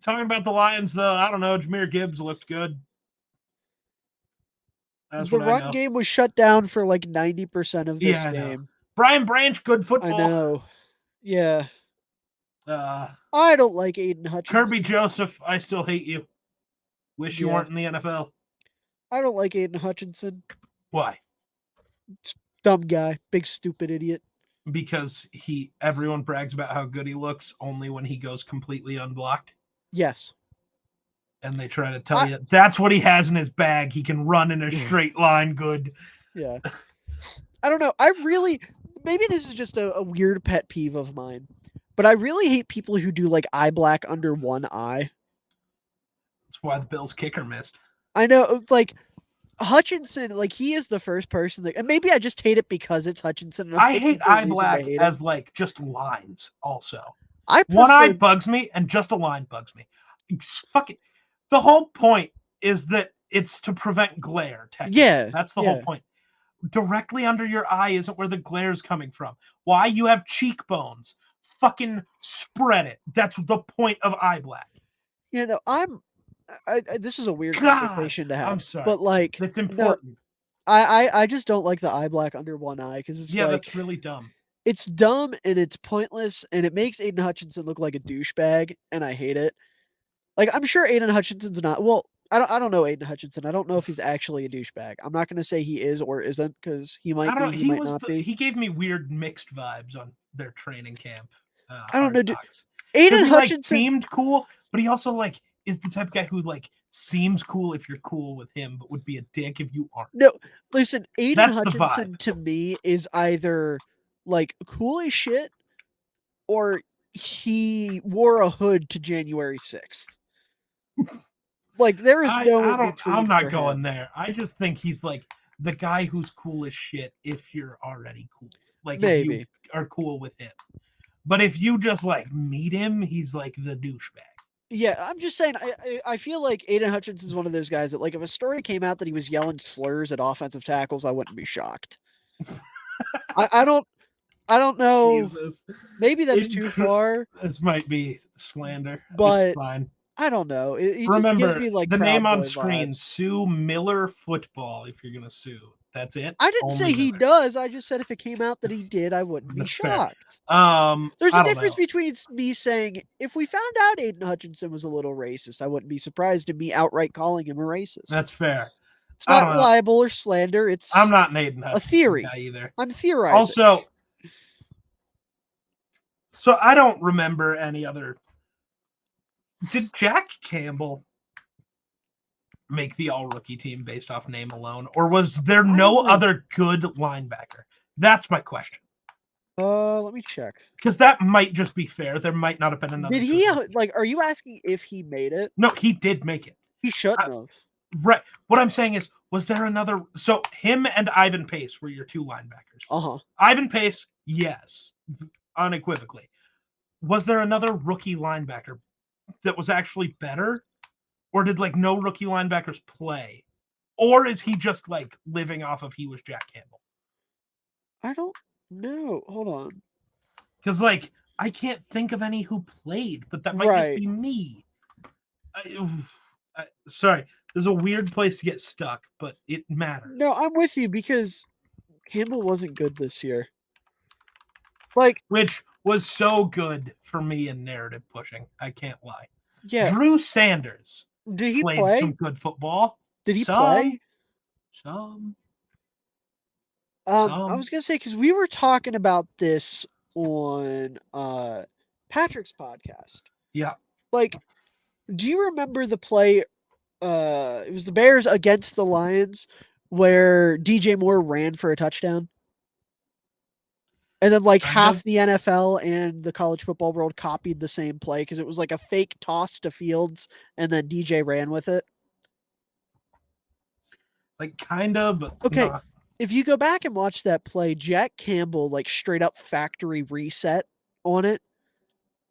Talking about the Lions, though, I don't know. Jahmyr Gibbs looked good. The run game was shut down for 90% of this game. Brian Branch, good football. I know. Yeah. I don't like Aiden Hutchinson. Kirby Joseph, I still hate you. Wish you weren't in the NFL. I don't like Aiden Hutchinson. Why? Dumb guy. Big stupid idiot. Because everyone brags about how good he looks only when he goes completely unblocked. Yes. And they try to tell you that's what he has in his bag. He can run in a straight line good. Yeah. I don't know. Maybe this is just a weird pet peeve of mine, but I really hate people who do eye black under one eye. That's why the Bills kicker missed. I know, Hutchinson, he is the first person and maybe I just hate it because it's Hutchinson. I hate eye black as just lines also. One eye bugs me and just a line bugs me. Fucking, the whole point is that it's to prevent glare. Yeah. That's the whole point. Directly under your eye isn't where the glare is coming from. Why? You have cheekbones. Fucking spread it. That's the point of eye black. This is a weird conversation to have. I'm sorry. But it's important. I just don't like the eye black under one eye because it's that's really dumb. It's dumb and it's pointless and it makes Aiden Hutchinson look like a douchebag and I hate it. I'm sure Aiden Hutchinson's not. Well, I don't know Aiden Hutchinson. I don't know if he's actually a douchebag. I'm not going to say he is or isn't because he might be. He might not be. He gave me weird mixed vibes on their training camp. I don't know. Aiden he Hutchinson seemed cool, but he also is the type of guy who seems cool if you're cool with him, but would be a dick if you aren't. No, listen, Aiden That's the Hutchinson vibe. to me is either cool as shit or he wore a hood to January 6th. There is no in between. I'm not going there. I just think he's the guy who's cool as shit if you're already cool. Maybe. If you are cool with him. But if you just meet him, he's the douchebag. Yeah, I'm just saying. I feel like Aiden Hutchinson's one of those guys that if a story came out that he was yelling slurs at offensive tackles, I wouldn't be shocked. I don't know. Jesus. Maybe that's too far. This might be slander, but it's fine. I don't know. He Remember, just gives me the name on screen: vibes. Sue Miller Football. If you're gonna sue, that's it. I didn't say he does. I just said if it came out that he did, I wouldn't be shocked. There's a difference between me saying if we found out Aiden Hutchinson was a little racist, I wouldn't be surprised in me outright calling him a racist. That's fair. It's not libel or slander. It's I'm not an Aiden Hutchinson a theory guy either. I'm theorizing. Also, so I don't remember any other. Did Jack Campbell make the all-rookie team based off name alone, or was there no other good linebacker? That's my question. Let me check. Because that might just be fair. There might not have been another. Did he are you asking if he made it? No, he did make it. He shouldn't have. Right. What I'm saying is, was there another? So him and Ivan Pace were your two linebackers. Ivan Pace, yes, unequivocally. Was there another rookie linebacker that was actually better? Or did no rookie linebackers play? Or is he just living off of he was Jack Campbell? I don't know. Hold on. Because I can't think of any who played, but that might just be me. Sorry, there's a weird place to get stuck, but it matters. No, I'm with you because Campbell wasn't good this year. Which was so good for me in narrative pushing. I can't lie. Yeah. Drew Sanders. Did he played play some good football? Did he play? Some. I was gonna say because we were talking about this on Patrick's podcast. Yeah. Do you remember the play? It was the Bears against the Lions where DJ Moore ran for a touchdown. And then half the NFL and the college football world copied the same play because it was a fake toss to Fields and then DJ ran with it. Kind of, but okay. Not. If you go back and watch that play, Jack Campbell straight up factory reset on it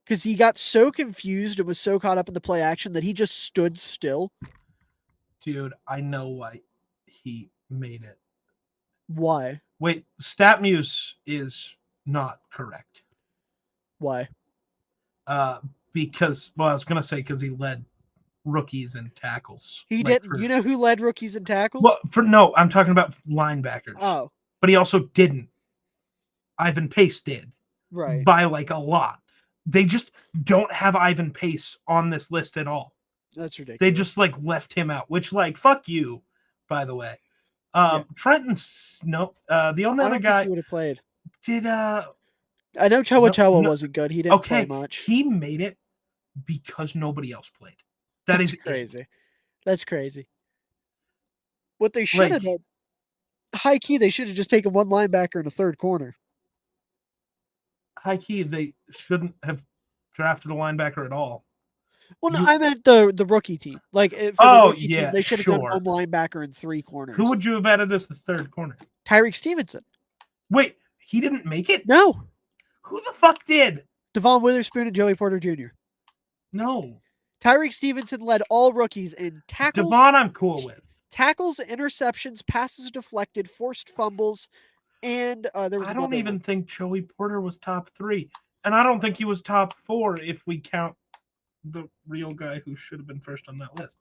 because he got so confused and was so caught up in the play action that he just stood still. Dude, I know why he made it. Why? Wait, StatMuse is not correct. Why? Because I was gonna say because he led rookies in tackles. He didn't. You know who led rookies in tackles? Well, I'm talking about linebackers. Oh, but he also didn't. Ivan Pace did, right? By a lot. They just don't have Ivan Pace on this list at all. That's ridiculous. They just left him out, which fuck you, by the way. Trenton Snow, the only other guy who would have played. Did I know Choa wasn't good. He didn't play much. He made it because nobody else played. That's crazy. It. That's crazy. What they should have done, high key, they should have just taken one linebacker and a third corner. High key, they shouldn't have drafted a linebacker at all. Well, no, I meant the rookie team. For the rookie team, they should have done one linebacker and three corners. Who would you have added as the third corner? Tyreek Stevenson. Wait, he didn't make it? No. Who the fuck did? Devon Witherspoon and Joey Porter Jr. No. Tyreek Stevenson led all rookies in tackles. Devon, I'm cool with. Tackles, interceptions, passes deflected, forced fumbles, and there was. I don't even think Joey Porter was top 3, and I don't think he was top 4 if we count the real guy who should have been first on that list.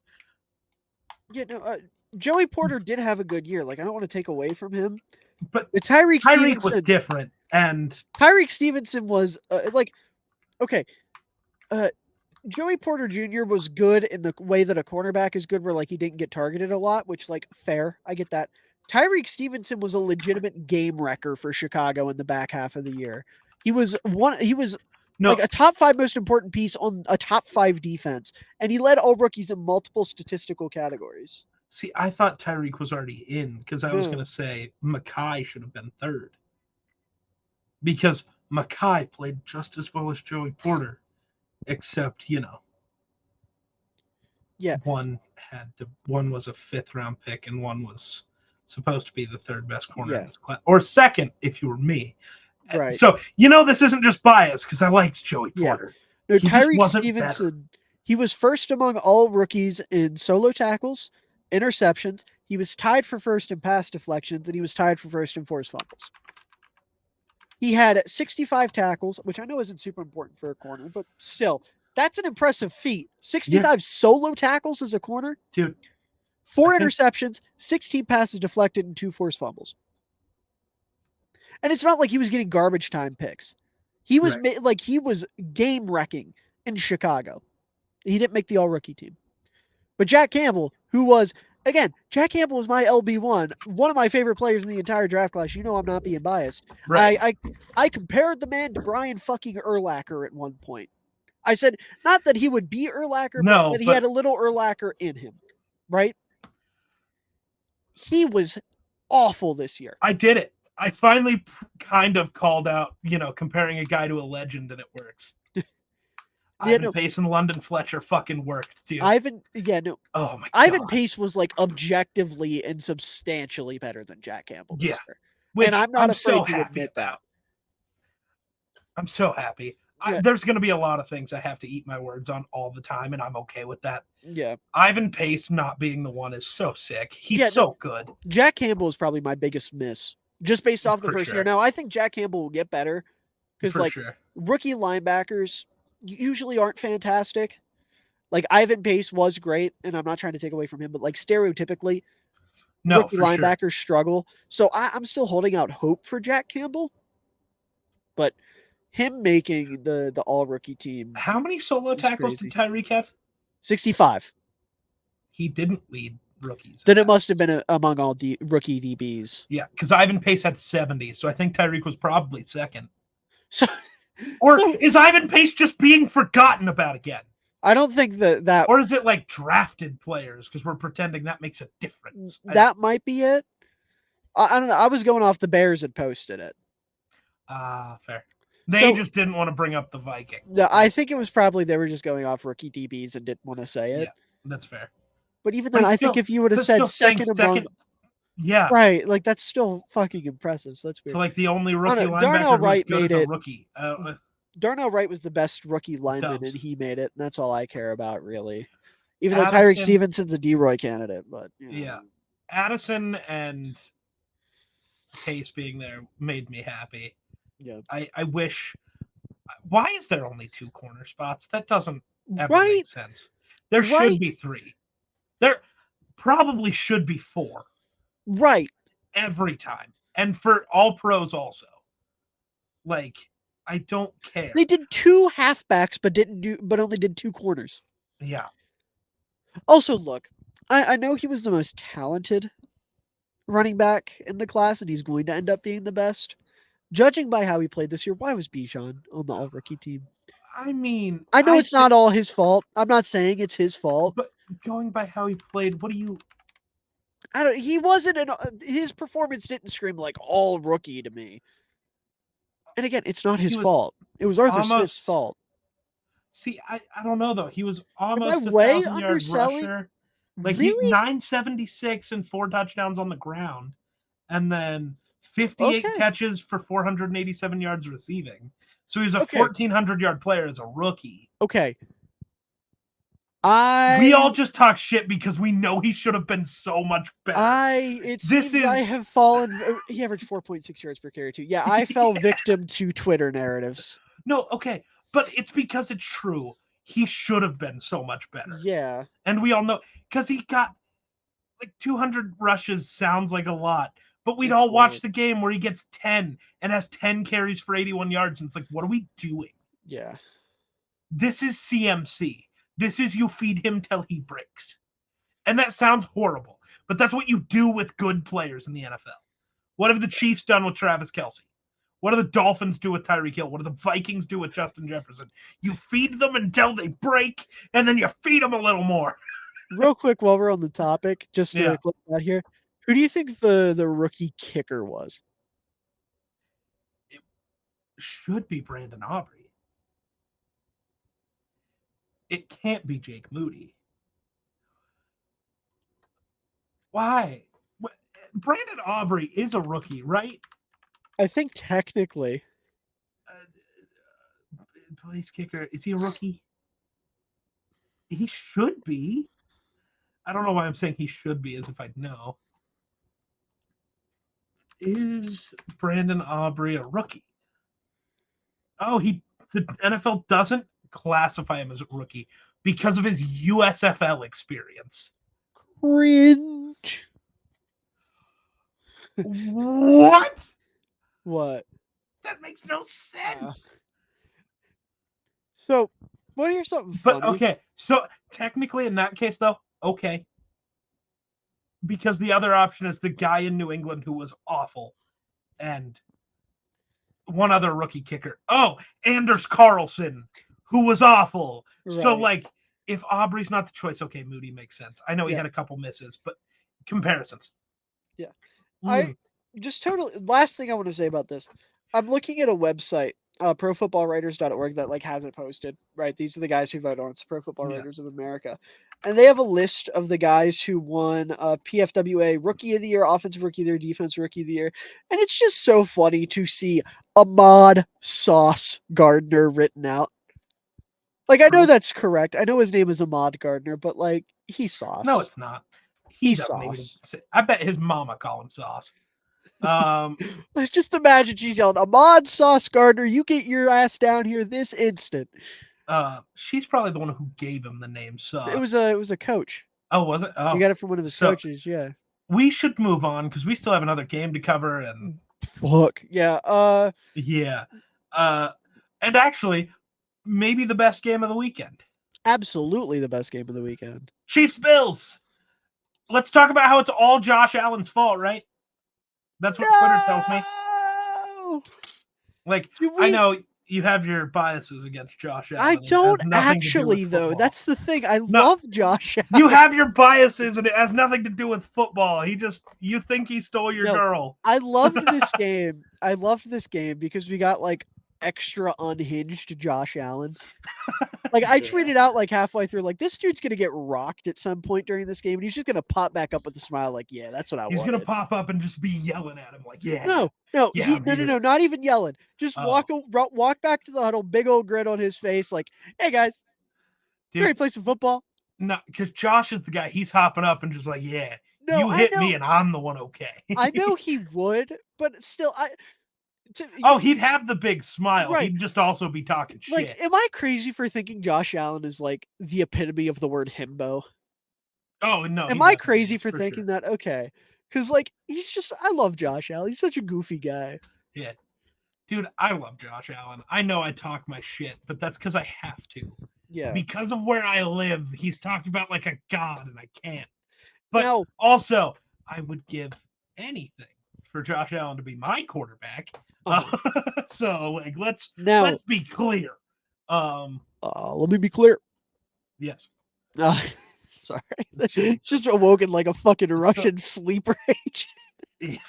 Yeah, no. Joey Porter did have a good year. I don't want to take away from him, but Tyreek Stevenson was different, and Tyreek Stevenson was okay. Joey Porter Jr. was good in the way that a cornerback is good, where he didn't get targeted a lot, which fair. I get that. Tyreek Stevenson was a legitimate game wrecker for Chicago in the back half of the year. He was No. Like a top 5 most important piece on a top 5 defense. And he led all rookies in multiple statistical categories. See, I thought Tyreek was already in because I was No. going to say Mekhi should have been third. Because Mekhi played just as well as Joey Porter, except, Yeah. one was a 5th round pick and one was supposed to be the 3rd best corner in this class, or 2nd if you were me. Right. So this isn't just bias because I liked Joey Porter. No, He just Tyreek wasn't Stevenson, better. he was first among all rookies in solo tackles, interceptions. He was tied for first in pass deflections, and he was tied for first in forced fumbles. He had 65 tackles, which I know isn't super important for a corner, but still, that's an impressive feat. 65 solo tackles as a corner. Dude. 4 interceptions, 16 passes deflected, and 2 forced fumbles. And it's not like he was getting garbage time picks. He was he was game wrecking in Chicago. He didn't make the all-rookie team. But Jack Campbell, who was, again, Jack Campbell was my LB1, one of my favorite players in the entire draft class. You know I'm not being biased. Right. I compared the man to Brian fucking Urlacher at one point. I said, not that he would be Urlacher, but that he had a little Urlacher in him, right? He was awful this year. I did it. I finally kind of called out, comparing a guy to a legend, and it works. Ivan Pace and London Fletcher fucking worked, dude. Oh my God. Ivan Pace was like objectively and substantially better than Jack Campbell this year. And I'm not afraid to admit that. I'm so happy. There's going to be a lot of things I have to eat my words on all the time, and I'm okay with that. Yeah. Ivan Pace not being the one is so sick. He's so good. Jack Campbell is probably my biggest miss, just based off the first year. Now, I think Jack Campbell will get better because, rookie linebackers usually aren't fantastic. Like, Ivan Pace was great, and I'm not trying to take away from him, but, stereotypically, rookie linebackers struggle. So I'm still holding out hope for Jack Campbell. But him making the all-rookie team. How many solo tackles did Tyreek have? 65. He didn't lead rookies. Then it must have been among all rookie DBs. Yeah, because Ivan Pace had 70, so I think Tyreek was probably 2nd. Or is Ivan Pace just being forgotten about again? I don't think that... Or is it like drafted players because we're pretending that makes a difference? That might be it. I don't know. I was going off the Bears had posted it. Fair. They just didn't want to bring up the Vikings. Yeah, I think it was probably they were just going off rookie DBs and didn't want to say it. Yeah, that's fair. But even then, I think if you would have said second among... Yeah. Right, that's still fucking impressive. So that's weird. So the only rookie linebacker who's good as a rookie. Darnell Wright was the best rookie lineman, and he made it. And that's all I care about, really. Even though Tyreek Stevenson's a D-Roy candidate, but yeah, Addison and Pace being there made me happy. Yeah, I wish. Why is there only 2 corner spots? That doesn't ever make sense. There should be 3. There probably should be 4. Right. Every time, and for all pros also. I don't care. They did 2 halfbacks, but only did 2 corners. Yeah. Also, look, I know he was the most talented running back in the class, and he's going to end up being the best. Judging by how he played this year, why was Bijan on the all-rookie team? I mean... I know it's not all his fault. I'm not saying it's his fault. But going by how he played, what do you... He wasn't his performance didn't scream like all rookie to me. And again, it's not his fault. It was Arthur Smith's fault. See, I don't know though. He was almost a 1,000-yard rusher. Really? 976 and 4 touchdowns on the ground. And then 58 catches for 487 yards receiving. So he was a 1,400-yard player as a rookie. Okay. We all just talk shit because we know he should have been so much better. I have fallen. He averaged 4.6 yards per carry too. Yeah, I fell victim to Twitter narratives. No, okay, but it's because it's true. He should have been so much better. Yeah, and we all know because he got 200 rushes. Sounds like a lot, but we'd all watch the game where he gets 10 and has 10 carries for 81 yards, and it's like, what are we doing? Yeah, this is CMC. This is you feed him till he breaks. And that sounds horrible, but that's what you do with good players in the NFL. What have the Chiefs done with Travis Kelce? What do the Dolphins do with Tyreek Hill? What do the Vikings do with Justin Jefferson? You feed them until they break, and then you feed them a little more. Real quick, while we're on the topic, just to clip that here, who do you think the rookie kicker was? It should be Brandon Aubrey. It can't be Jake Moody. Why? Brandon Aubrey is a rookie, right? I think technically. Place kicker. Is he a rookie? He should be. I don't know why I'm saying he should be as if I know. Is Brandon Aubrey a rookie? Oh, the NFL doesn't classify him as a rookie because of his USFL experience. Cringe. What? What? That makes no sense. So, what are your something funny? But okay, so technically in that case though, okay. Because the other option is the guy in New England who was awful. And one other rookie kicker. Oh, Anders Carlson, who was awful. Right. So, like, if Aubrey's not the choice, okay, Moody makes sense. I know he had a couple misses, but comparisons. Yeah. I just totally, last thing I want to say about this. I'm looking at a website, profootballwriters.org, that like hasn't posted, right? These are the guys who vote on it. It's Pro Football Writers of America. And they have a list of the guys who won PFWA Rookie of the Year, Offensive Rookie of the Year, Defense Rookie of the Year. And it's just so funny to see Ahmad Sauce Gardner written out. Like, I know that's correct. I know his name is Ahmad Gardner, but like, he's Sauce. No, it's not. He's Sauce. I bet his mama call him Sauce. Let's just imagine she's yelling, Ahmad Sauce Gardner, you get your ass down here this instant. She's probably the one who gave him the name Sauce. It was a coach. Oh, was it? Oh, you got it from one of his coaches. Yeah. We should move on because we still have another game to cover. And fuck yeah. Yeah. And actually, maybe the best game of the weekend. Absolutely the best game of the weekend. Chiefs Bills. Let's talk about how it's all Josh Allen's fault, right? That's what Twitter tells me. Like, I know you have your biases against Josh Allen. I don't actually, though. That's the thing. I love Josh Allen. You have your biases, and it has nothing to do with football. You think he stole your girl. I loved this game. I loved this game because we got like extra unhinged Josh Allen. Like, I tweeted out like halfway through, like, this dude's gonna get rocked at some point during this game, and he's just gonna pop back up with a smile, like, yeah, that's what I want. He's gonna pop up and just be yelling at him, like, yeah. No, not even yelling. Just walk back to the huddle, big old grin on his face, like, hey guys, ready to play some football? No, because Josh is the guy. He's hopping up and just like, yeah, you hit me, and I'm the one okay. I know he would, but still, he'd have the big smile. Right. He'd just also be talking shit. Like, am I crazy for thinking Josh Allen is like the epitome of the word himbo? Oh, no. Am I crazy for thinking that? Okay. Because, like, I love Josh Allen. He's such a goofy guy. Yeah. Dude, I love Josh Allen. I know I talk my shit, but that's because I have to. Yeah. Because of where I live, he's talked about like a god, and I can't. But also, I would give anything for Josh Allen to be my quarterback. So like let's be clear. Let me be clear. Yes. Sorry. Just awoken like a fucking Russian sleeper agent.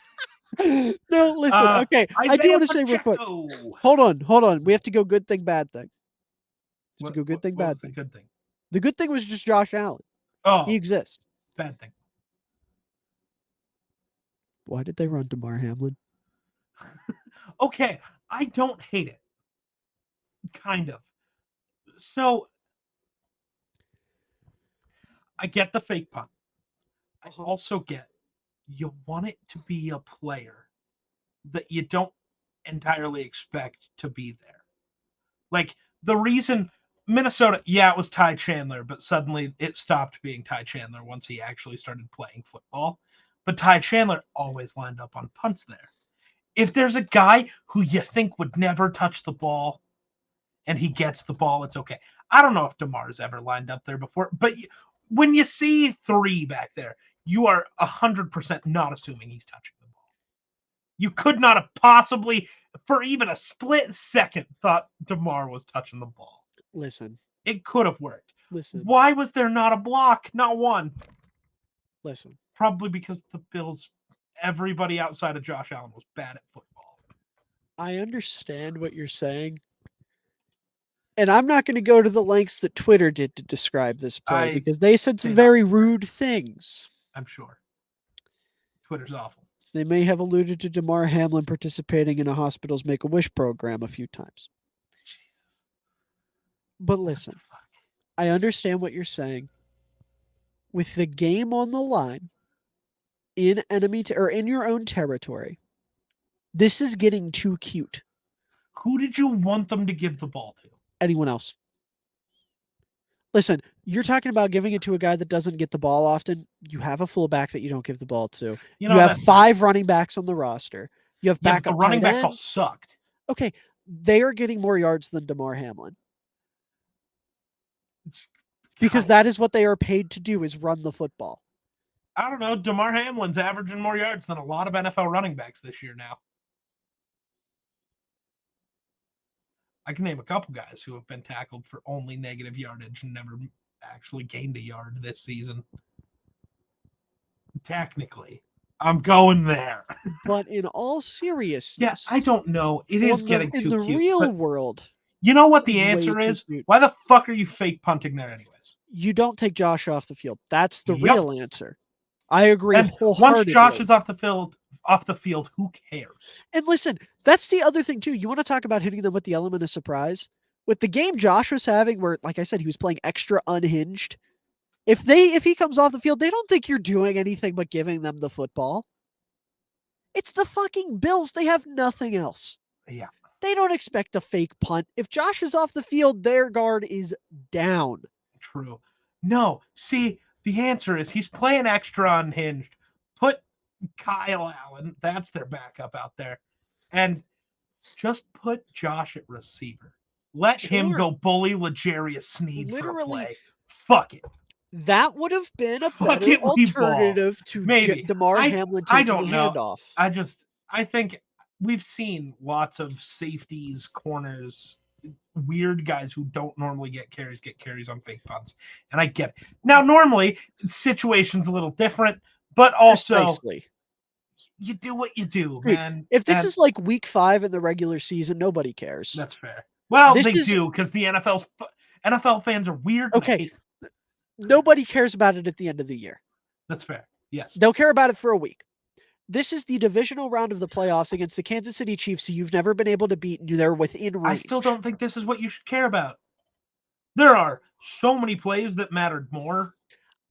No, listen. Okay, I do want to say real quick. Hold on. We have to go good thing, bad thing. Bad thing. Good thing. The good thing was just Josh Allen. Oh, he exists. Bad thing. Why did they run Damar Hamlin? Okay, I don't hate it. Kind of. So, I get the fake punt. I also get you want it to be a player that you don't entirely expect to be there. Like, the reason Minnesota, it was Ty Chandler, but suddenly it stopped being Ty Chandler once he actually started playing football. But Ty Chandler always lined up on punts there. If there's a guy who you think would never touch the ball and he gets the ball, it's okay. I don't know if Damar's ever lined up there before, but when you see 3 back there, you are 100% not assuming he's touching the ball. You could not have possibly for even a split second thought DeMar was touching the ball. Listen. It could have worked. Listen. Why was there not a block? Not one. Listen. Probably because the Bills, everybody outside of Josh Allen was bad at football. I understand what you're saying. And I'm not going to go to the lengths that Twitter did to describe this play because they said some very rude things. I'm sure. Twitter's awful. They may have alluded to Damar Hamlin participating in a hospital's Make-A-Wish program a few times. Jesus. But listen, I understand what you're saying. With the game on the line, in in your own territory, this is getting too cute. Who did you want them to give the ball to? Anyone else? Listen, you're talking about giving it to a guy that doesn't get the ball often. You have a fullback that you don't give the ball to. You have 5 running backs on the roster. You have backup the running backs all ends. sucked. Okay, they are getting more yards than Damar Hamlin. Because that is what they are paid to do, is run the football. I don't know. Damar Hamlin's averaging more yards than a lot of NFL running backs this year now. I can name a couple guys who have been tackled for only negative yardage and never actually gained a yard this season. Technically, I'm going there. But in all seriousness, I don't know. It is getting too cute. In the real world, you know what the answer is? Why the fuck are you fake punting there anyways? You don't take Josh off the field. That's the real answer. I agree wholeheartedly. Once Josh is off the field, who cares? And listen, that's the other thing too. You want to talk about hitting them with the element of surprise? With the game Josh was having, where, like I said, he was playing extra unhinged. If he comes off the field, they don't think you're doing anything but giving them the football. It's the fucking Bills. They have nothing else. Yeah. They don't expect a fake punt. If Josh is off the field, their guard is down. True. No, see, the answer is he's playing extra unhinged. Put Kyle Allen, that's their backup out there, and just put Josh at receiver. Let him go bully L'Jarius Sneed for a play. Fuck it. That would have been a better alternative to Damar Hamlin taking the handoff. I think we've seen lots of safeties, corners, weird guys who don't normally get carries on fake punts. And I get it. Now, normally, the situation's a little different, but also you do what you do, man. If this is like week 5 in the regular season, nobody cares. That's fair. Well, they do, because the NFL fans are weird. Okay. Nobody cares about it at the end of the year. That's fair. Yes. They'll care about it for a week. This is the divisional round of the playoffs against the Kansas City Chiefs, who you've never been able to beat, and they're within range. I still don't think this is what you should care about. There are so many plays that mattered more.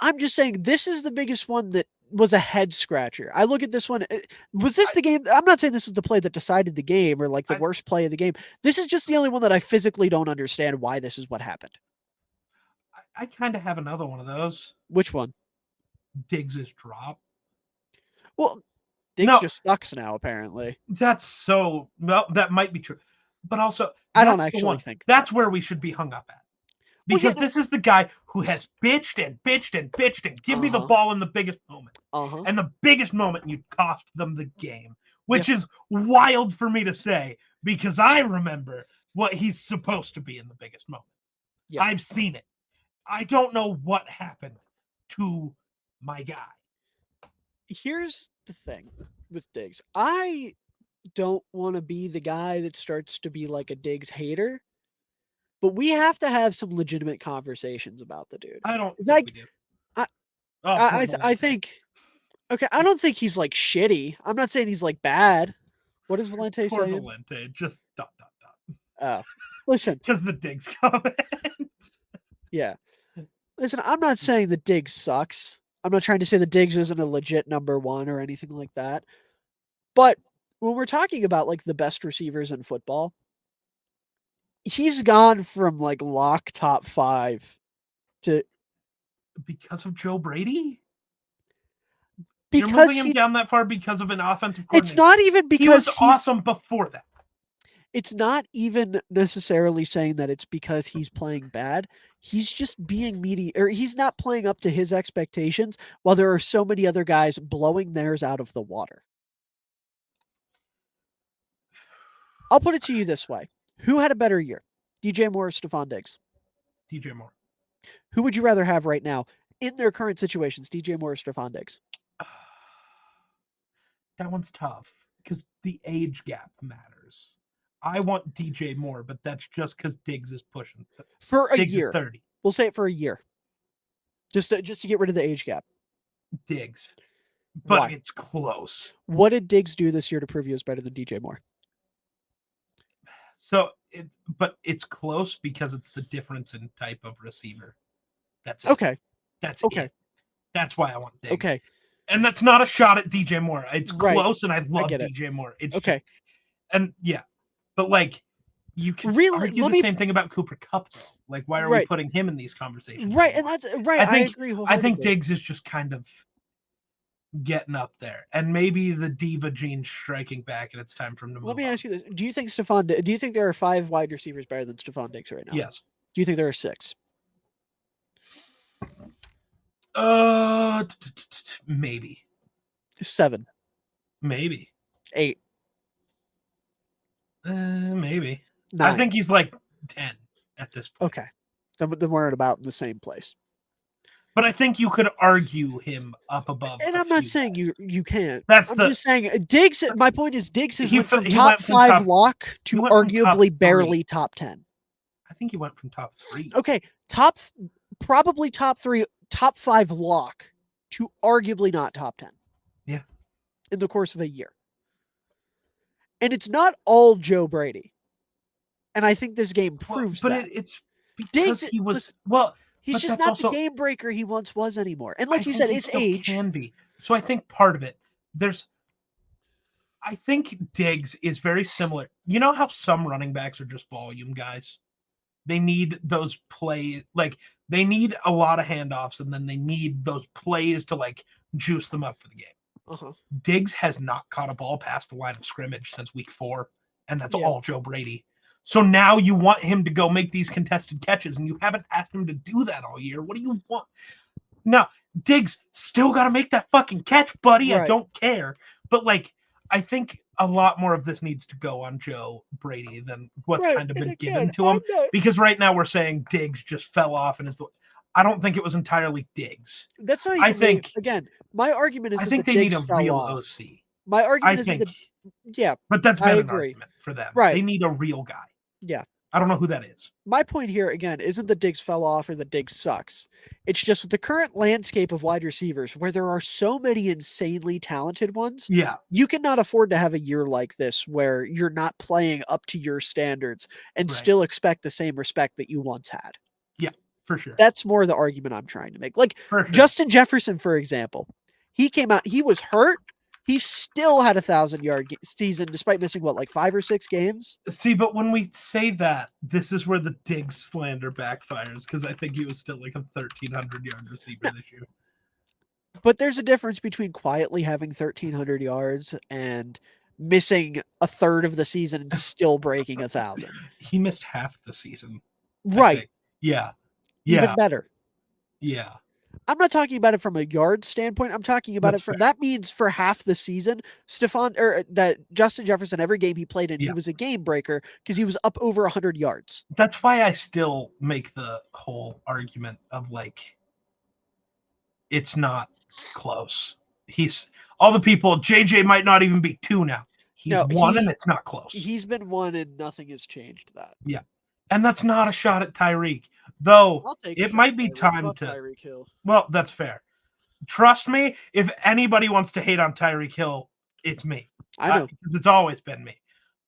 I'm just saying this is the biggest one that was a head scratcher. I look at this one. Was this the game? I'm not saying this is the play that decided the game or like the worst play of the game. This is just the only one that I physically don't understand why this is what happened. I kind of have another one of those. Which one? Diggs' drop. Well, Diggs just sucks now, apparently. That might be true. But also, I don't actually think that's where we should be hung up at. Because this is the guy who has bitched and give me the ball in the biggest moment. And the biggest moment, you cost them the game. Which is wild for me to say, because I remember what he's supposed to be in the biggest moment. Yeah. I've seen it. I don't know what happened to my guy. Here's the thing with Diggs. I don't want to be the guy that starts to be like a Diggs hater, but we have to have some legitimate conversations about the dude. I don't think we do. I think, okay, I don't think he's like shitty. I'm not saying he's like bad. What is Valente saying? Valente, just ... Oh, listen. Because the Diggs comment. Yeah. Listen, I'm not saying that Diggs sucks. I'm not trying to say that Diggs isn't a legit number 1 or anything like that. But when we're talking about like the best receivers in football, he's gone from like lock top 5 to... Because of Joe Brady? Because you're moving him down that far because of an offensive coordinator. It's not even because he was awesome before that. It's not even necessarily saying that it's because he's playing bad. He's just being or he's not playing up to his expectations while there are so many other guys blowing theirs out of the water. I'll put it to you this way: who had a better year, DJ Moore or Stephon Diggs? DJ Moore. Who would you rather have right now in their current situations, DJ Moore or Stephon Diggs? That one's tough because the age gap matters. I want DJ Moore, but that's just because Diggs is pushing. For a Diggs year. is 30. We'll say it for a year. Just to get rid of the age gap. Diggs. But Why? it's close. What did Diggs do this year to prove he was better than DJ Moore? So it's close because it's the difference in type of receiver. That's it. Okay. That's okay. It. That's why I want Diggs. Okay. And that's not a shot at DJ Moore. It's Right. close, and I love get it. DJ Moore. It's okay. Just, and yeah, but like you can Really, argue the same thing about Cooper Kupp, though. Like, why are we putting him in these conversations? Right, anymore? and that's right. I agree. I think Diggs is just kind of getting up there, and maybe the diva gene's striking back, and it's time for him to move. Let me ask you this: Do you think Do you think there are 5 wide receivers better than Stephon Diggs right now? Yes. Do you think there are 6? Maybe 7. Maybe 8. Maybe 9. I think he's like 10 at this point. Okay, then we're at about the same place. But I think you could argue him up above. And I'm not saying you can't. I'm just saying Diggs. My point is Diggs has went from top 5 lock to arguably barely top 10. I think he went from top 3. Okay, probably top 3, top 5 lock to arguably not top 10. Yeah. In the course of a year. And it's not all Joe Brady. And I think this game proves that. But it's because Diggs, he was listen, he's just not the game breaker he once was anymore. And like you said, it's age. Can be. So I think part of it, I think Diggs is very similar. You know how some running backs are just volume guys? They need those plays, like they need a lot of handoffs, and then they need those plays to like juice them up for the game. Diggs has not caught a ball past the line of scrimmage since week 4, and that's all Joe Brady. So now you want him to go make these contested catches, and you haven't asked him to do that all year. What do you want? Now, Diggs still got to make that fucking catch, buddy. Right. I don't care. But, like, I think a lot more of this needs to go on Joe Brady than what's kind of been given to him. Because right now we're saying Diggs just fell off and is the... I don't think it was entirely Diggs. That's not even... I think... Again, my argument is I think they need a real OC. My argument is that... Yeah. But that's been an argument for them. Right. They need a real guy. Yeah. I don't know who that is. My point here, again, isn't that Diggs fell off or that Diggs sucks. It's just with the current landscape of wide receivers where there are so many insanely talented ones. Yeah. You cannot afford to have a year like this where you're not playing up to your standards and still expect the same respect that you once had. Yeah, for sure. That's more the argument I'm trying to make. Like Justin Jefferson, for example, he came out, he was hurt. He still had 1,000-yard season despite missing, what, like 5 or 6 games? See, but when we say that, this is where the Diggs slander backfires because I think he was still like a 1,300-yard receiver this year. But there's a difference between quietly having 1,300 yards and missing a third of the season and still breaking 1,000. He missed half the season. Right. Yeah. Even better. Yeah. I'm not talking about it from a yard standpoint. I'm talking about that means for half the season, that Justin Jefferson, every game he played in, he was a game breaker because he was up over 100 yards. That's why I still make the whole argument of like, it's not close. He's all the people. JJ might not even be 2 now. He's 1 and it's not close. He's been 1 and nothing has changed that. Yeah. And that's not a shot at Tyreek, though it might be time to. Tyreek Hill. Well, that's fair. Trust me, if anybody wants to hate on Tyreek Hill, it's me. I know. Because it's always been me.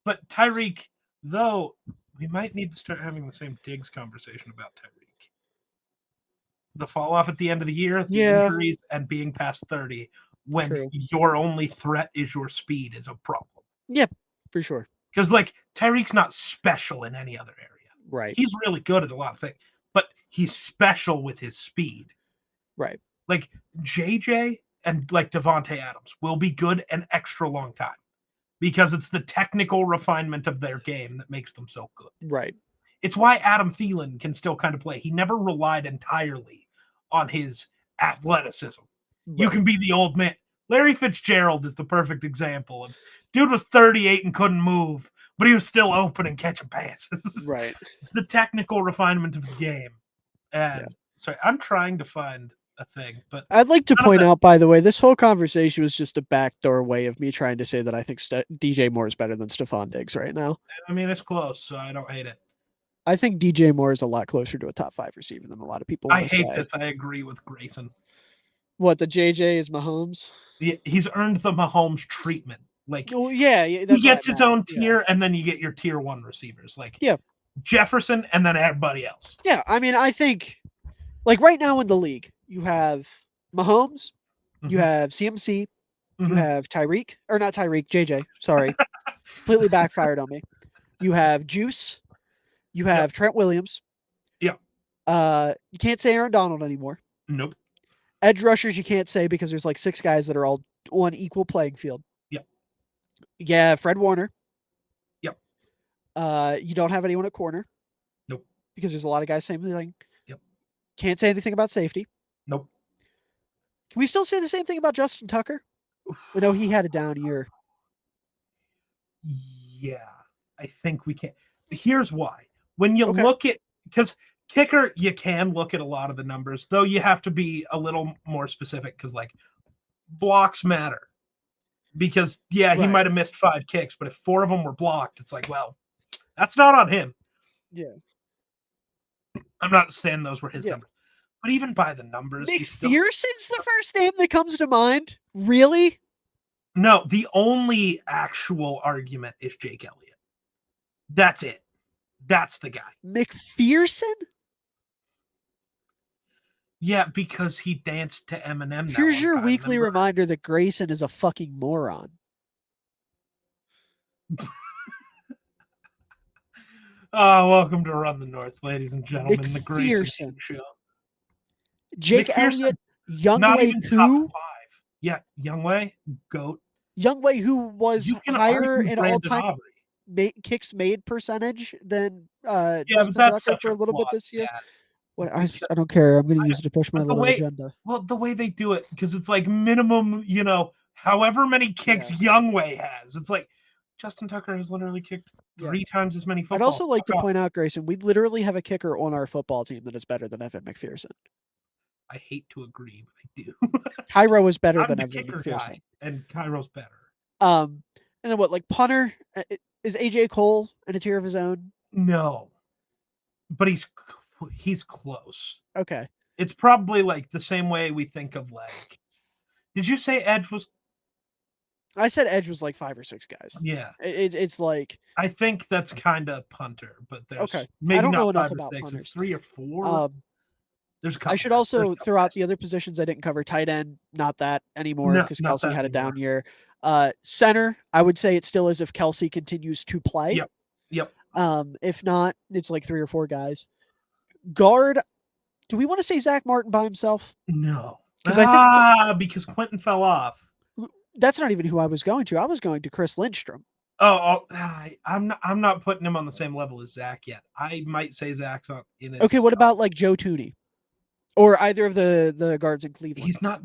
But Tyreek, though, we might need to start having the same Diggs conversation about Tyreek. The fall off at the end of the year, the injuries, and being past 30, when your only threat is your speed, is a problem. Yeah, for sure. Because, like, Tyreek's not special in any other area. Right. He's really good at a lot of things, but he's special with his speed. Right. Like JJ and like Devontae Adams will be good an extra long time because it's the technical refinement of their game that makes them so good. Right. It's why Adam Thielen can still kind of play. He never relied entirely on his athleticism. Right. You can be the old man. Larry Fitzgerald is the perfect example of dude was 38 and couldn't move, but he was still open and catching passes. Right. It's the technical refinement of the game. And so I'm trying to find a thing, but I'd like to point out, by the way, this whole conversation was just a backdoor way of me trying to say that I think DJ Moore is better than Stephon Diggs right now. I mean, it's close, so I don't hate it. I think DJ Moore is a lot closer to a top 5 receiver than a lot of people want to say. I hate this. I agree with Grayson. What, the JJ is Mahomes? He's earned the Mahomes treatment. Like, well, yeah, he gets his own tier, and then you get your tier 1 receivers, like Jefferson, and then everybody else. Yeah, I mean, I think, like right now in the league, you have Mahomes, you have CMC, you have Tyreek, or not Tyreek, JJ. Sorry, completely backfired on me. You have Juice, you have Trent Williams. Yeah. You can't say Aaron Donald anymore. Nope. Edge rushers you can't say because there's like 6 guys that are all on equal playing field. Yep. Yeah, Fred Warner. Yep. You don't have anyone at corner. Nope. Because there's a lot of guys same thing. Yep. Can't say anything about safety. Nope. Can we still say the same thing about Justin Tucker? We know he had a down year. Yeah, I think we can. Here's why. When you look at, because kicker, you can look at a lot of the numbers, though you have to be a little more specific because, like, blocks matter. Because, he might have missed 5 kicks, but if 4 of them were blocked, it's like, well, that's not on him. Yeah. I'm not saying those were his numbers. But even by the numbers... McPherson's the first name that comes to mind? Really? No, the only actual argument is Jake Elliott. That's it. That's the guy. McPherson? Yeah, because he danced to Eminem. Here's your weekly reminder that Grayson is a fucking moron. Welcome to Run the North, ladies and gentlemen. The Grayson Show. Jake Elliott, Youngway who? Yeah, Youngway, GOAT. Youngway who was higher in all-time kicks made percentage than Justin Tucker for a little bit this year. Yeah. What I don't care. I'm going to use it to push my little agenda. Well, the way they do it, because it's like minimum, however many kicks Youngway has. It's like Justin Tucker has literally kicked 3 times as many footballs. I'd also like to point out, Grayson, we literally have a kicker on our football team that is better than Evan McPherson. I hate to agree, but I do. Cairo is better than Evan McPherson. And Cairo's better. And then what, like punter? Is AJ Cole in a tier of his own? No. But he's close. Okay. It's probably like the same way we think of like. Did you say Edge was? I said Edge was like 5 or 6 guys. Yeah. It's like. I think that's kind of punter, but there's maybe I don't know enough 5 or about 6. punters. It's 3 or 4. There's a couple. I should also throw out the other positions I didn't cover. Tight end, not that anymore because Kelsey had a down year. Center, I would say it still is if Kelsey continues to play. Yep. If not, it's like 3 or 4 guys. Guard, do we want to say Zach Martin by himself? No. Because Quentin fell off. That's not even who I was going to. I was going to Chris Lindstrom. I'm not putting him on the same level as Zach yet. I might say Zach's on in his what about like Joe Tooney? Or either of the guards in Cleveland? He's not.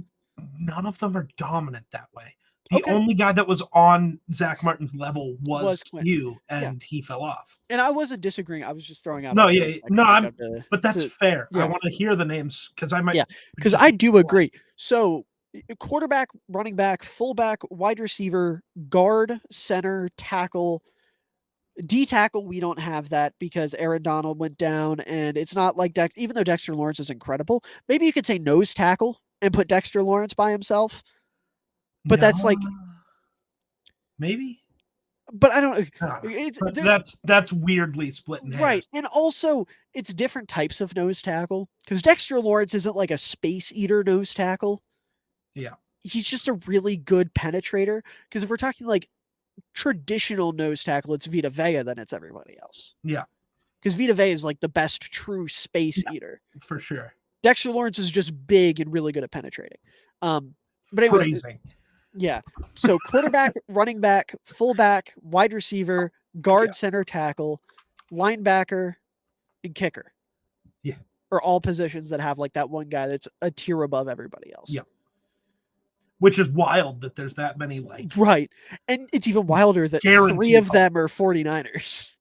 None of them are dominant that way. The only guy that was on Zach Martin's level was Q, and he fell off. And I wasn't disagreeing. I was just throwing out. But that's fair. I want to hear the names because I might. Yeah, because I do agree. So, quarterback, running back, fullback, wide receiver, guard, center, tackle. D tackle, we don't have that because Aaron Donald went down, and it's not like even though Dexter Lawrence is incredible, maybe you could say nose tackle and put Dexter Lawrence by himself. But that's like maybe. But I don't. That's weirdly split in half. Right, and also it's different types of nose tackle because Dexter Lawrence isn't like a space eater nose tackle. Yeah, he's just a really good penetrator. Because if we're talking like traditional nose tackle, it's Vita Vea, then it's everybody else. Yeah, because Vita Vea is like the best true space eater for sure. Dexter Lawrence is just big and really good at penetrating. But anyways, yeah. So quarterback, running back, fullback, wide receiver, guard, center, tackle, linebacker, and kicker. Yeah. Are all positions that have like that one guy that's a tier above everybody else. Yeah. which is wild that there's that many right. And it's even wilder that guaranteed 3 of them are 49ers.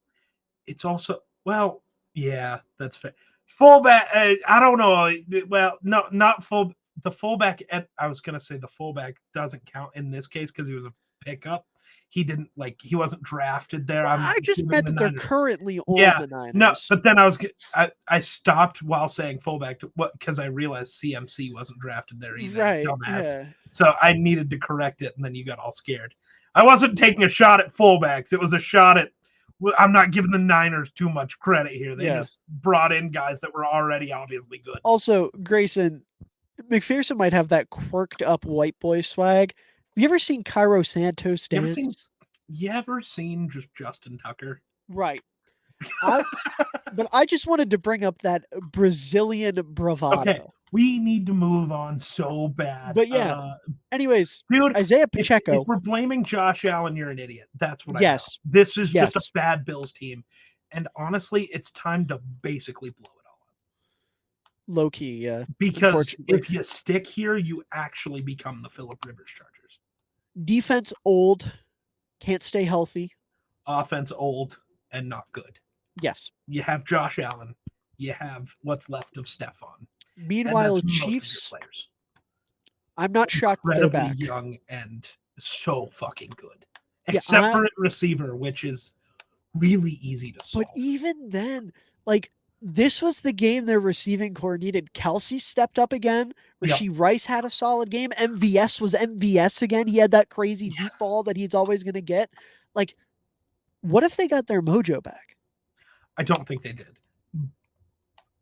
It's also, well, yeah, that's fair. Fullback, I don't know. Well, no, not full. The fullback, I was going to say the fullback doesn't count in this case because he was a pickup. He didn't he wasn't drafted there. Well, I just meant that they're currently on the Niners. No, but then I stopped while saying fullback because I realized CMC wasn't drafted there either. Right. Dumbass. Yeah. So I needed to correct it, and then you got all scared. I wasn't taking a shot at fullbacks. It was a shot at. I'm not giving the Niners too much credit here. They just brought in guys that were already obviously good. Also, Grayson, McPherson might have that quirked up white boy swag. Have you ever seen Cairo Santos dance? You ever seen just Justin Tucker? Right. But I just wanted to bring up that Brazilian bravado. Okay, we need to move on so bad. But yeah. Anyways, dude, Isaiah Pacheco. If we're blaming Josh Allen, you're an idiot. That's what I know. This is just a bad Bills team. And honestly, it's time to basically blow it all up. Low key, yeah. Because if you stick here, you actually become the Phillip Rivers Chargers. Defense old, can't stay healthy. Offense old and not good. Yes. You have Josh Allen. You have what's left of Stephon. Meanwhile, Chiefs. I'm not shocked they're back. Young and so fucking good. Except for receiver, which is really easy to solve. But even then, this was the game their receiving core needed. Kelsey stepped up again. Rashee Rice had a solid game. MVS was MVS again. He had that crazy deep ball that he's always going to get. What if they got their mojo back? I don't think they did.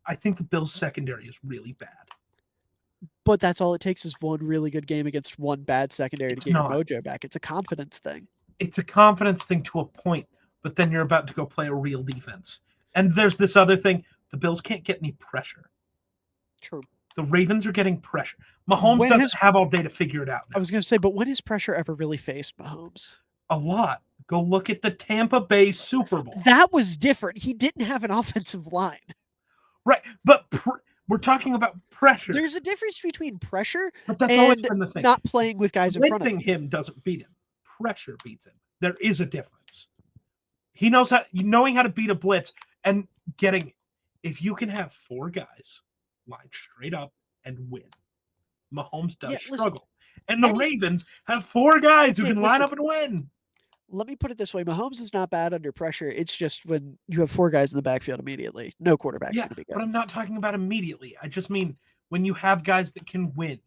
I think the Bills' secondary is really bad. But that's all it takes is one really good game against one bad secondary to get your mojo back. It's a confidence thing. It's a confidence thing to a point, but then you're about to go play a real defense. And there's this other thing. The Bills can't get any pressure. True. The Ravens are getting pressure. Mahomes doesn't have all day to figure it out now. I was going to say, but when has pressure ever really faced Mahomes? A lot. Go look at the Tampa Bay Super Bowl. That was different. He didn't have an offensive line. Right. But we're talking about pressure. There's a difference between pressure but that's always been the thing. Not playing with guys in front of him. Him doesn't beat him. Pressure beats him. There is a difference. He knows knowing how to beat a blitz and getting, if you can have 4 guys line straight up and win, Mahomes does struggle. And the Ravens have 4 guys who can line up and win. Let me put it this way. Mahomes is not bad under pressure. It's just when you have 4 guys in the backfield immediately, no quarterback's going to be good. But I'm not talking about immediately. I just mean when you have guys that can win.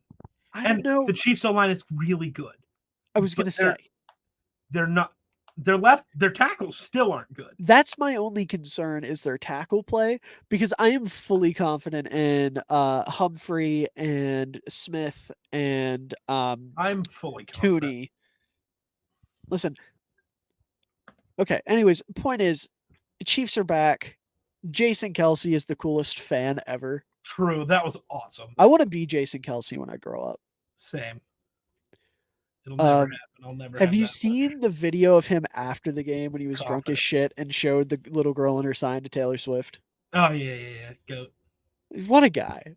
I don't know. The Chiefs' O-line is really good. I was going to say. They're not. Their tackles still aren't good. That's my only concern is their tackle play, because I am fully confident in Humphrey and Smith and I'm fully confident. Tooney. Listen. Okay. Anyways, point is, Chiefs are back. Jason Kelsey is the coolest fan ever. True. That was awesome. I want to be Jason Kelsey when I grow up. Same. It'll never happen. I'll never have you seen the video of him after the game when he was drunk as shit and showed the little girl and her sign to Taylor Swift? Oh, yeah. Goat. What a guy.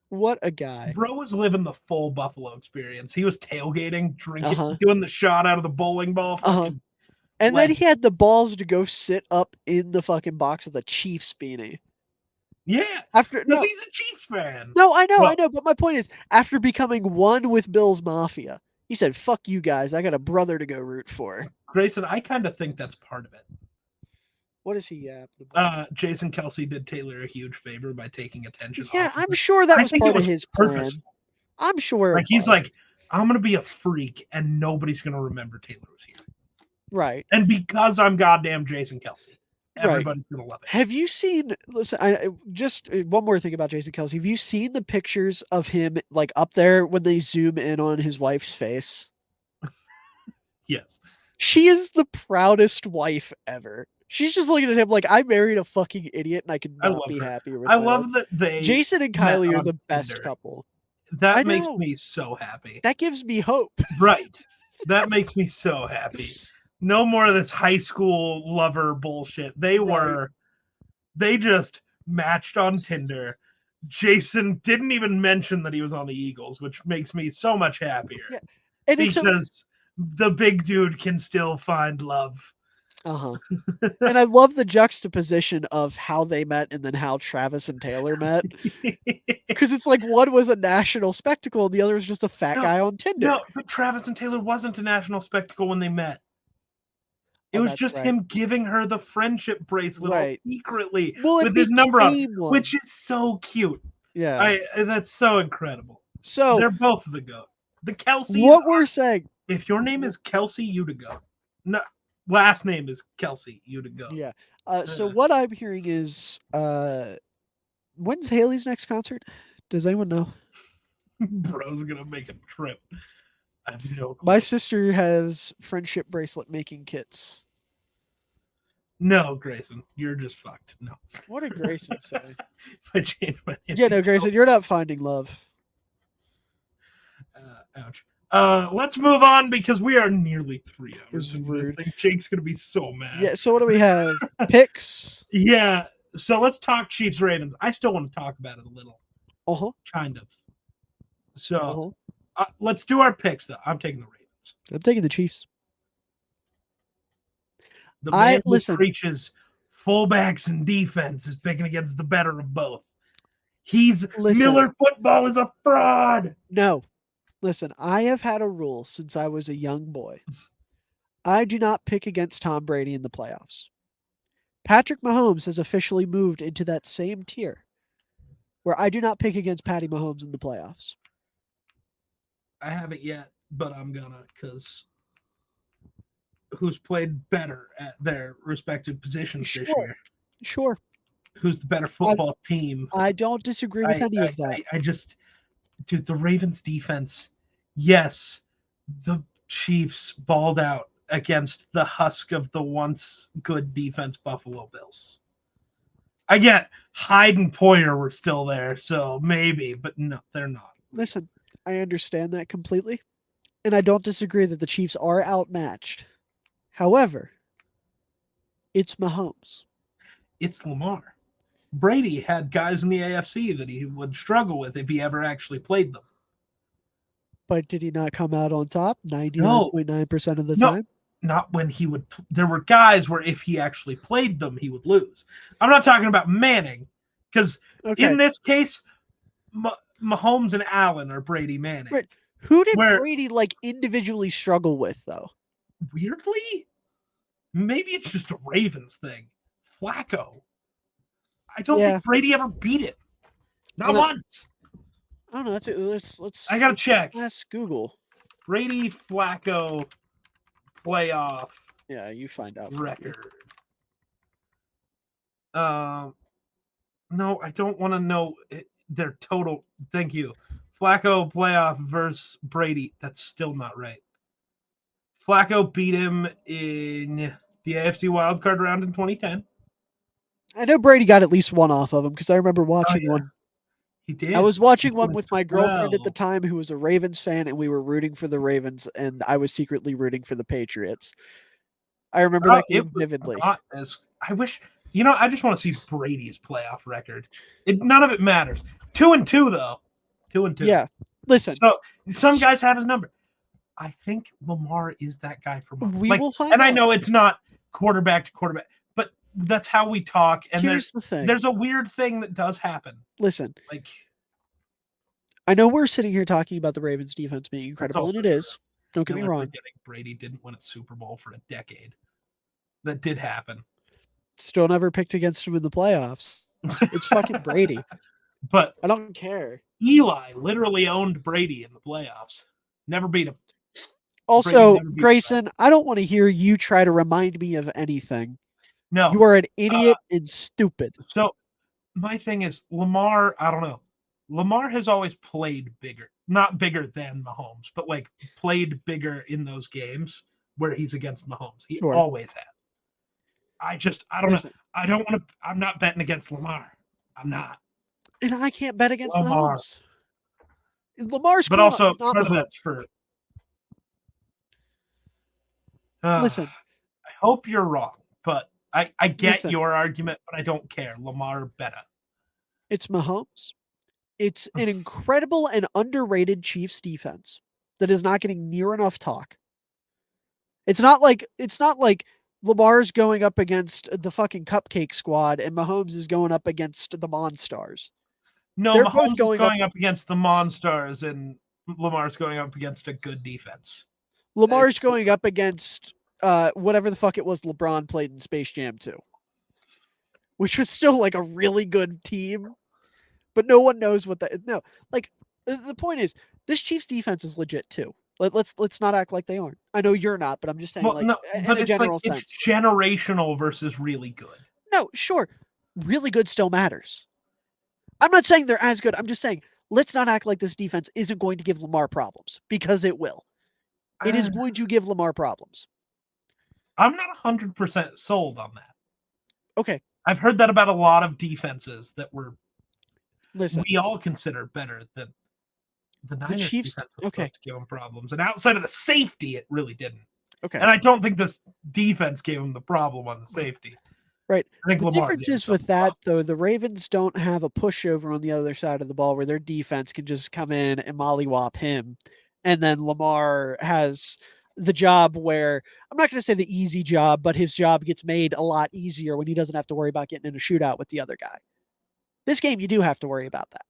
What a guy. Bro was living the full Buffalo experience. He was tailgating, drinking, doing the shot out of the bowling ball. And then he had the balls to go sit up in the fucking box with a Chiefs beanie. Yeah, he's a Chiefs fan. No, I know. But my point is, after becoming one with Bills Mafia, he said, "Fuck you guys. I got a brother to go root for." Grayson, I kind of think that's part of it. What is he? Jason Kelsey did Taylor a huge favor by taking attention. Yeah, I'm sure that was part of his plan. I'm sure. He's like, I'm gonna be a freak, and nobody's gonna remember Taylor was here. Right. And because I'm goddamn Jason Kelsey. Everybody's going to love it. Have you seen, just one more thing about Jason Kelsey. Have you seen the pictures of him up there when they zoom in on his wife's face? Yes. She is the proudest wife ever. She's just looking at him like, I married a fucking idiot and I could not be happier with I love that Jason and Kylie are the best couple. That makes me so happy. That gives me hope. Right. That makes me so happy. No more of this high school lover bullshit. They just matched on Tinder. Jason didn't even mention that he was on the Eagles, which makes me so much happier. Yeah. And because the big dude can still find love. And I love the juxtaposition of how they met and then how Travis and Taylor met. Because it's like one was a national spectacle and the other was just a fat guy on Tinder. No, but Travis and Taylor wasn't a national spectacle when they met. It was just him giving her the friendship bracelet all secretly with his number on it, which is so cute. Yeah. That's so incredible. So they're both the GOAT. The Kelsey. What we're saying. If your name is Kelsey, you to go. No, last name is Kelsey, you to go. Yeah. So what I'm hearing is when's Haley's next concert? Does anyone know? Bro's gonna make a trip. I have no clue. My sister has friendship bracelet making kits. No, Grayson, you're just fucked. No. What did Grayson say? If I change my name. Yeah, no, Grayson, you're not finding love. Ouch. Let's move on because we are nearly 3 hours. Rude. Jake's gonna be so mad. Yeah. So what do we have? Picks. Yeah. So let's talk Chiefs Ravens. I still want to talk about it a little. Kind of. So let's do our picks though. I'm taking the Ravens. I'm taking the Chiefs. The man who preaches fullbacks and defense is picking against the better of both. Miller football is a fraud. No. Listen, I have had a rule since I was a young boy. I do not pick against Tom Brady in the playoffs. Patrick Mahomes has officially moved into that same tier where I do not pick against Patty Mahomes in the playoffs. I haven't yet, but I'm gonna, because who's played better at their respective positions this year? Sure. Who's the better football team? I don't disagree with any of that. I just, dude, the Ravens defense, yes, the Chiefs balled out against the husk of the once good defense Buffalo Bills. I get Hyde and Poyer were still there, so maybe, but no, they're not. Listen, I understand that completely, and I don't disagree that the Chiefs are outmatched. However, it's Mahomes. It's Lamar. Brady had guys in the AFC that he would struggle with if he ever actually played them. But did he not come out on top 99.9% of the time? Not when he would. There were guys where if he actually played them, he would lose. I'm not talking about Manning, because in this case, Mahomes and Allen are Brady Manning. Right. Who did Brady individually struggle with, though? Weirdly, maybe it's just a Ravens thing. Flacco. I don't think Brady ever beat it. Not once. I don't know. That's it. Let's. I gotta check. Ask Google. Brady Flacco playoff. Yeah, you find out. Record. No, I don't want to know their total. Thank you. Flacco playoff versus Brady. That's still not right. Flacco beat him in the AFC wildcard round in 2010. I know Brady got at least one off of him because I remember watching one. He did. I was watching one with my girlfriend at the time who was a Ravens fan, and we were rooting for the Ravens, and I was secretly rooting for the Patriots. I remember that game vividly. I wish, I just want to see Brady's playoff record. None of it matters. 2-2 though. 2-2. Yeah. Listen. So some guys have his number. I think Lamar is that guy for Mahomes. We will find out. I know it's not quarterback to quarterback, but that's how we talk. And here's the thing. There's a weird thing that does happen. Listen. I know we're sitting here talking about the Ravens defense being incredible, and it is. Don't get me wrong. Brady didn't win a Super Bowl for a decade. That did happen. Still never picked against him in the playoffs. It's fucking Brady. But I don't care. Eli literally owned Brady in the playoffs. Never beat him. Also, Grayson, I don't want to hear you try to remind me of anything. No. You are an idiot and stupid. So my thing is Lamar, I don't know. Lamar has always played bigger. Not bigger than Mahomes, but played bigger in those games where he's against Mahomes. He always has. I don't know. I don't want to. I'm not betting against Lamar. I'm not. And I can't bet against Mahomes. Lamar's but also part of that's for. Listen, I hope you're wrong, but I get your argument, but I don't care. Lamar better. It's Mahomes. It's an incredible and underrated Chiefs defense that is not getting near enough talk. It's not like Lamar's going up against the fucking cupcake squad and Mahomes is going up against the Monstars. No, they're Mahomes both going up against the Monstars and Lamar's going up against a good defense. Lamar's going up against whatever the fuck it was LeBron played in Space Jam 2, which was still like a really good team, but no one knows what that. No, like the point is, this Chiefs defense is legit too. Let's not act like they aren't. I know you're not, but I'm just saying, in a general sense, it's generational versus really good. No, sure, really good still matters. I'm not saying they're as good. I'm just saying let's not act like this defense isn't going to give Lamar problems, because it will. It is going to give Lamar problems. I'm not 100% sold on that. Okay. I've heard that about a lot of defenses that we all consider better than the Niners Chiefs. Defense was supposed to give them problems. And outside of the safety, it really didn't. Okay. And I don't think this defense gave them the problem on the safety. Right. I think the difference is with that, though, the Ravens don't have a pushover on the other side of the ball where their defense can just come in and mollywop him. And then Lamar has the job where, I'm not going to say the easy job, but his job gets made a lot easier when he doesn't have to worry about getting in a shootout with the other guy. This game, you do have to worry about that.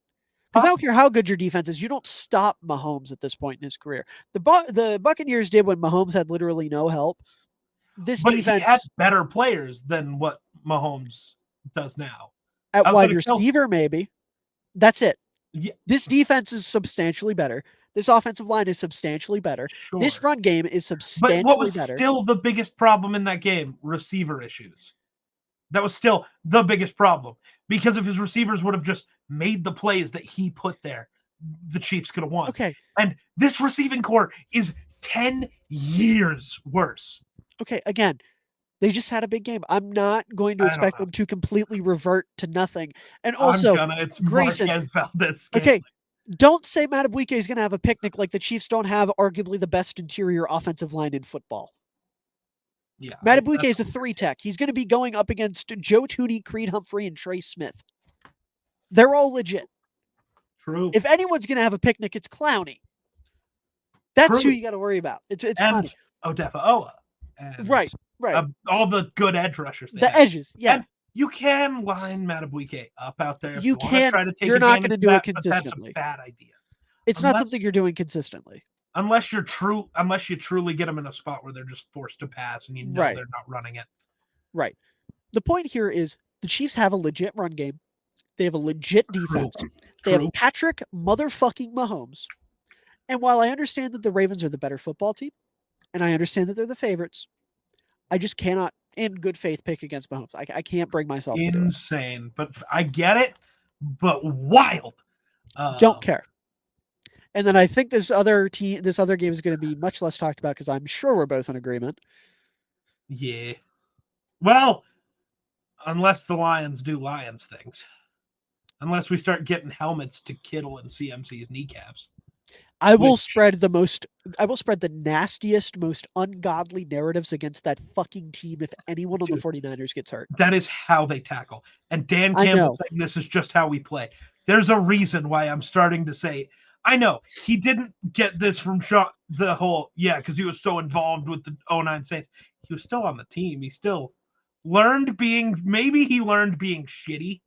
Because I don't care how good your defense is, you don't stop Mahomes at this point in his career. The Buccaneers did when Mahomes had literally no help. This defense he had better players than what Mahomes does now. At wide receiver, maybe. That's it. Yeah. This defense is substantially better. This offensive line is substantially better. Sure. This run game is substantially better. But what was still the biggest problem in that game? Receiver issues. That was still the biggest problem. Because if his receivers would have just made the plays that he put there, the Chiefs could have won. Okay. And this receiving core is 10 years worse. Okay, again, they just had a big game. I'm not going to expect them to completely revert to nothing. And also, it's Grayson. Okay, don't say Madubuike is going to have a picnic like the Chiefs don't have arguably the best interior offensive line in football. Yeah, Madubuike is a 3-tech. He's going to be going up against Joe Tooney, Creed Humphrey, and Trey Smith. They're all legit. True. If anyone's going to have a picnic, it's Clowney. That's who you got to worry about. It's Clowney. Odefa-Owa. And right. All the good edge rushers. Edges, yeah. And you can line Madubuike up out there. You can. You're not going to do it consistently. That's a bad idea. It's not something you're doing consistently. Unless you truly get them in a spot where they're just forced to pass and you know they're not running it. Right. The point here is the Chiefs have a legit run game. They have a legit defense. They have Patrick motherfucking Mahomes. And while I understand that the Ravens are the better football team, and I understand that they're the favorites, I just cannot, in good faith, pick against Mahomes. I can't bring myself to do it. Insane. But I get it, but wild. Don't care. And then I think this other game is going to be much less talked about because I'm sure we're both in agreement. Yeah. Well, unless the Lions do Lions things. Unless we start getting helmets to Kittle and CMC's kneecaps. I will spread the nastiest, most ungodly narratives against that fucking team if anyone on the 49ers gets hurt. That is how they tackle. And Dan Campbell saying this is just how we play. There's a reason why I'm starting to say, I know he didn't get this from the whole, because he was so involved with the 09 Saints. He was still on the team. He still learned being shitty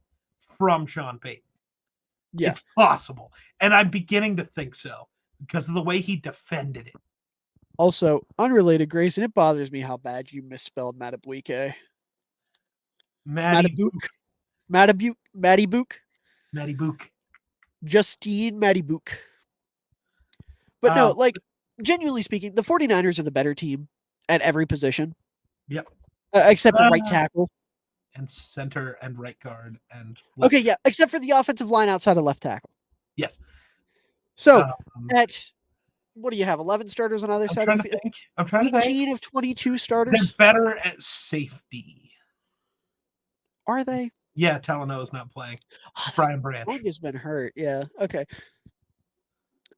from Sean Payton. Yeah. It's possible. And I'm beginning to think so because of the way he defended it. Also, unrelated, Grayson, it bothers me how bad you misspelled Madubuike. Madubuike. Justine Madubuike. But no, genuinely speaking, the 49ers are the better team at every position. Yep. Except the right tackle. And center and right guard and left. Okay, yeah, except for the offensive line outside of left tackle. Yes. So what do you have? 11 starters on either side of the field? I'm trying to think. 18 of 22 starters. They're better at safety. Are they? Yeah, Talanoa's not playing. Brian Branch. Long has been hurt. Yeah. Okay.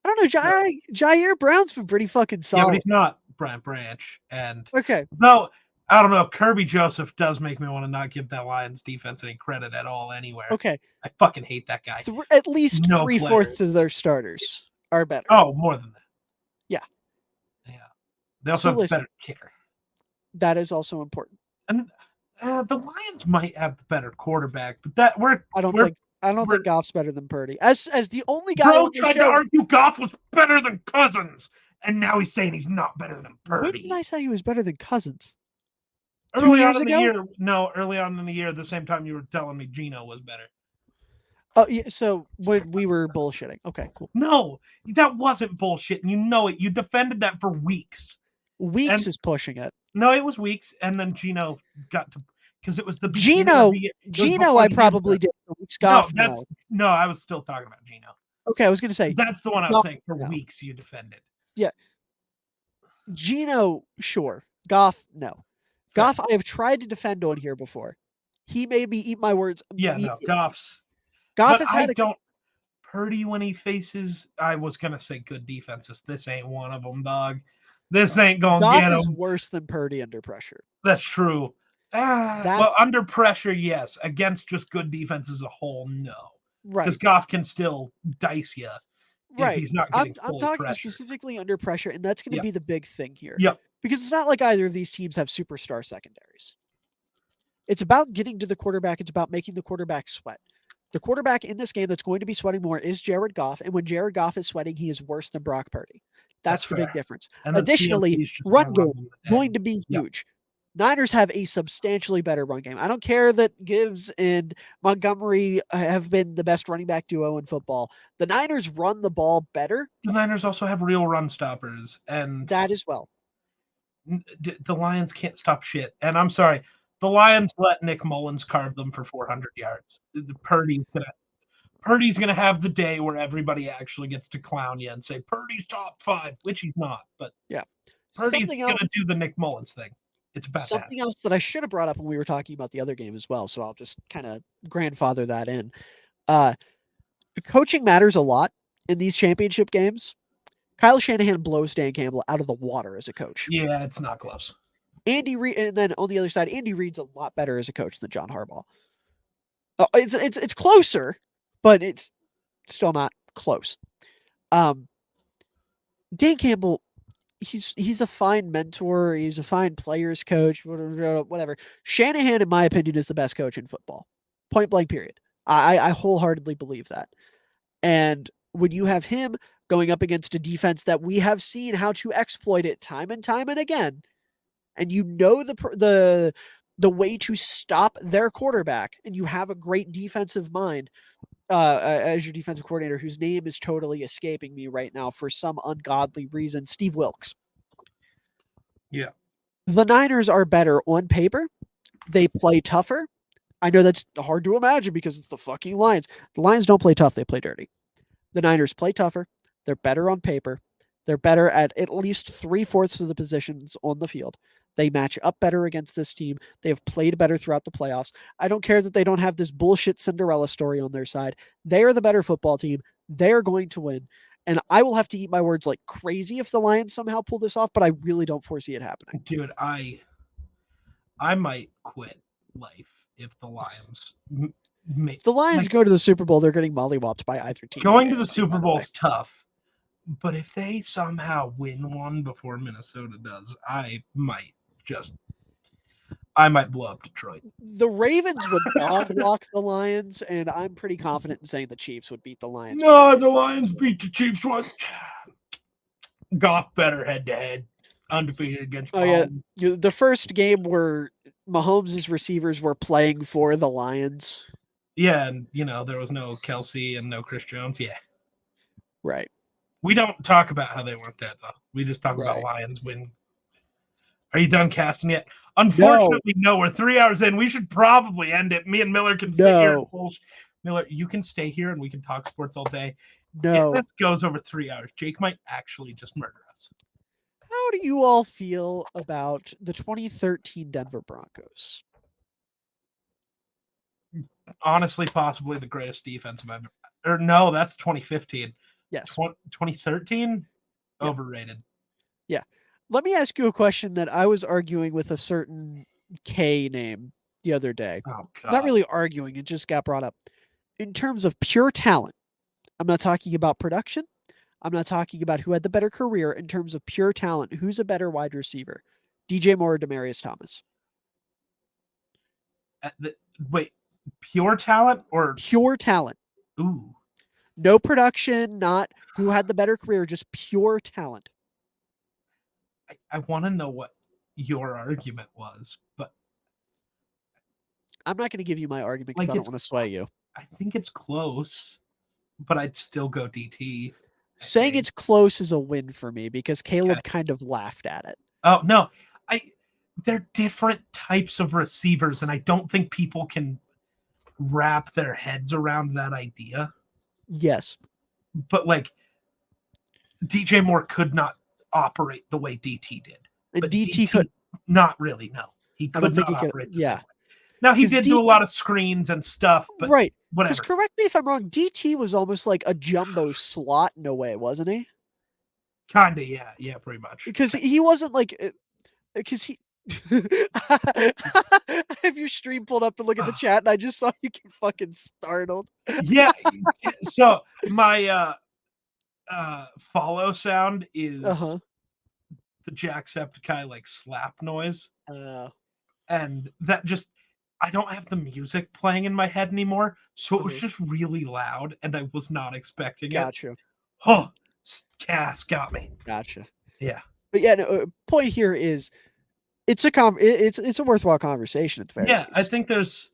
I don't know. Jair Brown's been pretty fucking solid. Yeah, but he's not Brian Branch. And okay. Though I don't know. Kirby Joseph does make me want to not give that Lions defense any credit at all anywhere. Okay. I fucking hate that guy. At least 3/4 of their starters are better. Oh, more than that. Yeah. Yeah. They also have a better kicker. That is also important. And the Lions might have the better quarterback, but I don't think Goff's better than Purdy. As the only guy Bro tried to argue Goff was better than Cousins, and now he's saying he's not better than Purdy. When did I say he was better than Cousins? Early on in the year, early on in the year, the same time you were telling me Geno was better. Oh, yeah, so when we were bullshitting. Okay, cool. No, that wasn't bullshit. You know it. You defended that for weeks. Weeks is pushing it. No, it was weeks, and then Geno got to because it was the Geno. I probably did. Goff, no, I was still talking about Geno. Okay, I was going to say that's the one I was saying for weeks you defended. Yeah, Geno, sure. Goff, no. Goff, I have tried to defend on here before. He made me eat my words. Yeah, no, Goff has had Purdy when he faces. I was gonna say good defenses. This ain't one of them, dog. This ain't gonna get him. Goff is worse than Purdy under pressure. That's true. Well, under pressure, yes. Against just good defense as a whole, no. Right. Because Goff can still dice you. Right. If he's not getting I'm talking pressure. Specifically under pressure, and that's going to be the big thing here. Yep. Because it's not like either of these teams have superstar secondaries. It's about getting to the quarterback. It's about making the quarterback sweat. The quarterback in this game that's going to be sweating more is Jared Goff. And when Jared Goff is sweating, he is worse than Brock Purdy. That's the big difference. And additionally, run game going to be huge. Niners have a substantially better run game. I don't care that Gibbs and Montgomery have been the best running back duo in football. The Niners run the ball better. The Niners also have real run stoppers. And that as well. The Lions can't stop shit. And I'm sorry, the Lions let Nick Mullins carve them for 400 yards. Purdy's gonna have the day where everybody actually gets to clown you and say Purdy's top 5, which he's not. But yeah, Purdy's gonna do the Nick Mullins thing. It's about something else that I should have brought up when we were talking about the other game as well. So I'll just kind of grandfather that in. Coaching matters a lot in these championship games. Kyle Shanahan blows Dan Campbell out of the water as a coach. Yeah, it's not close. Andy Reid, and then on the other side, Andy Reid's a lot better as a coach than John Harbaugh. It's closer, but it's still not close. Dan Campbell, he's a fine mentor. He's a fine players coach. Whatever. Shanahan, in my opinion, is the best coach in football. Point blank. Period. I wholeheartedly believe that. And when you have him going up against a defense that we have seen how to exploit it time and time and again, and you know the way to stop their quarterback, and you have a great defensive mind as your defensive coordinator, whose name is totally escaping me right now for some ungodly reason, Steve Wilkes. Yeah. The Niners are better on paper. They play tougher. I know that's hard to imagine because it's the fucking Lions. The Lions don't play tough. They play dirty. The Niners play tougher. They're better on paper. They're better at least 3/4 of the positions on the field. They match up better against this team. They have played better throughout the playoffs. I don't care that they don't have this bullshit Cinderella story on their side. They are the better football team. They are going to win. And I will have to eat my words like crazy if the Lions somehow pull this off, but I really don't foresee it happening. Dude, I might quit life if the Lions if the Lions go to the Super Bowl, they're getting mollywopped by either team. Going to the Super Bowl is tough, but if they somehow win one before Minnesota does, I might blow up Detroit. The Ravens would dog walk the Lions, and I'm pretty confident in saying the Chiefs would beat the Lions. No, the Lions beat the Chiefs once. Goff better head-to-head, undefeated against Mahomes. Yeah, the first game where Mahomes' receivers were playing for the Lions. Yeah, and there was no Kelsey and no Chris Jones. Yeah, right. We don't talk about how they weren't that though. We just talk about Lions win. Are you done casting yet? Unfortunately, no. We're 3 hours in. We should probably end it. Me and Miller can stay here. Miller, you can stay here and we can talk sports all day. No. If this goes over 3 hours, Jake might actually just murder us. How do you all feel about the 2013 Denver Broncos? Honestly, possibly the greatest defense I've ever. Or no, that's 2015. Yes. 2013? Overrated. Yeah. Let me ask you a question that I was arguing with a certain K name the other day. Oh God. Not really arguing, it just got brought up. In terms of pure talent, I'm not talking about production. I'm not talking about who had the better career. In terms of pure talent, who's a better wide receiver? DJ Moore or Demaryius Thomas? Wait, pure talent or pure talent? Ooh. No production, not who had the better career, just pure talent. I want to know what your argument was, but I'm not going to give you my argument because I don't want to sway you. I think it's close, but I'd still go DT. Saying it's close is a win for me because Caleb kind of laughed at it. Oh no, they're different types of receivers, and I don't think people can wrap their heads around that idea. Yes, but like DJ Moore could not operate the way DT did. And DT could not really. No, he could not operate the same way. Now he did do a lot of screens and stuff, but right. Whatever. Because correct me if I'm wrong, DT was almost like a jumbo slot in a way, wasn't he? Kinda, yeah, pretty much. Because he wasn't like, because he. I have your stream pulled up to look at the chat, and I just saw you get fucking startled. Yeah. So my follow sound is the Jacksepticeye like slap noise. And that just, I don't have the music playing in my head anymore, so it was just really loud, and I was not expecting it. Gotcha. Oh, Cass got me. Gotcha. Yeah. But yeah, no, point here is it's a worthwhile conversation. It's very I think there's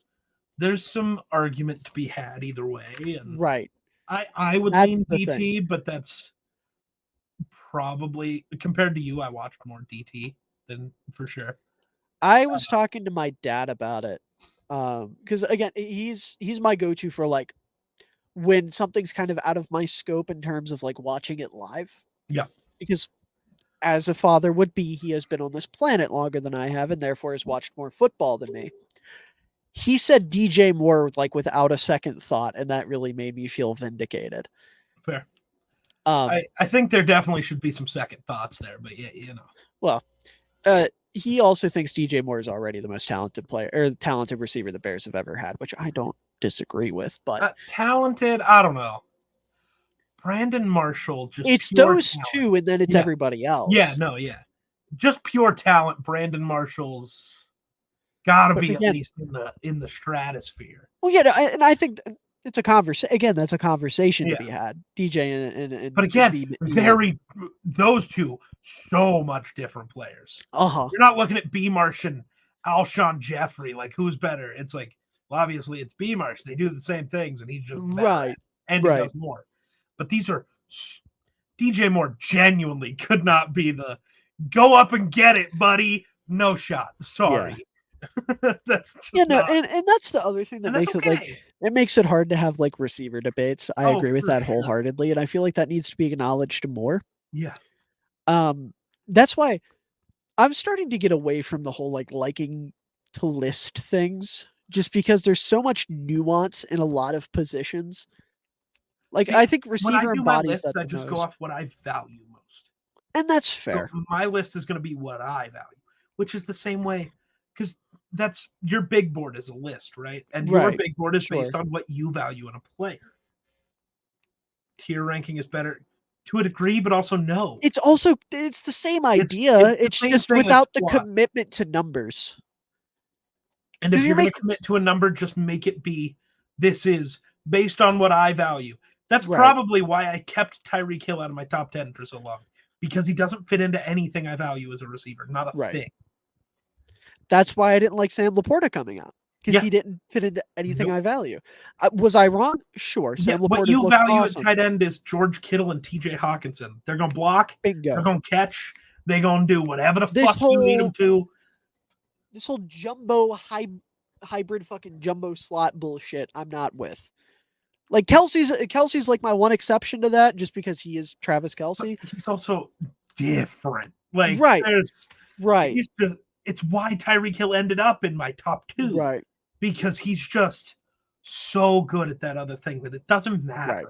some argument to be had either way. And right. I would lean DT, but that's probably compared to you. I watched more DT than for sure. I was talking to my dad about it. Because again, he's my go-to for like when something's kind of out of my scope in terms of like watching it live. Yeah. Because as a father would be, he has been on this planet longer than I have, and therefore has watched more football than me. He said DJ Moore like without a second thought, and that really made me feel vindicated. Fair. I think there definitely should be some second thoughts there, but yeah, you know. Well, he also thinks DJ Moore is already the most talented player or talented receiver the Bears have ever had, which I don't disagree with. But talented, I don't know. Brandon Marshall, just it's those two, and then it's everybody else. Yeah, no, yeah, just pure talent. Brandon Marshall's got to be at least in the stratosphere. Well, yeah, and I think it's a conversation. Again, that's a conversation to be had. DJ and but again, those two so much different players. You're not looking at B Marsh and Alshon Jeffrey like who's better. It's like, well, obviously it's B Marsh. They do the same things, and he's just better and he does more. But these are DJ Moore genuinely could not be the go up and get it, buddy. No shot. Sorry. That's and that's the other thing that makes it like it makes it hard to have like receiver debates. I agree with that wholeheartedly, and I feel like that needs to be acknowledged more. Yeah. That's why I'm starting to get away from the whole like liking to list things, just because there's so much nuance in a lot of positions. Like, I think receiver embodies that. I just go off what I value most. And that's fair. So my list is going to be what I value, which is the same way, because that's your big board is a list, right? And your big board is based on what you value in a player. Tier ranking is better to a degree, but also no. It's the same idea. It's just without the commitment to numbers. And if you're going to commit to a number, just make it be, this is based on what I value. That's probably why I kept Tyreek Hill out of my top 10 for so long, because he doesn't fit into anything I value as a receiver. Not a thing. That's why I didn't like Sam Laporta coming out, because he didn't fit into anything I value. Was I wrong? Sure. Sam Laporta. What you value at tight end is George Kittle and TJ Hawkinson. They're going to block. Bingo. They're going to catch. They're going to do whatever the fuck you need them to. This whole jumbo hybrid fucking jumbo slot bullshit, I'm not with. Like Kelsey's like my one exception to that, just because he is Travis Kelce. But he's also different. Like it's why Tyreek Hill ended up in my top 2. Right. Because he's just so good at that other thing that it doesn't matter. Right.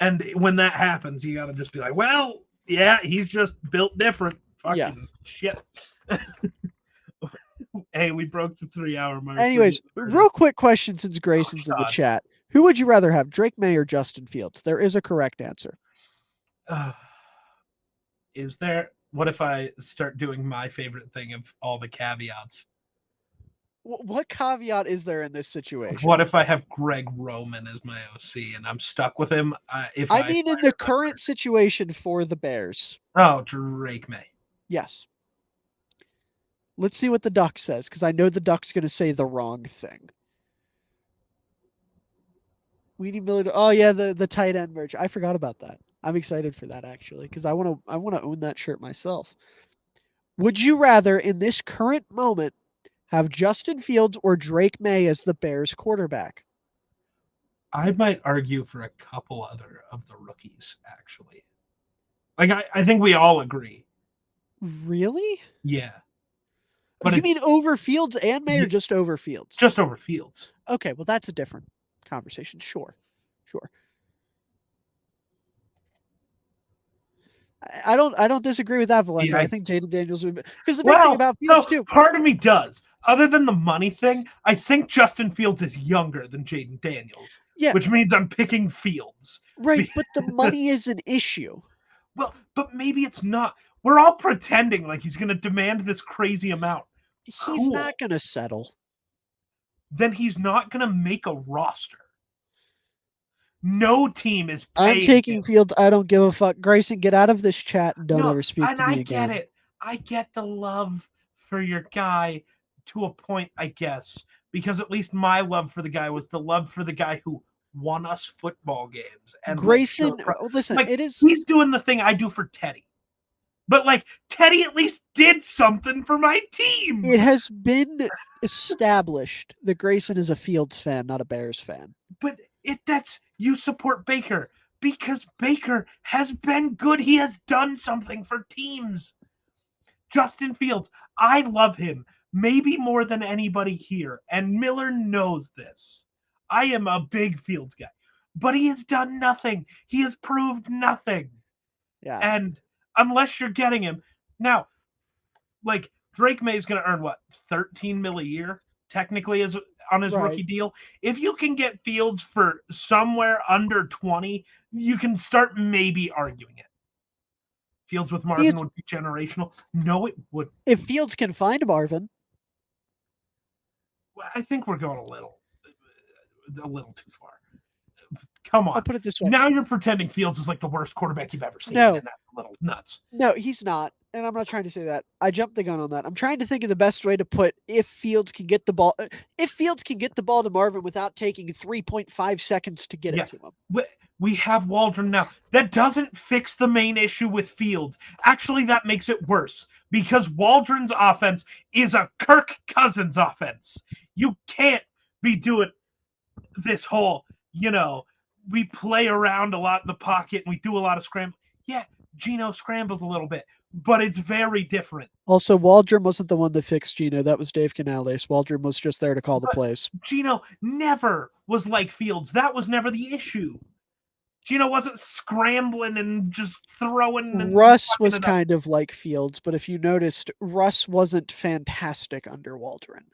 And when that happens, you got to just be like, well, Yeah, he's just built different. Fucking shit. Hey, we broke the 3-hour mark. Anyways, real quick question since Grayson's in the chat. Who would you rather have, Drake May or Justin Fields? There is a correct answer. Is there? What if I start doing my favorite thing of all the caveats? What caveat is there in this situation? What if I have Greg Roman as my OC and I'm stuck with him? In the current situation for the Bears. Oh, Drake May. Yes. Let's see what the Duck says, because I know the Duck's going to say the wrong thing. Weedy Miller. Oh yeah, the tight end merch. I forgot about that. I'm excited for that actually, because I want to own that shirt myself. Would you rather, in this current moment, have Justin Fields or Drake May as the Bears quarterback? I might argue for a couple other of the rookies, actually. Like, I think we all agree. Really? Yeah. But you mean over Fields and May, or just over Fields? Just over Fields. Okay, well, that's a different conversation. Sure. I don't disagree with that, Valencia. I think Jaden Daniels would be, because the big thing about Fields too. Part of me does. Other than the money thing, I think Justin Fields is younger than Jaden Daniels. Yeah. Which means I'm picking Fields. Right, but the money is an issue. Well, but maybe it's not. We're all pretending like he's going to demand this crazy amount. He's not going to settle. Then he's not going to make a roster. No team is paying I'm taking him. Fields. I don't give a fuck. Grayson, get out of this chat and don't ever speak to me again. And I get it. I get the love for your guy to a point, I guess, because at least my love for the guy was the love for the guy who won us football games. And Grayson, listen, like, it is. He's doing the thing I do for Teddy. But, like, Teddy at least did something for my team. It has been established that Grayson is a Fields fan, not a Bears fan. But you support Baker because Baker has been good. He has done something for teams. Justin Fields, I love him maybe more than anybody here. And Miller knows this. I am a big Fields guy. But he has done nothing. He has proved nothing. Yeah. And unless you're getting him. Now, like, Drake May is going to earn, what, $13 million a year, technically, on his rookie deal. If you can get Fields for somewhere under 20, you can start maybe arguing it. Fields with Marvin would be generational. No, it wouldn't. If Fields can find Marvin. Well, I think we're going a little too far. Come on. I'll put it this way. Now you're pretending Fields is like the worst quarterback you've ever seen. No. And that's a little nuts. No, he's not. And I'm not trying to say that. I jumped the gun on that. I'm trying to think of the best way to put if Fields can get the ball to Marvin without taking 3.5 seconds to get it to him. We have Waldron now. That doesn't fix the main issue with Fields. Actually, that makes it worse because Waldron's offense is a Kirk Cousins offense. You can't be doing this whole, we play around a lot in the pocket and we do a lot of scramble. Yeah, Geno scrambles a little bit, but it's very different. Also, Waldron wasn't the one that fixed Geno. That was Dave Canales. Waldron was just there to call the plays. Geno never was like Fields. That was never the issue. Geno wasn't scrambling and just throwing. And Russ was kind of like Fields, but if you noticed, Russ wasn't fantastic under Waldron.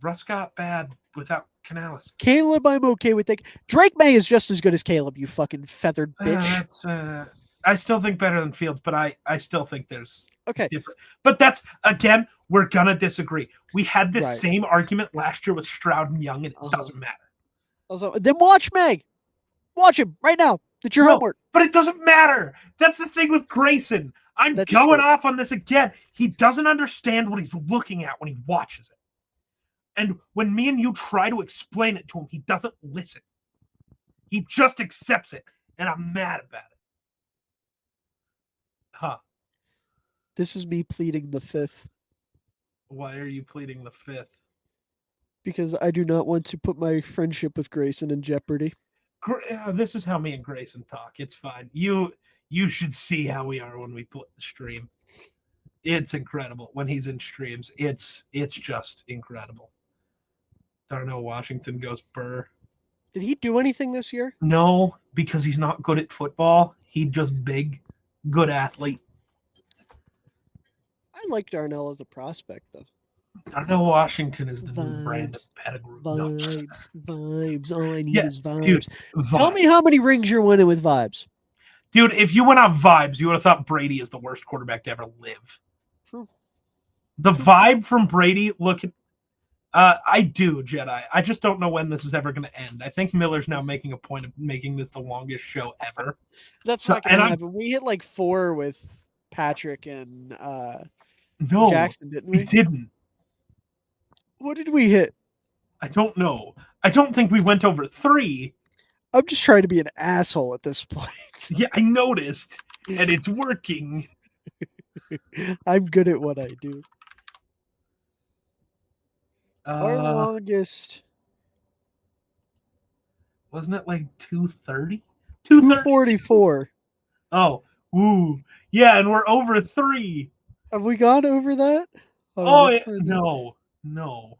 Russ got bad without Canales. Caleb, I'm okay with that. Drake May is just as good as Caleb, you fucking feathered bitch. I still think better than Fields, but I still think there's different. But that's, again, we're going to disagree. We had this same argument last year with Stroud and Young, and it doesn't matter. Also, then watch May. Watch him right now. It's your homework. But it doesn't matter. That's the thing with Grayson. I'm going off on this again. He doesn't understand what he's looking at when he watches it. And when me and you try to explain it to him, he doesn't listen. He just accepts it, and I'm mad about it. Huh. This is me pleading the fifth. Why are you pleading the fifth? Because I do not want to put my friendship with Grayson in jeopardy. This is how me and Grayson talk. It's fine. You should see how we are when we put the stream. It's incredible when he's in streams. It's just incredible. Darnell Washington goes burr. Did he do anything this year? No, because he's not good at football. He's just big, good athlete. I like Darnell as a prospect, though. Darnell Washington is the new brand of Pettigrew. Vibes. All I need is vibes. Dude, Tell me how many rings you're winning with vibes. Dude, if you went on vibes, you would have thought Brady is the worst quarterback to ever live. True. The vibe from Brady, look at I do, Jedi. I just don't know when this is ever going to end. I think Miller's now making a point of making this the longest show ever. That's not going to happen. We hit like 4 with Patrick and Jackson, didn't we? We didn't. What did we hit? I don't know. I don't think we went over 3. I'm just trying to be an asshole at this point. Yeah, I noticed, and it's working. I'm good at what I do. Our longest. Wasn't it like 230? 244. Oh, woo. Yeah, and we're over 3. Have we gone over that? No. Well,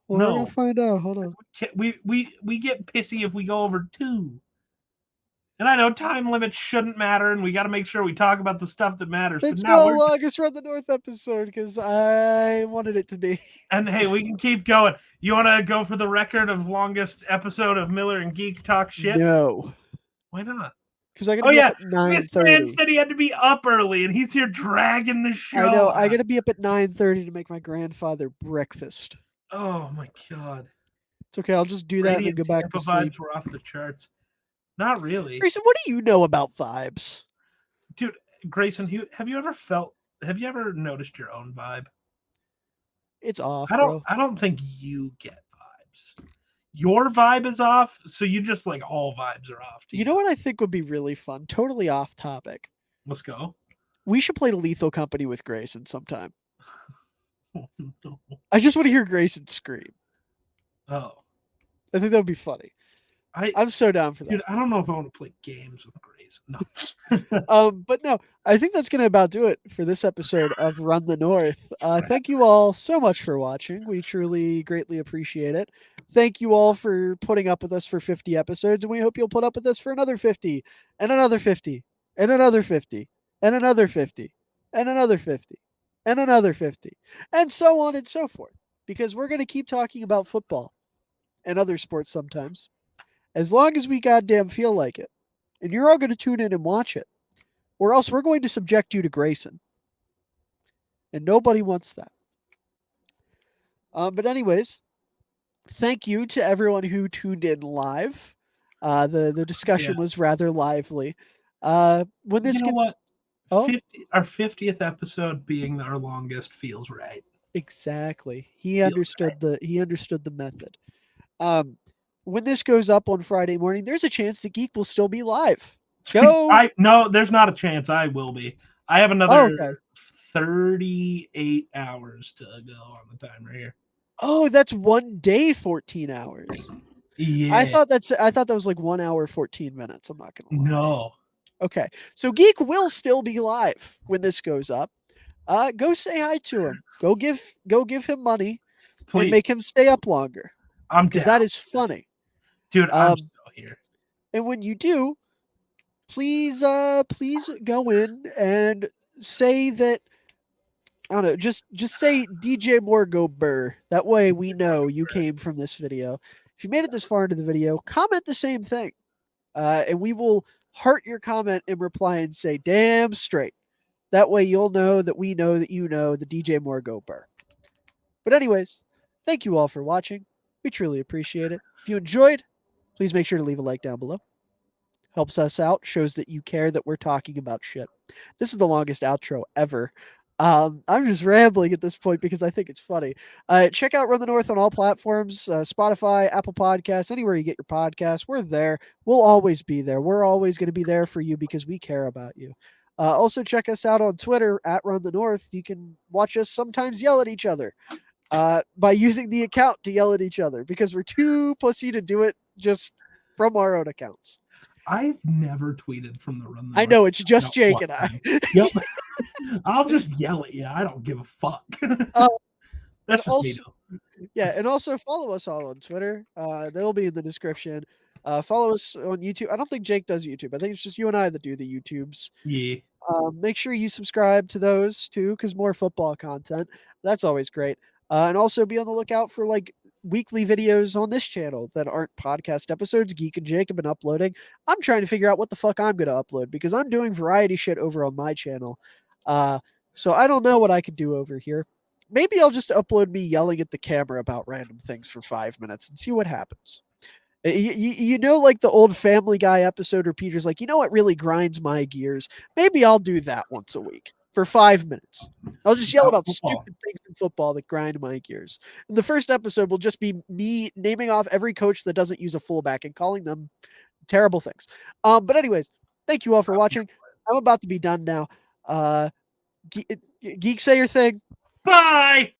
we're gonna find out. Hold on. We get pissy if we go over 2. And I know time limits shouldn't matter, and we got to make sure we talk about the stuff that matters. It's the longest Run the North episode because I wanted it to be. And hey, we can keep going. You want to go for the record of longest episode of Miller and Geek Talk Shit? No. Why not? Because I got to be up at 9:30. This man said he had to be up early, and he's here dragging the show. I know. I got to be up at 9:30 to make my grandfather breakfast. Oh my god. It's okay. I'll just do that and then go back to sleep. Vibes were off the charts. Not really. Grayson, what do you know about vibes? Dude, Grayson, have you ever noticed your own vibe? It's off. I don't think you get vibes. Your vibe is off, so you just like all vibes are off. You know what I think would be really fun? Totally off topic. Let's go. We should play Lethal Company with Grayson sometime. Oh, no. I just want to hear Grayson scream. Oh. I think that would be funny. I'm so down for that. Dude, I don't know if I want to play games with Grayson. No. But no, I think that's going to about do it for this episode of Run the North. Thank you all so much for watching. We truly greatly appreciate it. Thank you all for putting up with us for 50 episodes, and we hope you'll put up with us for another 50, and another 50, and another 50, and another 50, and another 50, and another 50, and so on and so forth, because we're going to keep talking about football and other sports sometimes, as long as we goddamn feel like it. And you're all going to tune in and watch it, or else we're going to subject you to Grayson. And nobody wants that. But anyways, thank you to everyone who tuned in live. The discussion was rather lively. When this gets... our 50th episode being our longest feels right. Exactly. He understood the method. When this goes up on Friday morning, there's a chance the Geek will still be live. No, there's not a chance I will be. I have another 38 hours to go on the timer here. Oh, that's 1 day, 14 hours. Yeah. I thought that was like 1 hour, 14 minutes. I'm not gonna lie. No. Okay. So Geek will still be live when this goes up. Go say hi to him. Go give him money. Please. And make him stay up longer. Because that is funny. Dude, I'm still here. And when you do, please go in and say that, I don't know, just say DJ Moore go burr. That way we know you came from this video. If you made it this far into the video, comment the same thing. And we will heart your comment and reply and say, damn straight. That way you'll know that we know that you know the DJ Moore go burr. But anyways, thank you all for watching. We truly appreciate it. If you enjoyed, please make sure to leave a like down below. Helps us out, shows that you care that we're talking about shit. This is the longest outro ever. I'm just rambling at this point because I think it's funny. Check out Run the North on all platforms, Spotify, Apple Podcasts, anywhere you get your podcasts. We're there. We'll always be there. We're always going to be there for you because we care about you. Also, check us out on Twitter at Run the North. You can watch us sometimes yell at each other by using the account to yell at each other because we're too pussy to do it just from our own accounts. I've never tweeted from the Run the North. I know, it's just Jake and I. Yep. I'll just yell at you. I don't give a fuck. That's also, yeah, and also follow us all on Twitter. They'll be in the description. Follow us on YouTube. I don't think Jake does YouTube. I think it's just you and I that do the YouTubes. Yeah. Make sure you subscribe to those too, because more football content. That's always great. And also be on the lookout for like weekly videos on this channel that aren't podcast episodes. Geek and Jake have been uploading. I'm trying to figure out what the fuck I'm going to upload because I'm doing variety shit over on my channel. So I don't know what I could do over here. Maybe I'll just upload me yelling at the camera about random things for 5 minutes and see what happens. You know, like the old Family Guy episode where Peter's like, you know what really grinds my gears? Maybe I'll do that once a week for 5 minutes. I'll just yell about stupid things in football that grind my gears. And the first episode will just be me naming off every coach that doesn't use a fullback and calling them terrible things. But anyways, thank you all for watching. I'm about to be done now. Geek, say your thing. Bye.